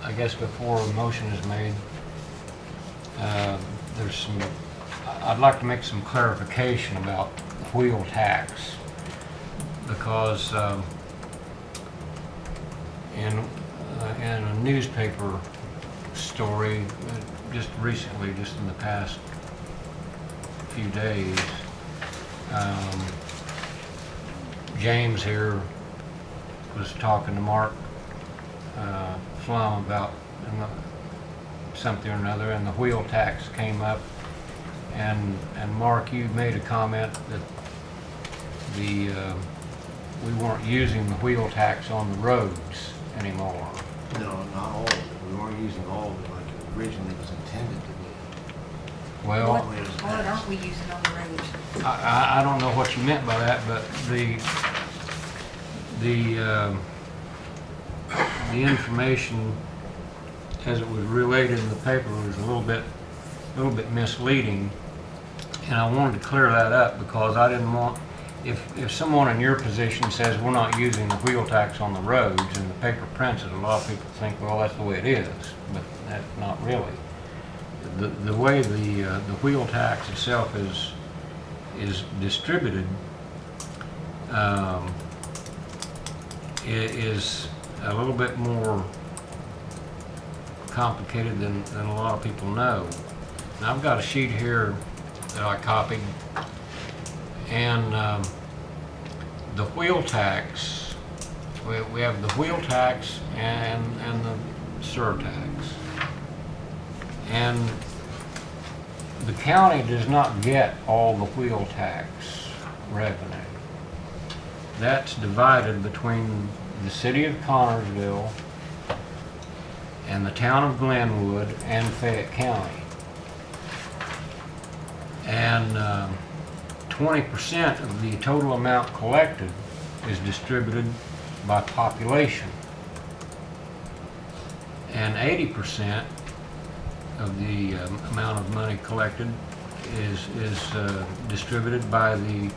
I guess before a motion is made, I'd like to make some clarification about wheel tax, because in a newspaper story just recently, just in the past few days, James here was talking to Mark Flum about something or another, and the wheel tax came up, and Mark, you made a comment that we weren't using the wheel tax on the roads anymore. No, not all of it. We weren't using all of it like it originally was intended to be. Well, What aren't we using on the roads? I don't know what you meant by that, but the information as it was related in the paper was a little bit misleading, and I wanted to clear that up because I didn't want, if someone in your position says we're not using the wheel tax on the roads and the paper prints it, a lot of people think, well, that's the way it is, but that's not really. The way the wheel tax itself is distributed is a little bit more complicated than a lot of people know. Now, I've got a sheet here that I copied, and the wheel tax, we have the wheel tax and the surtax. And the county does not get all the wheel tax revenue. That's divided between the city of Connersville and the town of Glenwood and Fayette County. And 20% of the total amount collected is distributed by population. And 80% of the amount of money collected is distributed by the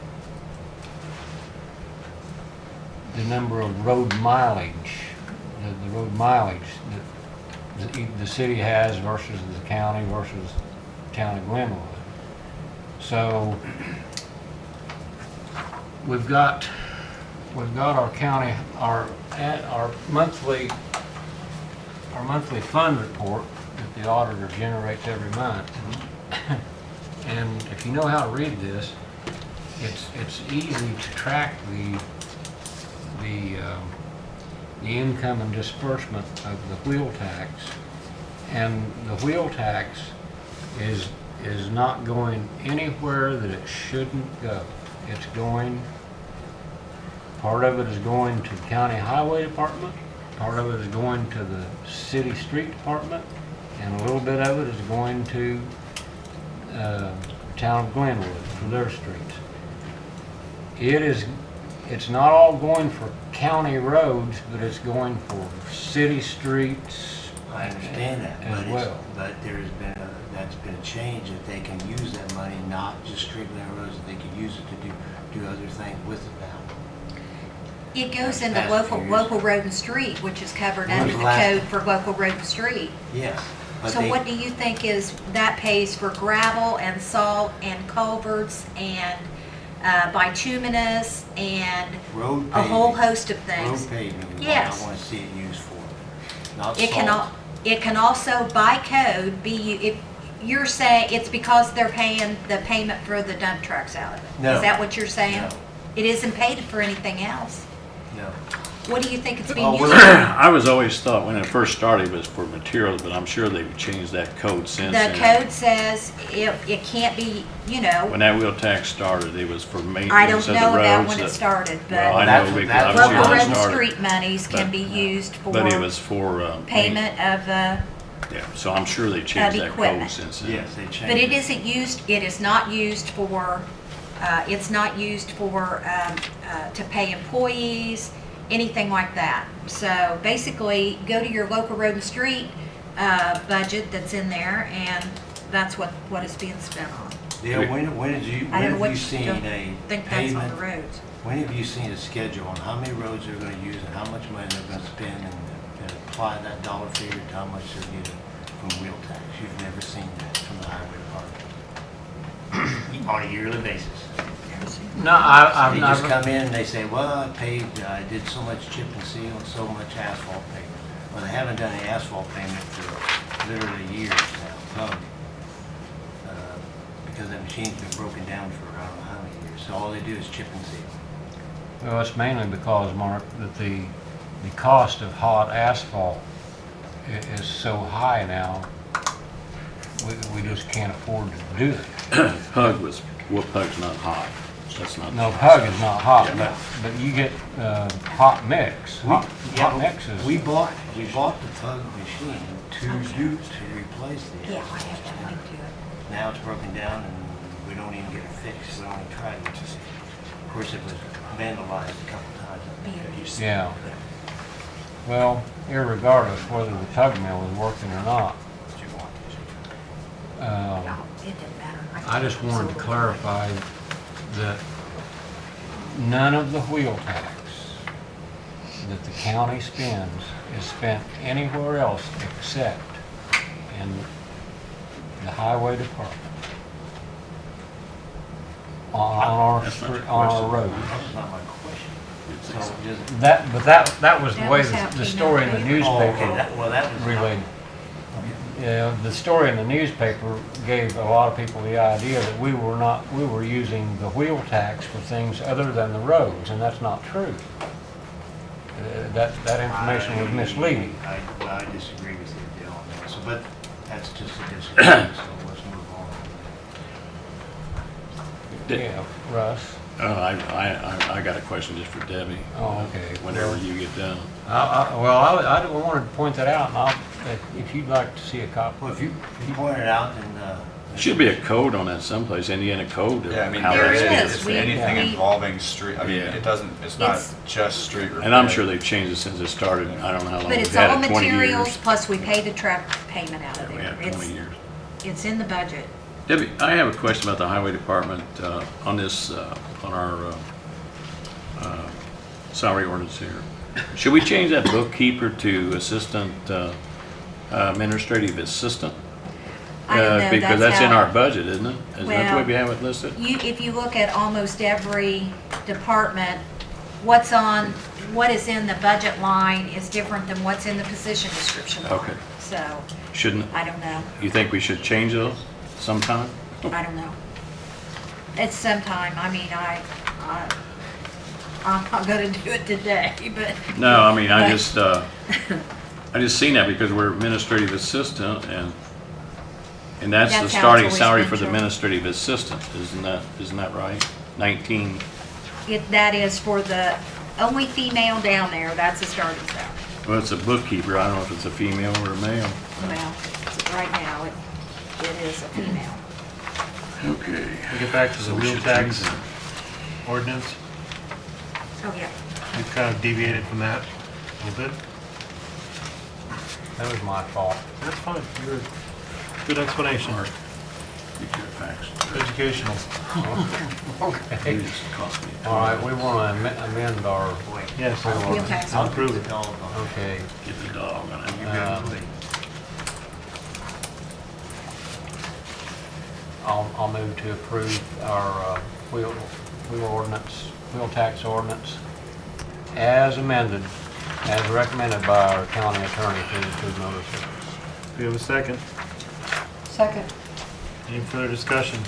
number of road mileage, the road mileage that the city has versus the county versus the town of Glenwood. So we've got our county, our monthly fund report that the auditor generates every month. And if you know how to read this, it's easy to track the income and disbursement of the wheel tax. And the wheel tax is not going anywhere that it shouldn't go. It's going, part of it is going to the county highway department, part of it is going to the city street department, and a little bit of it is going to the town of Glenwood for their streets. It's not all going for county roads, but it's going for city streets. I understand that, as well. But that's been a change, that they can use that money, not just strictly on roads, that they can use it to do other things with it now. It goes in the Past few years. local road and street, which is covered When under was the the last- code for local road and street. Yes. but So they- what do you think is, that pays for gravel and salt and culverts and bituminous and Road a whole paving. host of things? Road paving is Yes. what I want to see it used for, not It can, salt. it can also, by code, be, if you're saying it's because they're paying the payment for the dump trucks out of it. No. Is that what you're saying? No. It isn't paid for anything else. No. What do you think it's Oh, being used for? I was always thought when it first started it was for materials, but I'm sure they've changed that code since The then. code says it can't be, you know, When that wheel tax started, it was for I maintenance don't of the know about roads. when it that- started, Well, I but know because I was local here road when it and started. street monies can But- be used for But it was for, payment of, yeah, so I'm sure they changed that code equipment. since then. Yes, they changed but it isn't used, it is not used for, to pay employees, anything like that. So basically, go to your local road and street budget that's in there, and that's what is being spent on. Dale, when I don't know have what you you seen don't a think that's on payment? the roads. When have you seen a schedule on how many roads they're going to use and how much money they're going to spend and apply that dollar figure to how much they're getting from wheel tax? You've never seen that from the highway department on a yearly basis. No, I've They just never, come in and they say, well, I did so much chip and seal and so much asphalt payment. Well, they haven't done any asphalt payment for literally years now, because that machine's been broken down for I don't know how many years. So all they do is chip and seal. well, it's mainly because, Mark, that the cost of hot asphalt is so high now, we just can't afford to do it. Pug's not hot. That's not. No, Pug is not hot, but you get hot mix. Hot mix is. We bought the Tug machine to replace the Yeah, I asphalt. have to link to it. Now it's broken down and we don't even get it fixed. We don't even try it. Of course, it was vandalized a couple times. Yeah. Well, irregardless whether the tug mill is working or not, No, it didn't matter. I just wanted to clarify that none of the wheel tax that the county spends is spent anywhere else except in the highway department. On our roads. That's not my question. So just, That was the way That was how it the came story out in the in the paper. Oh, okay, newspaper that was relayed. Yeah, the story in the newspaper gave a lot of people the idea that we were using the wheel tax for things other than the roads, and that's not true. That information was misleading. I disagree with you, Dale, on that, so, but that's just a disagreement, so let's move on. Yeah, Russ? I got a question just for Debbie. Oh, okay. Whenever you get done. I wanted to point that out, and if you'd like to see a copy. Well, if you point it out, then, Should be a code on that someplace, Indiana code. of Yeah, I mean, how There that's is. being- We- anything we- involving street, I mean, Yeah. it doesn't, it's not It's- just street repair. And I'm sure they've changed it since it started. I don't know how long But we've it's had all it, 20 materials, years. plus we pay the truck payment out of We there. had 20 years. It's in the budget. Debbie, I have a question about the highway department on this, on our salary ordinance here. Should we change that bookkeeper to assistant, administrative assistant? I don't know, Because that's that's in how- our budget, isn't it? Isn't that the way Well, we have it listed? If you look at almost every department, what is in the budget line is different than what's in the position description line. Okay. So, Shouldn't, I don't know. you think we should change those sometime? I don't know. It's sometime, I mean, I'm not gonna do it today, but. No, I mean, I but- just seen that because we're administrative assistant and that's the That's how it's starting always salary been, for the Joe. administrative assistant, isn't that right? 19, That is for the only female down there, that's the starting salary. well, it's a bookkeeper, I don't know if it's a female or a male. Well, right now, it is a female. Okay. We get back to the So we wheel should tax change that. ordinance. Oh, yeah. We've kind of deviated from that a little bit. That was my fault. That's fine. You're, good explanation. Get your facts. Educational. Okay. It just cost me a All right, we want to amend our. Yes, Wheel tax. I'll approve it. Okay. Get the dog on it. I'll move to approve our wheel tax ordinance as amended, as recommended by our county attorney to include notices. Do we have a second? Second. Any further discussion?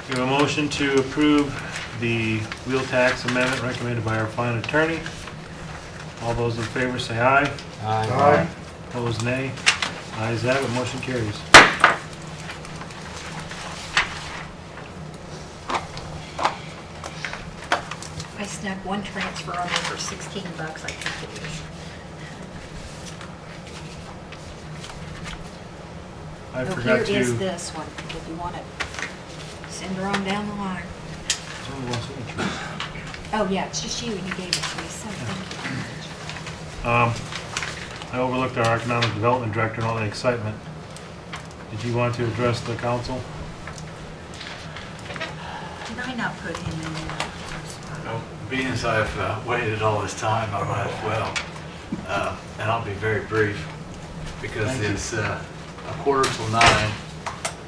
We have a motion to approve the wheel tax amendment recommended by our fine attorney. All those in favor say aye. Aye. Opposed, nay. Ayes have it, motion carries. I snuck one transfer on there for 16 bucks, I think it is. I Oh, forgot here is to. this one, if you want it. Send her on down the line. It's only one signature. Oh, yeah, it's just you, and you gave it to me, so thank you. I overlooked our economic development director and all the excitement. Did you want to address the council? Did I not put him in there? Well, being as I've waited all this time, I might as well. And I'll be very brief because Thank you. it's a 8:45,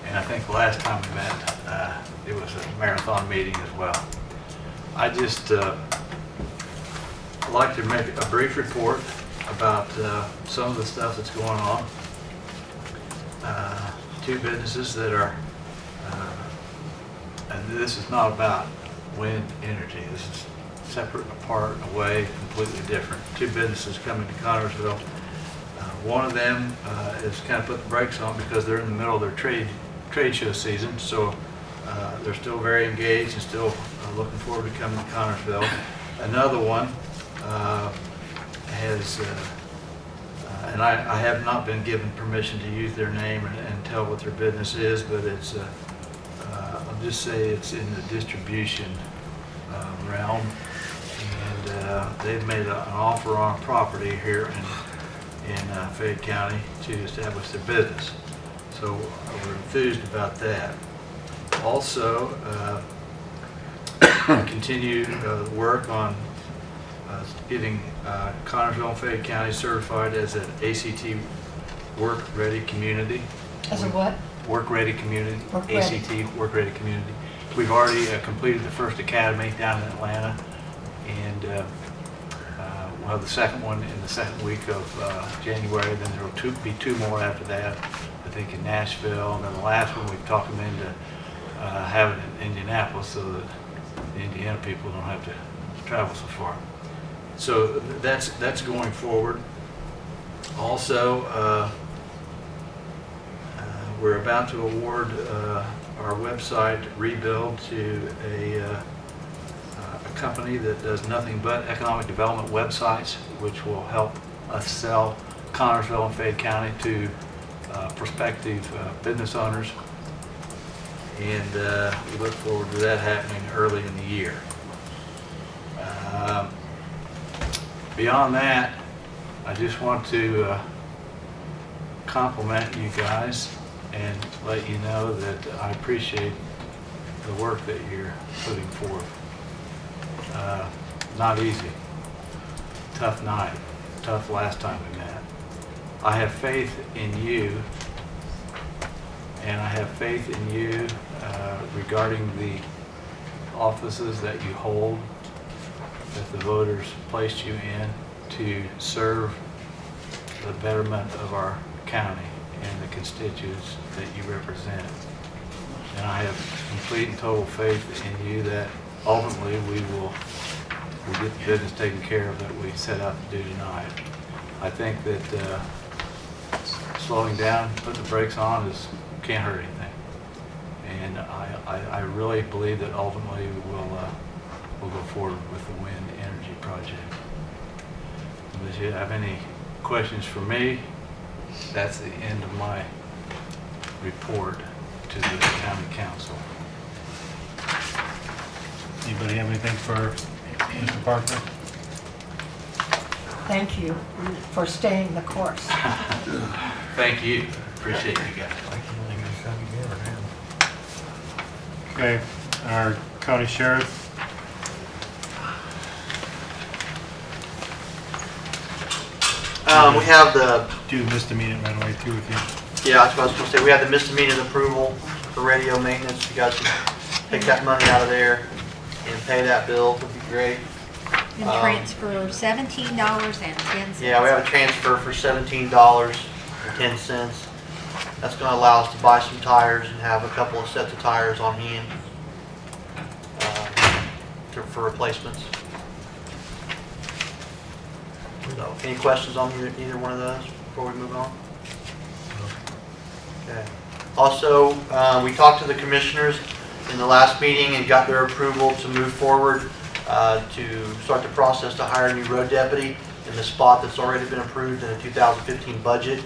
and I think the last time we met, it was a marathon meeting as well. I just like to make a brief report about some of the stuff that's going on. Two businesses that are, and this is not about wind energy. This is separate, apart, away, completely different. Two businesses coming to Connersville. One of them has kind of put the brakes on because they're in the middle of their trade show season, so they're still very engaged and still looking forward to coming to Connersville. Another one has, and I have not been given permission to use their name and tell what their business is, but it's, I'll just say it's in the distribution realm. And they've made an offer on property here in Fayette County to establish their business. So we're enthused about that. Also, continue work on getting Connersville and Fayette County certified as an ACT work-ready community. As a what? Work-ready community. Work-ready. ACT work-ready community. We've already completed the first academy down in Atlanta, and we'll have the second one in the second week of January, then there'll be two more after that, I think in Nashville, and then the last one, we've talked them into having it in Indianapolis so that the Indiana people don't have to travel so far. So that's going forward. Also, we're about to award our website rebuild to a company that does nothing but economic development websites, which will help us sell Connersville and Fayette County to prospective business owners. And we look forward to that happening early in the year. Beyond that, I just want to compliment you guys and let you know that I appreciate the work that you're putting forth. Not easy. Tough night. Tough last time we met. I have faith in you, and I have faith in you regarding the offices that you hold, that the voters placed you in to serve the betterment of our county and the constituents that you represent. And I have complete and total faith in you that ultimately we'll get the business taken care of that we set out to do tonight. I think that slowing down, putting the brakes on can't hurt anything. And I really believe that ultimately we'll go forward with the wind energy project. If you have any questions for me, that's the end of my report to the county council. Anybody have anything for Mr. Parker? Thank you for staying the course. Thank you. Appreciate you guys. Okay, our county sheriff. We have the, Do misdemeanor right away too if you. yeah, that's what I was gonna say, we have the misdemeanor approval for radio maintenance. You guys can take that money out of there and pay that bill, would be great. And transfer $17.10. Yeah, we have a transfer for $17.10. That's gonna allow us to buy some tires and have a couple of sets of tires on hand for replacements. So, any questions on either one of those before we move on? Okay. Also, we talked to the commissioners in the last meeting and got their approval to move forward to start the process to hire a new road deputy in the spot that's already been approved in the 2015 budget.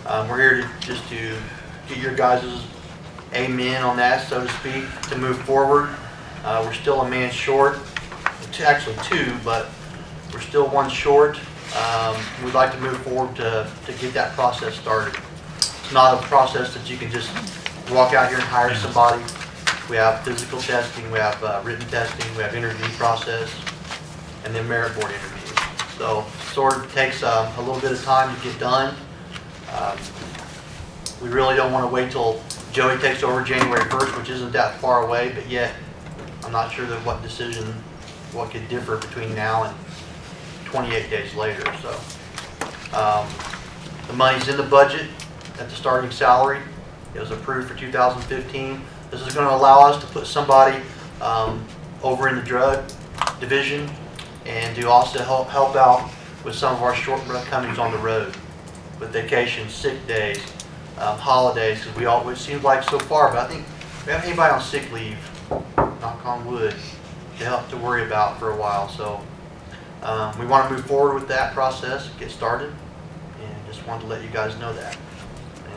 We're here to get your guys' amen on that, so to speak, to move forward. We're still a man short, actually two, but we're still one short. We'd like to move forward to get that process started. It's not a process that you can just walk out here and hire somebody. We have physical testing, we have written testing, we have interview process, and then merit board interviews. So sort of takes a little bit of time to get done. We really don't want to wait till Joey takes over January 1st, which isn't that far away, but yet I'm not sure that what could differ between now and 28 days later. So the money's in the budget at the starting salary. It was approved for 2015. This is going to allow us to put somebody over in the drug division and to also help out with some of our shortcomings on the road with vacations, sick days, holidays, because it seems like so far, but I think we haven't anybody on sick leave, knock on wood, to worry about for a while. So we want to move forward with that process, get started, and just wanted to let you guys know that.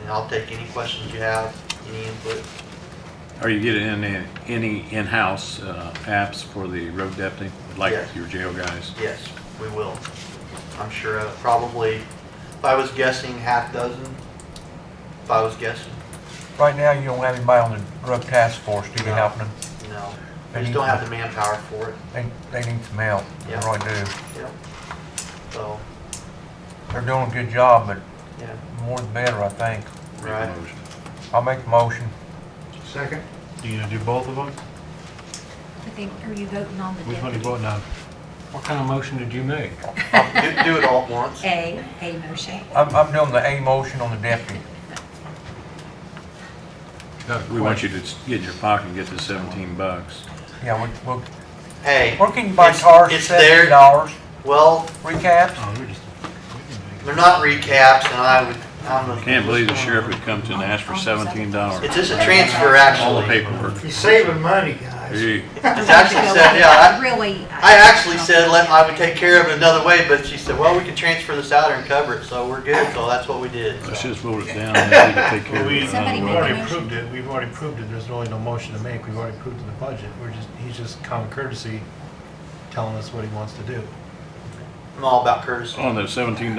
And I'll take any questions you have, any input. Are you getting any in-house apps for the road deputy, like Yes. your jail guys? Yes, we will. I'm sure probably, if I was guessing, half dozen, if I was guessing. Right now, you don't have anybody on the drug task force, do you, helping them? No, we just don't have the manpower for it. They need some help, they Yeah. really do. Yep. So, They're doing a good job, but yeah. more the better, I think. Right. I'll make the motion. Second. You gonna do both of them? I think, are you voting on the Which one are you deputy? voting on? What kind of motion did you make? Do it all at once. A motion. I'm doing the A motion on the deputy. We want you to get in your pocket and get the $17. Yeah, we'll, Hey, where can you buy cars for it's there. $70? Well, Recaps? they're not recaps, and I Can't believe the sheriff would come to and ask for $17. It's just a transfer, All the actually. paperwork. You're saving money, guys. Gee. It's actually said, yeah, Really. I actually said I would take care of it another way, but she said, well, we can transfer this out and cover it, so we're good, so that's what we did. Let's just vote it down and then we can take care of We- it. Somebody We've make a already motion. approved it, we've already approved it, there's really no motion to make, we've already approved it in the budget. He's just common courtesy telling us what he wants to do. I'm all about courtesy. On the $17?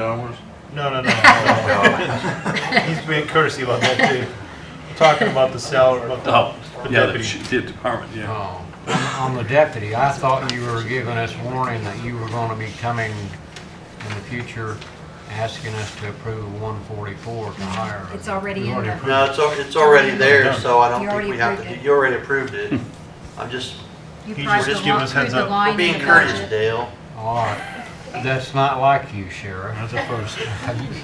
No. He's being courtesy about that too. We're talking about the salary, about the Yeah, deputy. the department, yeah. Oh, on the deputy, I thought you were giving us warning that you were gonna be coming in the future asking us to approve 144 to hire. It's already We've in already there. approved No, it's already there, so I don't You think already we have to, approved it. you already approved it. I'm just, You He's priced just the giving line- us heads through the up. line we're in being the courteous, budget. Dale. All right, that's not like you, Sheriff. That's a first.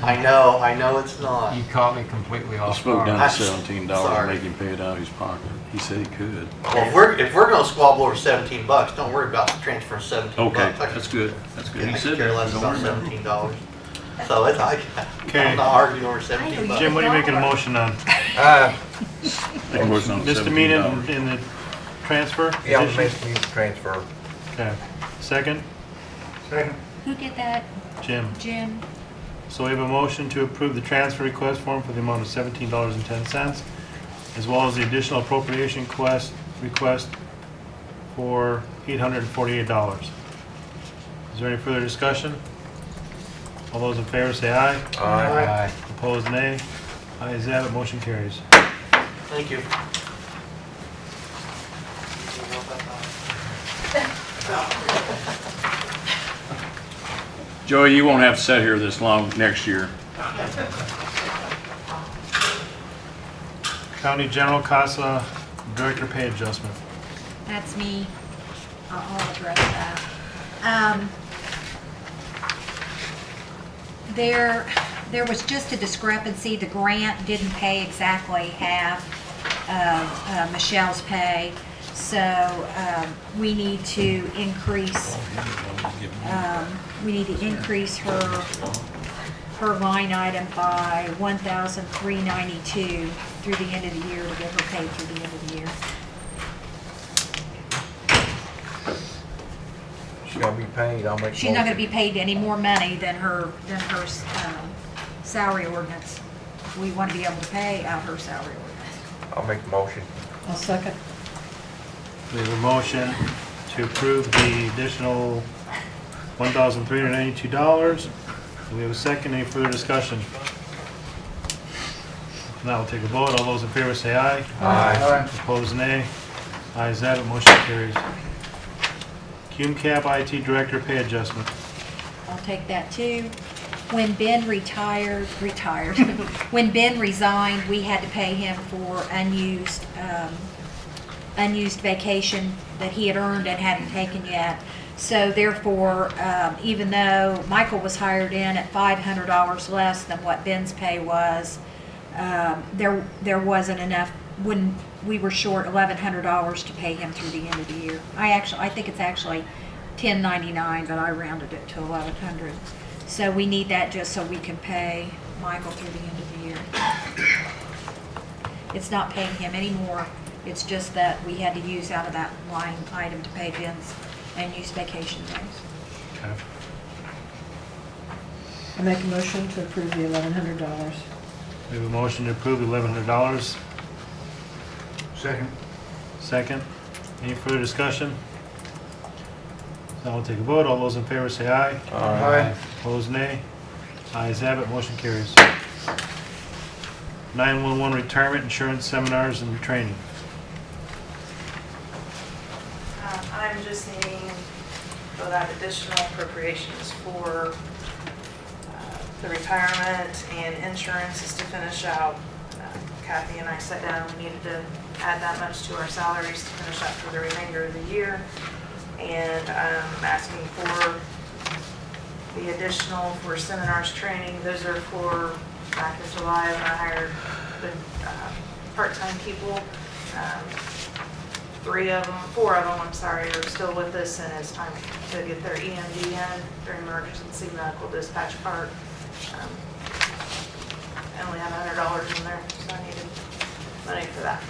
I know it's not. You caught me completely Let's off vote down guard. to $17 Sorry. and make him pay it out of his pocket. He said he could. Well, if we're gonna squabble over $17, don't worry about transferring $17. Okay, I that's good. That's good. I He could said care that. less Don't about worry about it. $17. So it's, Okay. I'm not arguing over $17. Jim, what are you making a motion on? Make a motion on the Misdemeanor $17. in the transfer? Yeah, position? basically transfer. Okay. Second? Who did that? Jim. Jim? So we have a motion to approve the transfer request form for the amount of $17.10, as well as the additional appropriation request for $848. Is there any further discussion? All those in favor say aye. Aye. Opposed, nay. Ayes have it, motion carries. Thank you. Joey, you won't have to sit here this long next year. County General Casa Director Pay Adjustment. That's me. I'll address that. There was just a discrepancy. The grant didn't pay exactly half of Michelle's pay. So we need to increase, her line item by $1,392 through the end of the year to get her paid through the end of the year. She's gonna be paid, I'll make. She's not gonna be paid any more money than her salary ordinance. We want to be able to pay out her salary ordinance. I'll make the motion. I'll second. We have a motion to approve the additional $1,392. We have a second. Any further discussion? Now we'll take a vote. All those in favor say aye. Aye. Opposed, nay. Ayes have it, motion carries. CUMCAP IT Director Pay Adjustment. I'll take that too. When Ben when Ben resigned, we had to pay him for unused vacation that he had earned and hadn't taken yet. So therefore, even though Michael was hired in at $500 less than what Ben's pay was, there wasn't enough, when we were short $1,100 to pay him through the end of the year. I think it's actually $10.99, but I rounded it to $1,100. So we need that just so we can pay Michael through the end of the year. It's not paying him anymore. It's just that we had to use out of that line item to pay Ben's unused vacation days. Okay. I make a motion to approve the $1,100. We have a motion to approve the $1,100. Second. Second. Any further discussion? Now we'll take a vote. All those in favor say aye. Aye. Opposed, nay. Ayes have it, motion carries. 911 Retirement Insurance Seminars and Training. I'm just needing for that additional appropriations for the retirement and insurances to finish out. Kathy and I sat down, we needed to add that much to our salaries to finish out for the remainder of the year. And I'm asking for the additional for seminars training. Those are for back in July when I hired the part-time people. 4 of them, I'm sorry, are still with us, and it's time to get their EMD in, their emergency medical dispatch part. I only have $100 in there, so I needed money for that.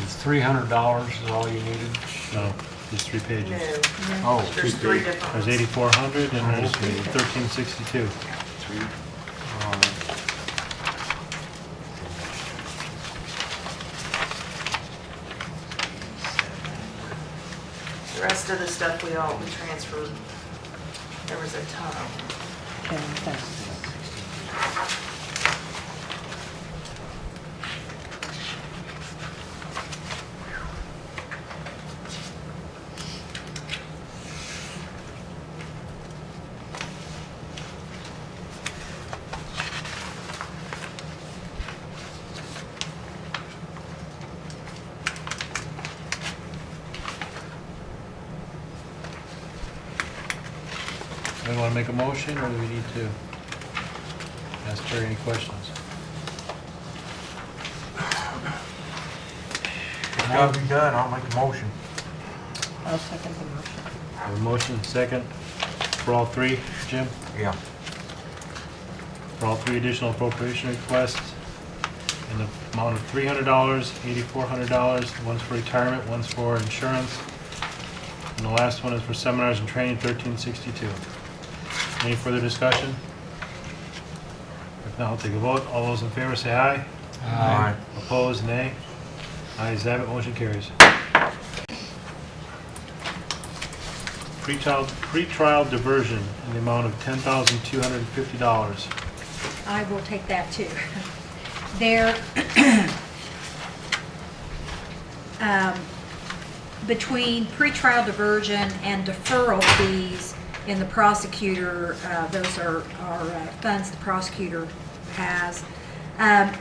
It's $300 is all you needed? No, just 3 pages. No. Oh, There's 3 different ones. There's 8,400 and there's 1362. The rest of the stuff we transferred. There was a ton of them. Okay, thanks. Do we want to make a motion, or do we need to ask Terry any questions? It's gotta be done, I'll make a motion. I'll second the motion. We have a motion, second, for all 3, Jim? Yeah. For all 3 additional appropriation requests in the amount of $300, $8,400, one's for retirement, one's for insurance, and the last one is for seminars and training, $1362. Any further discussion? If not, I'll take a vote. All those in favor say aye. Aye. Opposed, nay. Ayes have it, motion carries. Pretrial diversion in the amount of $10,250. I will take that too. There, between pretrial diversion and deferral fees in the prosecutor, those are funds the prosecutor has.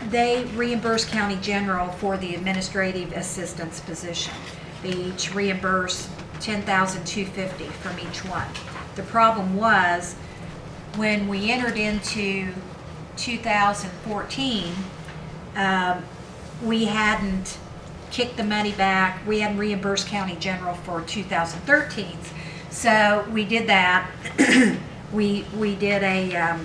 They reimburse county general for the administrative assistance position. They each reimburse $10,250 from each one. The problem was, when we entered into 2014, we hadn't kicked the money back. We hadn't reimbursed county general for 2013. So we did that. we did a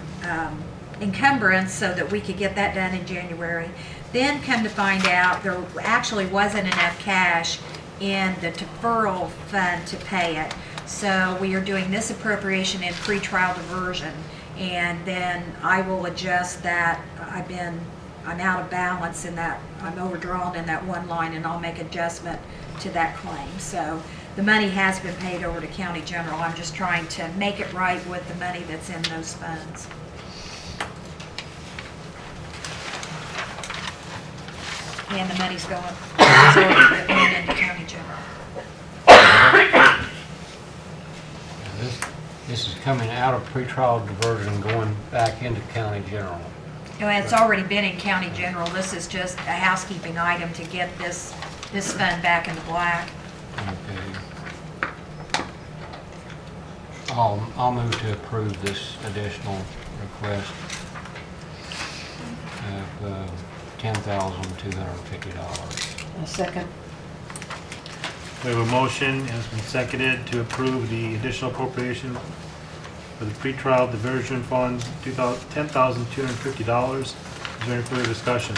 encumbrance so that we could get that done in January. Then come to find out there actually wasn't enough cash in the deferral fund to pay it. So we are doing this appropriation in pretrial diversion, and then I will adjust that. I'm out of balance in that, I'm overdrawn in that one line, and I'll make adjustment to that claim. So the money has been paid over to county general. I'm just trying to make it right with the money that's in those funds. And the money's going into county general. This is coming out of pretrial diversion and going back into county general. Well, it's already been in county general. This is just a housekeeping item to get this fund back in the black. Okay. I'll move to approve this additional request of $10,250. A second. We have a motion, and it's been seconded to approve the additional appropriation for the pretrial diversion fund, $10,250. Is there any further discussion?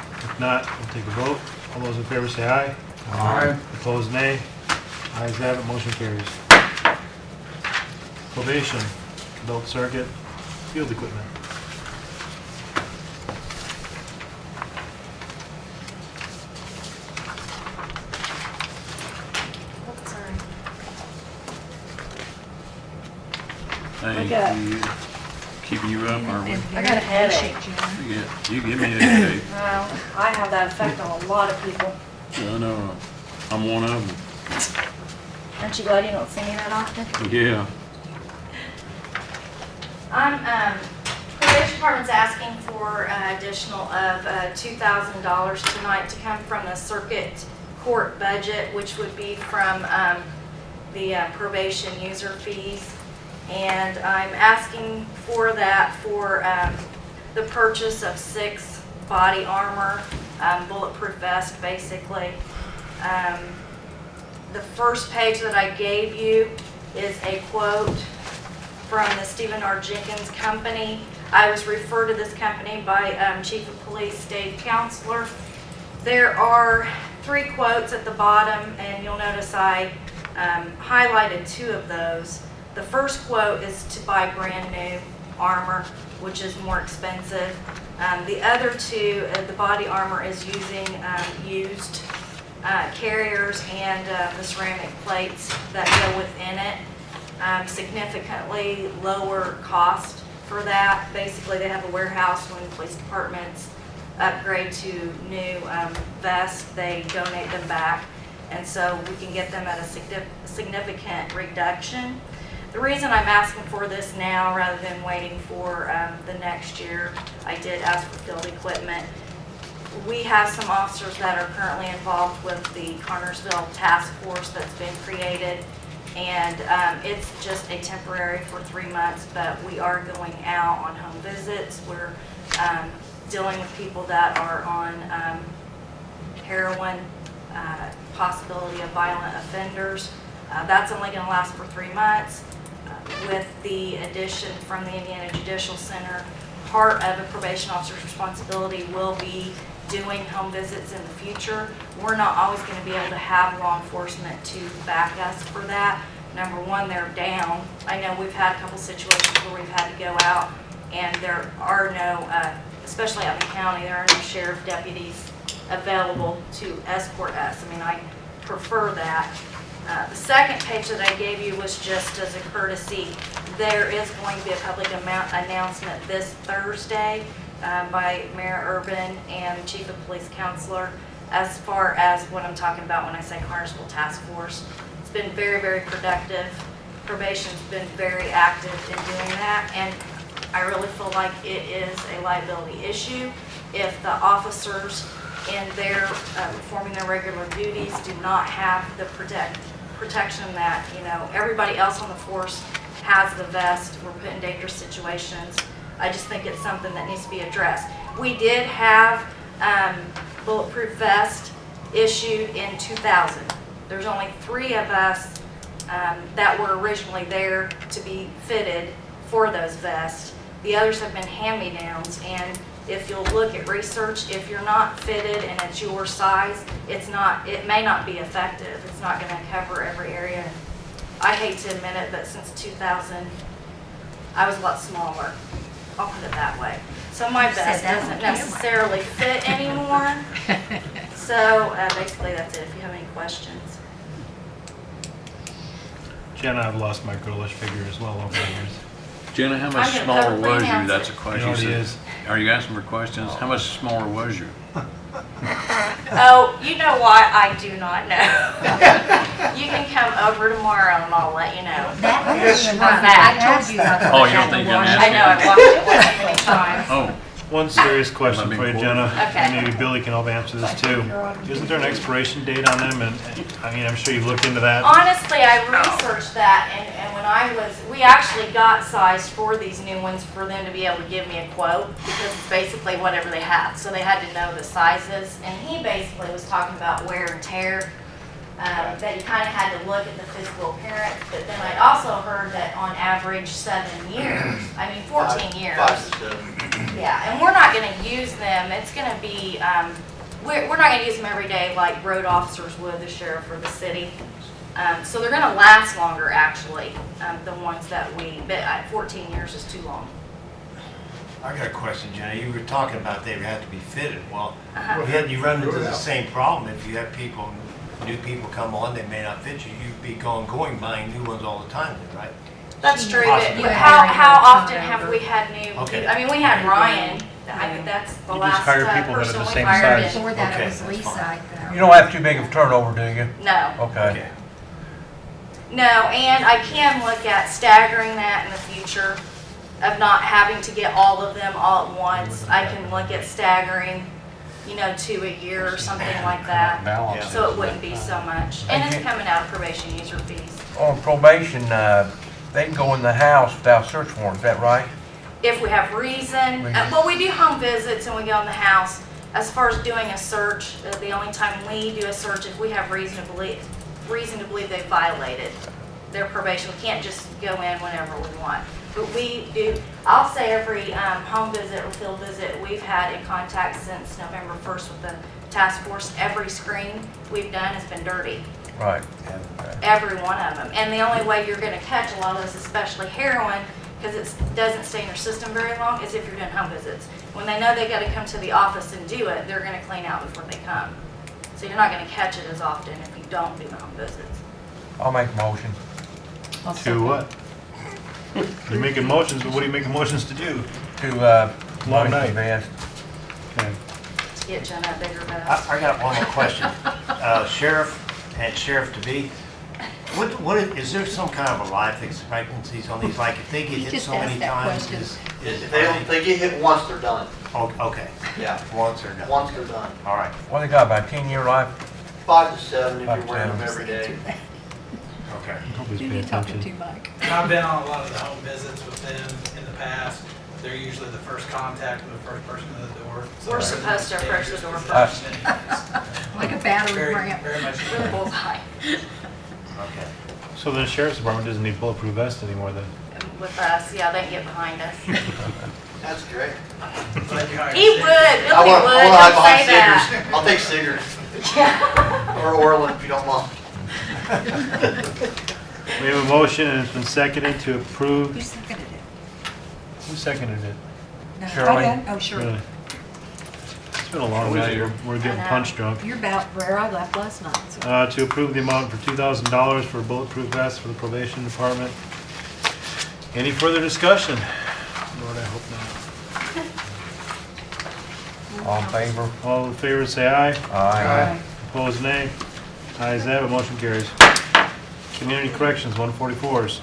If not, we'll take a vote. All those in favor say aye. Aye. Opposed, nay. Ayes have it, motion carries. Probation, adult circuit, field equipment. Thank you. Keeping you up, are we? I got a headache. You give me a headache. Well, I have that effect on a lot of people. I know. I'm one of them. Aren't you glad you don't see me that often? Yeah. I'm, probation department's asking for additional of $2,000 tonight to come from the circuit court budget, which would be from the probation user fees. And I'm asking for that for the purchase of 6 body armor, bulletproof vest, basically. The first page that I gave you is a quote from the Stephen R. Jenkins Company. I was referred to this company by Chief of Police Dave Counselor. There are 3 quotes at the bottom, and you'll notice I highlighted 2 of those. The first quote is to buy brand new armor, which is more expensive. The other 2, the body armor is using used carriers and the ceramic plates that go within it. Significantly lower cost for that. Basically, they have a warehouse when police departments upgrade to new vests, they donate them back, and so we can get them at a significant reduction. The reason I'm asking for this now rather than waiting for the next year, I did ask for field equipment. We have some officers that are currently involved with the Connersville task force that's been created. And it's just a temporary for 3 months, but we are going out on home visits. We're dealing with people that are on heroin, possibility of violent offenders. That's only going to last for 3 months. With the addition from the Indiana Judicial Center, part of a probation officer's responsibility will be doing home visits in the future. We're not always going to be able to have law enforcement to back us for that. Number one, they're down. I know we've had a couple situations where we've had to go out and there are no, especially out in the county, there are no sheriff deputies available to escort us. I mean, I prefer that. The second page that I gave you was just as a courtesy. There is going to be a public announcement this Thursday by Mayor Urban and Chief of Police Counselor as far as what I'm talking about when I say Connersville Task Force. It's been very, very productive. Probation's been very active in doing that, and I really feel like it is a liability issue if the officers in their performing their regular duties do not have the protection that, you know, everybody else on the force has the vest. We're put in dangerous situations. I just think it's something that needs to be addressed. We did have bulletproof vest issued in 2000. There's only 3 of us that were originally there to be fitted for those vests. The others have been hand-me-downs, and if you'll look at research, if you're not fitted and it's your size, it may not be effective. It's not going to cover every area. I hate to admit it, but since 2000, I was a lot smaller. I'll put it that way. So my vest doesn't necessarily fit anymore. So basically that's it, if you have any questions. Jenna, I've lost my girlish figure as well over the years. Jenna, how much I'm gonna smaller publicly was you? announce That's a it. question. It already is. Are you asking for questions? How much smaller was you? Oh, you know what? I do not know. You can come over tomorrow and I'll let you know. That Just is for I that. told you not to. Oh, you don't think you can I know, I've watched it way many times. Oh, One serious question Am I for you, being Jenna, Okay. and maybe Billy can help answer this too. Isn't there an expiration date on them? And I mean, I'm sure you've looked into that. Honestly, I researched that, and when we actually got sized for these new ones for them to be able to give me a quote, because it's basically whatever they have. So they had to know the sizes, and he basically was talking about wear and tear, that you kind of had to look at the physical appearance, but then I also heard that on average 7 years, 14 years. 5 to 7. Yeah, and we're not going to use them. It's going to be, we're not going to use them every day like road officers would, the sheriff or the city. So they're going to last longer, actually, the ones that but 14 years is too long. I got a question, Jenna. You were talking about they had to be fitted. Well, Uh-huh. you run into the same problem if you have new people come on, they may not fit you. You'd be going buying new ones all the time, then, right? That's true. Possibly. But how often have we had new Okay. people? I mean, we had Ryan. That's the You just last hire people that are person the we same hired. size. Before that, Okay, it was that's Lisa, fine. I think. You don't have too big of a turnover, do you? No. Okay. No, and I can look at staggering that in the future. of not having to get all of them all at once. I can look at staggering, 2 a year or something like that. Balance. So it wouldn't be so much. And it's coming out of probation user fees. On probation, they can go in the house without search warrant, is that right? If we have reason, well, we do home visits and we go in the house. As far as doing a search, the only time we do a search if we have reason to believe they violated their probation. We can't just go in whenever we want. But we do, I'll say every home visit or field visit we've had in contact since November 1st with the task force, every screen we've done has been dirty. Right. Every one of them. And the only way you're going to catch a lot of this, especially heroin, because it doesn't stay in your system very long, is if you're doing home visits. When they know they got to come to the office and do it, they're going to clean out before they come. So you're not going to catch it as often if you don't do the home visits. I'll make a motion. To what? You're making motions, but what are you making motions to do? To, Long money night. invest. Okay. Get Jenna a bigger vest. I got one more question. Sheriff and Sheriff-to-be, is there some kind of a life expectancies on these? Like if they get hit so many times, If they get hit once, they're done. Oh, okay. Yeah. Once they're done. Once they're done. All right. What they got, about 10-year life? 5 to 7 if 5 you're to wearing them 7. every day. Okay. Nobody's Who paying you talking attention. to, Mike? I've been on a lot of the home visits with them in the past. They're usually the first contact with the first person to the door. So We're supposed to approach the door Uh, first. Like a battery Very, ramp. very much. With a bullseye. Okay. So the sheriff's department doesn't need bulletproof vests anymore then? With us, yeah, they can get behind us. That's great. He would, Billy I want would, to hide don't behind say that. Siggers. I'll take Siggers. Yeah. Or Orland if you don't mind. We have a motion and it's been seconded to Who approve. seconded it? Who seconded it? No, Shirley. I did. Oh, sure. Really? It's been a long night. We're getting I know. punch drunk. You're about where I left last night. So. To approve the amount for $2,000 for bulletproof vests for the probation department. Any further discussion? Lord, I hope not. All in favor? All in favor, say aye. Aye. Opposed, nay. Ayes have it, motion carries. Community Corrections, 144s.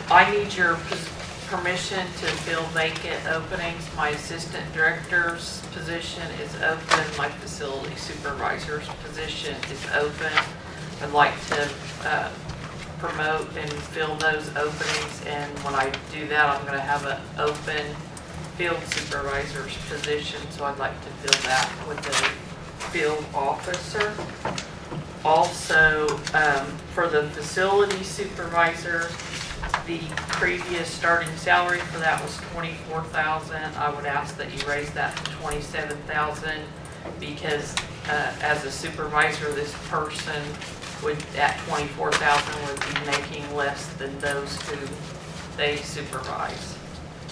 I need your permission to fill vacant openings. My assistant director's position is open, my facility supervisor's position is open. I'd like to promote and fill those openings, and when I do that, I'm gonna have an open field supervisor's position, so I'd like to fill that with a field officer. Also, for the facility supervisor, the previous starting salary for that was $24,000. I would ask that you raise that to $27,000 because as a supervisor, this person would, at $24,000, would be making less than those who they supervise.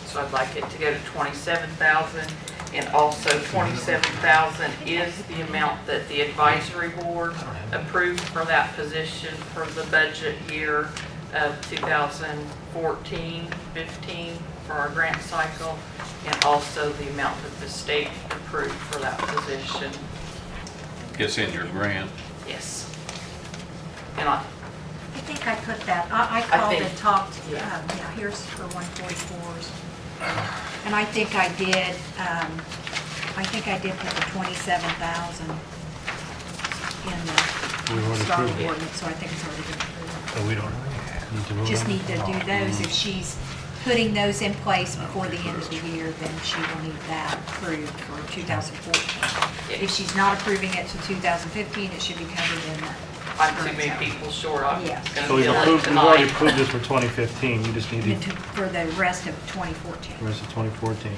So I'd like it to go to $27,000, and also $27,000 is the amount that the advisory board approved for that position for the budget year of 2014-15 for our grant cycle, and also the amount that the state approved for that position. Gets in your grant. Yes. And I think I put that, I called think- and talked, yeah. yeah, here's for 144s. And I think I did put the 27,000 in We the already starting approved it. ordinance, so I think it's already been approved. So we don't need to vote Just on need it? to do those. If she's putting those in place before the end of the year, then she will need that approved for 2014. If she's not approving it till 2015, it should be covered in the. I'm too many people short. I'm Yes. gonna So we've fill it approved, we've already tonight. approved this for 2015, you just need And the for the rest of 2014. rest of 2014.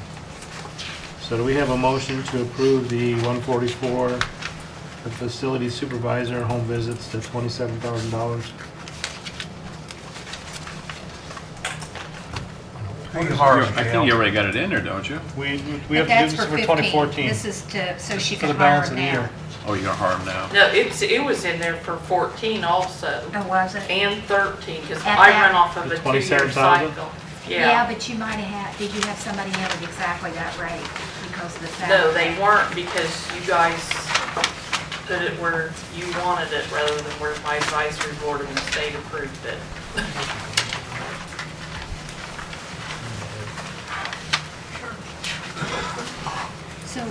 So do we have a motion to approve the 144, the facility supervisor home visits to $27,000? Pretty hard, I think you already got it in there, don't you? We have But to do that's this for 15. 2014. This is to, so she For can the hire balance him of the now. year. Oh, you're gonna harm now? No, it was in there for 14 also. Oh, was it? And 13, because At I that- run off of The a 2-year 27,000? cycle. Yeah, but you might have did you have somebody in at exactly that rate because of the No, salary? they weren't, because you guys put it where you wanted it rather than where my advisory board and the state approved it. So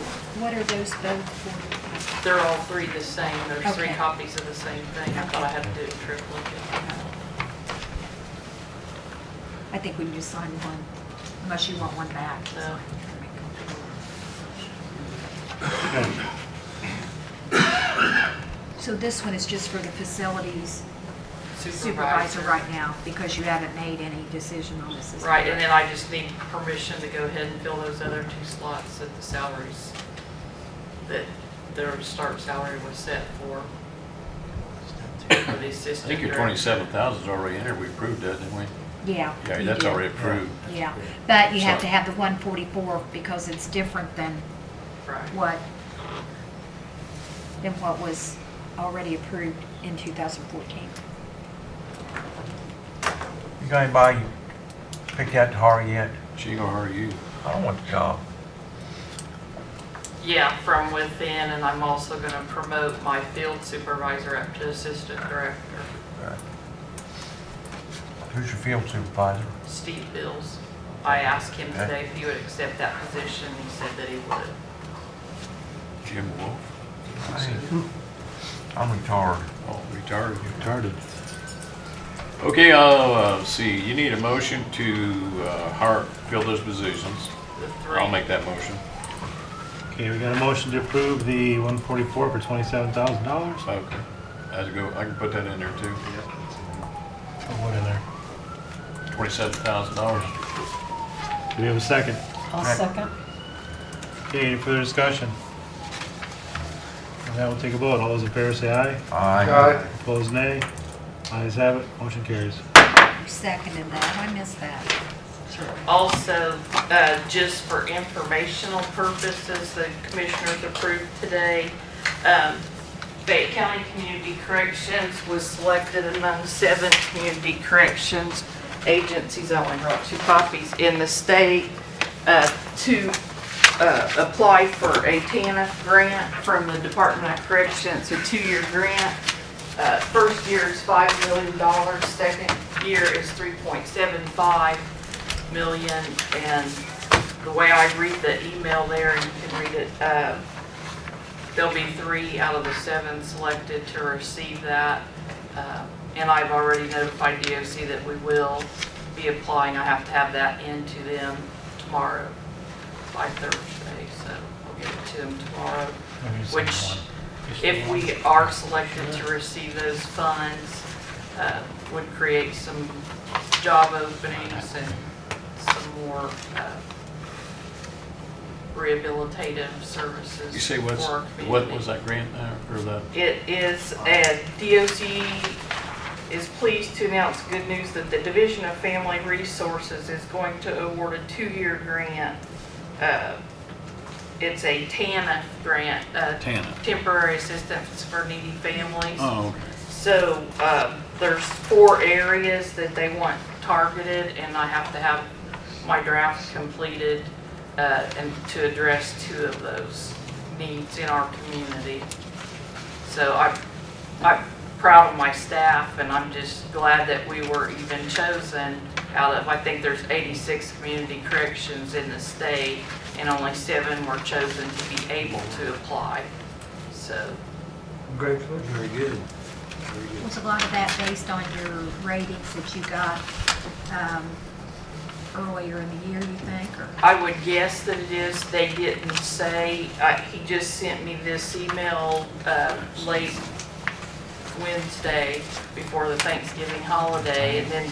what are those both for? They're all three the same. There's three Okay. copies of the same thing. I thought I had to do it in triplicate. I think we can just sign one, unless you want one back. No. So this one is just for the facilities supervisor Supervisor. right now, because you haven't made any decision on this. Right, and then I just need permission to go ahead and fill those other two slots at the salaries that their start salary was set for the I assistant think your director. 27,000 is already entered, we approved that, didn't we? Yeah. Yeah, you that's do. already approved. Yeah, but you have So- to have the 144 because it's different than Right. what was already approved in 2014. You got anybody you picked out to hire yet? She gonna hire you. I don't want the job. Yeah, from within, and I'm also gonna promote my field supervisor up to assistant director, Who's your field supervisor? Steve Bills. I asked him Okay. today if he would accept that position. He said that he would. Jim Wolf. I'm retired. Oh, retarded. Okay, see, you need a motion to fill those positions. The three. I'll make that motion. Okay, we got a motion to approve the 144 for $27,000. Okay. I can put that in there too. Put what in there? $27,000. Do we have a second? I'll second. Okay, any further discussion? And now we'll take a vote. All those in favor say aye. Aye. Opposed, nay. Ayes have it, motion carries. You seconded that, I missed that. Also, just for informational purposes, the commissioners approved today, Fayette County Community Corrections was selected among 7 community corrections agencies. I only brought 2 copies in the state to apply for a TANF grant from the Department of Corrections. It's a 2-year grant. First year is $5 million, second year is $3.75 million, and the way I read the email there, and you can read it, there'll be 3 out of the 7 selected to receive that, and I've already notified DOC that we will be applying. I have to have that into them tomorrow by Thursday, so we'll get it to them tomorrow, which, if we are selected to receive those funds, would create some job openings and some more rehabilitative services. You say for our what community. was that grant now, or that? It is, DOC is pleased to announce good news that the Division of Family Resources is going to award a 2-year grant. It's a TANF grant, TANF. Temporary Assistance for Needy Families. Oh, okay. So there's 4 areas that they want targeted, and I have to have my draft completed and to address 2 of those needs in our community. So I'm proud of my staff, and I'm just glad that we were even chosen out of, I think there's 86 community corrections in the state, and only 7 were chosen to be able to apply. So Congratulations. Very good. Was a lot of that based on your ratings that you got earlier in the year, you think, or? I would guess that it is. They didn't say. He just sent me this email late Wednesday before the Thanksgiving holiday, and then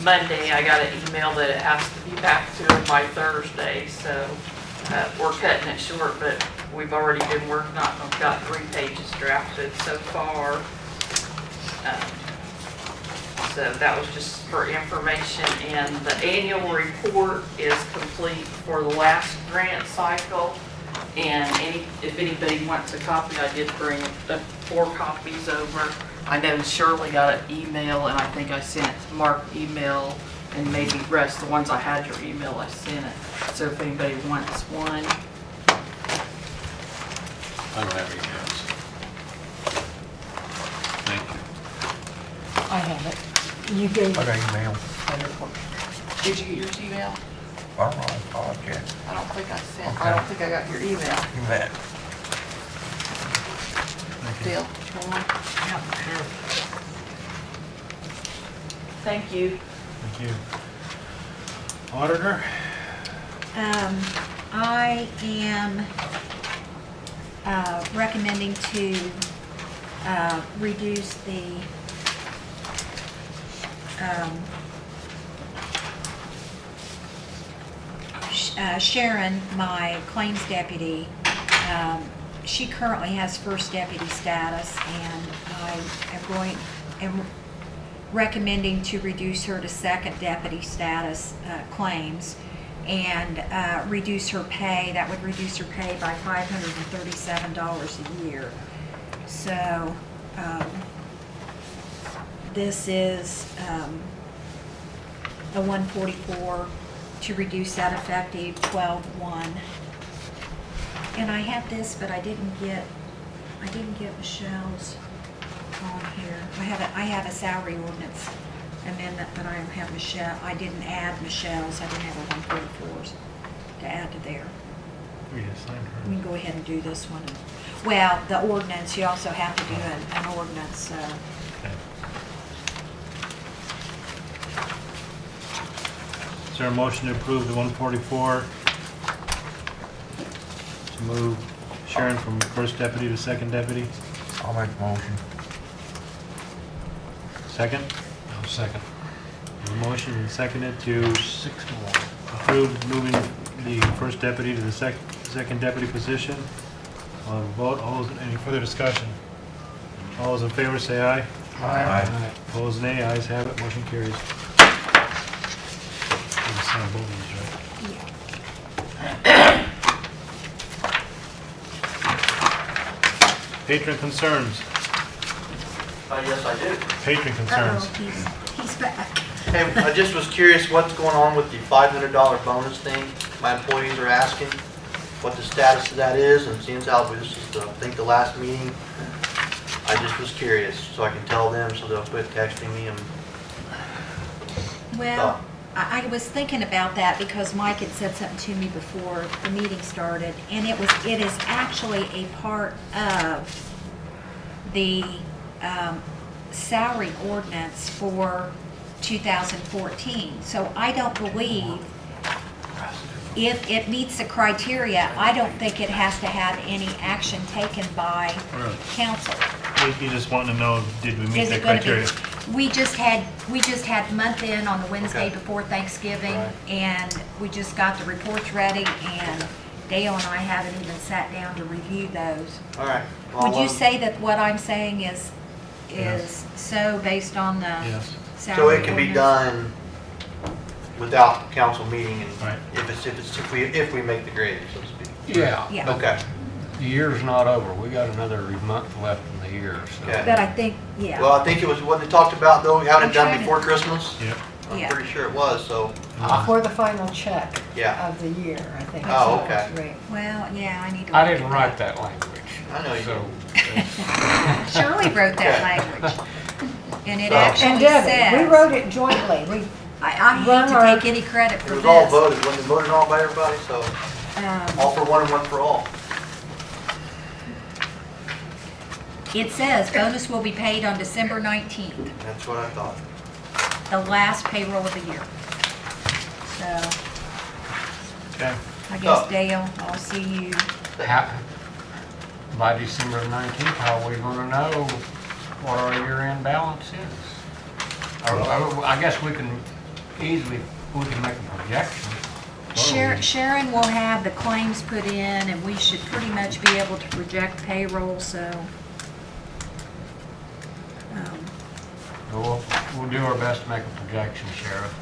Monday I got an email that it has to be back to him by Thursday. So we're cutting it short, but we've already been working on it. I've got 3 pages drafted so far. So that was just for information, and the annual report is complete for the last grant cycle. And if anybody wants a copy, I did bring 4 copies over. I know Shirley got an email, and I think I sent Mark email, and maybe Russ, the ones I had your email, I sent it. So if anybody wants one. I don't have any emails. You gave. I got email. Did you get yours email? I don't know, I'll check. I don't think I sent, Okay. I don't think I got your email. You bet. Dale, hold on. Thank you. Thank you. Auditor? I am recommending to reduce the Sharon, my claims deputy. She currently has first deputy status, and I am recommending to reduce her to second deputy status claims and reduce her pay. That would reduce her pay by $537 a year. So this is a 144 to reduce that effective 12/1. And I have this, but I didn't get Michelle's on here. I have a salary ordinance amendment, but I have Michelle. I didn't add Michelle's. I didn't have a 144s to add to there. We just signed her. We can go ahead and do this one. Well, the ordinance, you also have to do an ordinance, so. Is there a motion to approve the 144 to move Sharon from first deputy to second deputy? I'll make the motion. Second? I'll second. A motion and seconded to approve moving the first deputy to the second deputy position. I'll have a vote. Any further discussion? All those in favor say aye. Aye. Opposed, nay. Ayes have it. Motion carries. You sign both of these, right? Patron concerns. Yes, I do. Patron concerns. He's back. Hey, I just was curious what's going on with the $500 bonus thing. My employees are asking what the status of that is, and seeing how this is, I think, the last meeting. I just was curious, so I can tell them, so they'll quit texting me and. Well, I was thinking about that because Mike had said something to me before the meeting started, and it is actually a part of the salary ordinance for 2014. So I don't believe, if it meets the criteria, I don't think it has to have any action taken by council. You just want to know, did we meet Is the it gonna be- criteria? We just had month end on the Wednesday before Thanksgiving, and we just got the reports ready, and Dale and I haven't even sat down to review those. All right. Well, Would you say that what I'm saying is so based on the salary So it can be ordinance? done without the council meeting, and Right. if we make the grade, so to speak. Yeah. Yeah. Okay. The year's not over. We got another month left in the year, so. Okay. But I think, yeah. Well, I think it was what they talked about, though, having it done trying to- before Christmas. Yep. I'm Yeah. pretty sure it was, so. For the final check Yeah. of the year, I think. Oh, that's okay. right. Well, yeah, I need to. I look didn't at write that language. I know you So, Shirley wrote that Okay. language. And it So- And actually Debbie, we says, wrote it jointly. I hate run to our- take any credit It for was all this. voted, wasn't it voted on by everybody, so all for one and one for all. It says bonus will be paid on December 19th, That's what I thought. the last payroll of the year. So Okay. I guess Oh. Dale, I'll see you. by December 19th, how are we gonna know what our year-end balance is? I guess we can make a projection. Sharon will have the claims put in, and we should pretty much be able to project payroll, so. We'll do our best to make a projection, Sheriff.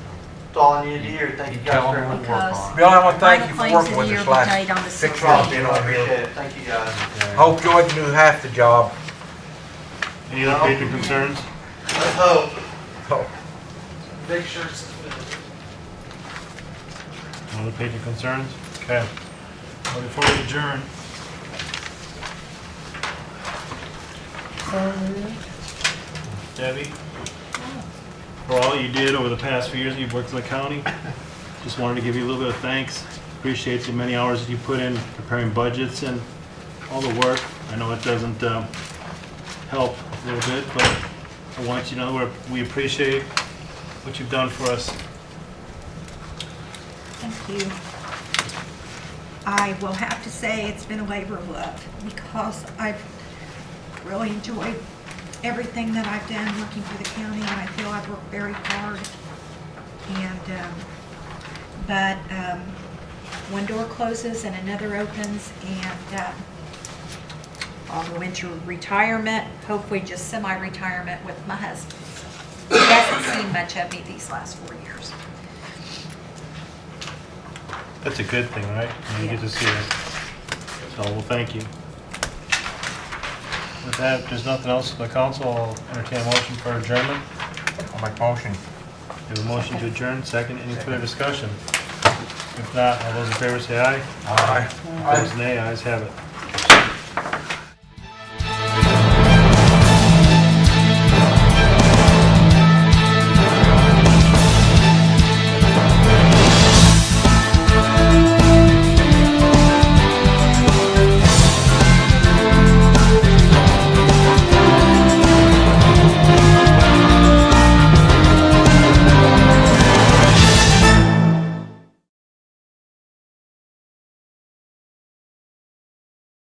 That's all I needed to hear. Thank you guys Tell very them much. we'll work on it. Bill, I want to thank you for Final working claims with of us the year will be paid on the last 6 16th. months being I on appreciate here. it. Thank you, guys. Hope George knew half the job. Any other patron concerns? I hope. Oh. Make sure it's filled. No other patron concerns? Okay. Well, before we adjourn, So moved. Debbie, for all you did over the past few years that you've worked in the county. Just wanted to give you a little bit of thanks. Appreciate the many hours that you put in preparing budgets and all the work. I know it doesn't help a little bit, but I want you to know we appreciate what you've done for us. Thank you. I will have to say it's been a labor of love because I've really enjoyed everything that I've done working for the county, and I feel I've worked very hard. And but one door closes and another opens, and I'll go into retirement, hopefully just semi-retirement with my husband. He hasn't seen much of me these last 4 years. That's a good thing, right? You get to see it. So, well, thank you. With that, if there's nothing else from the council, I'll entertain a motion for adjournment. I'll make motion. We have a motion to adjourn, second. Any further discussion? If not, all those in favor say aye. Aye. Opposed, nay. Ayes have it.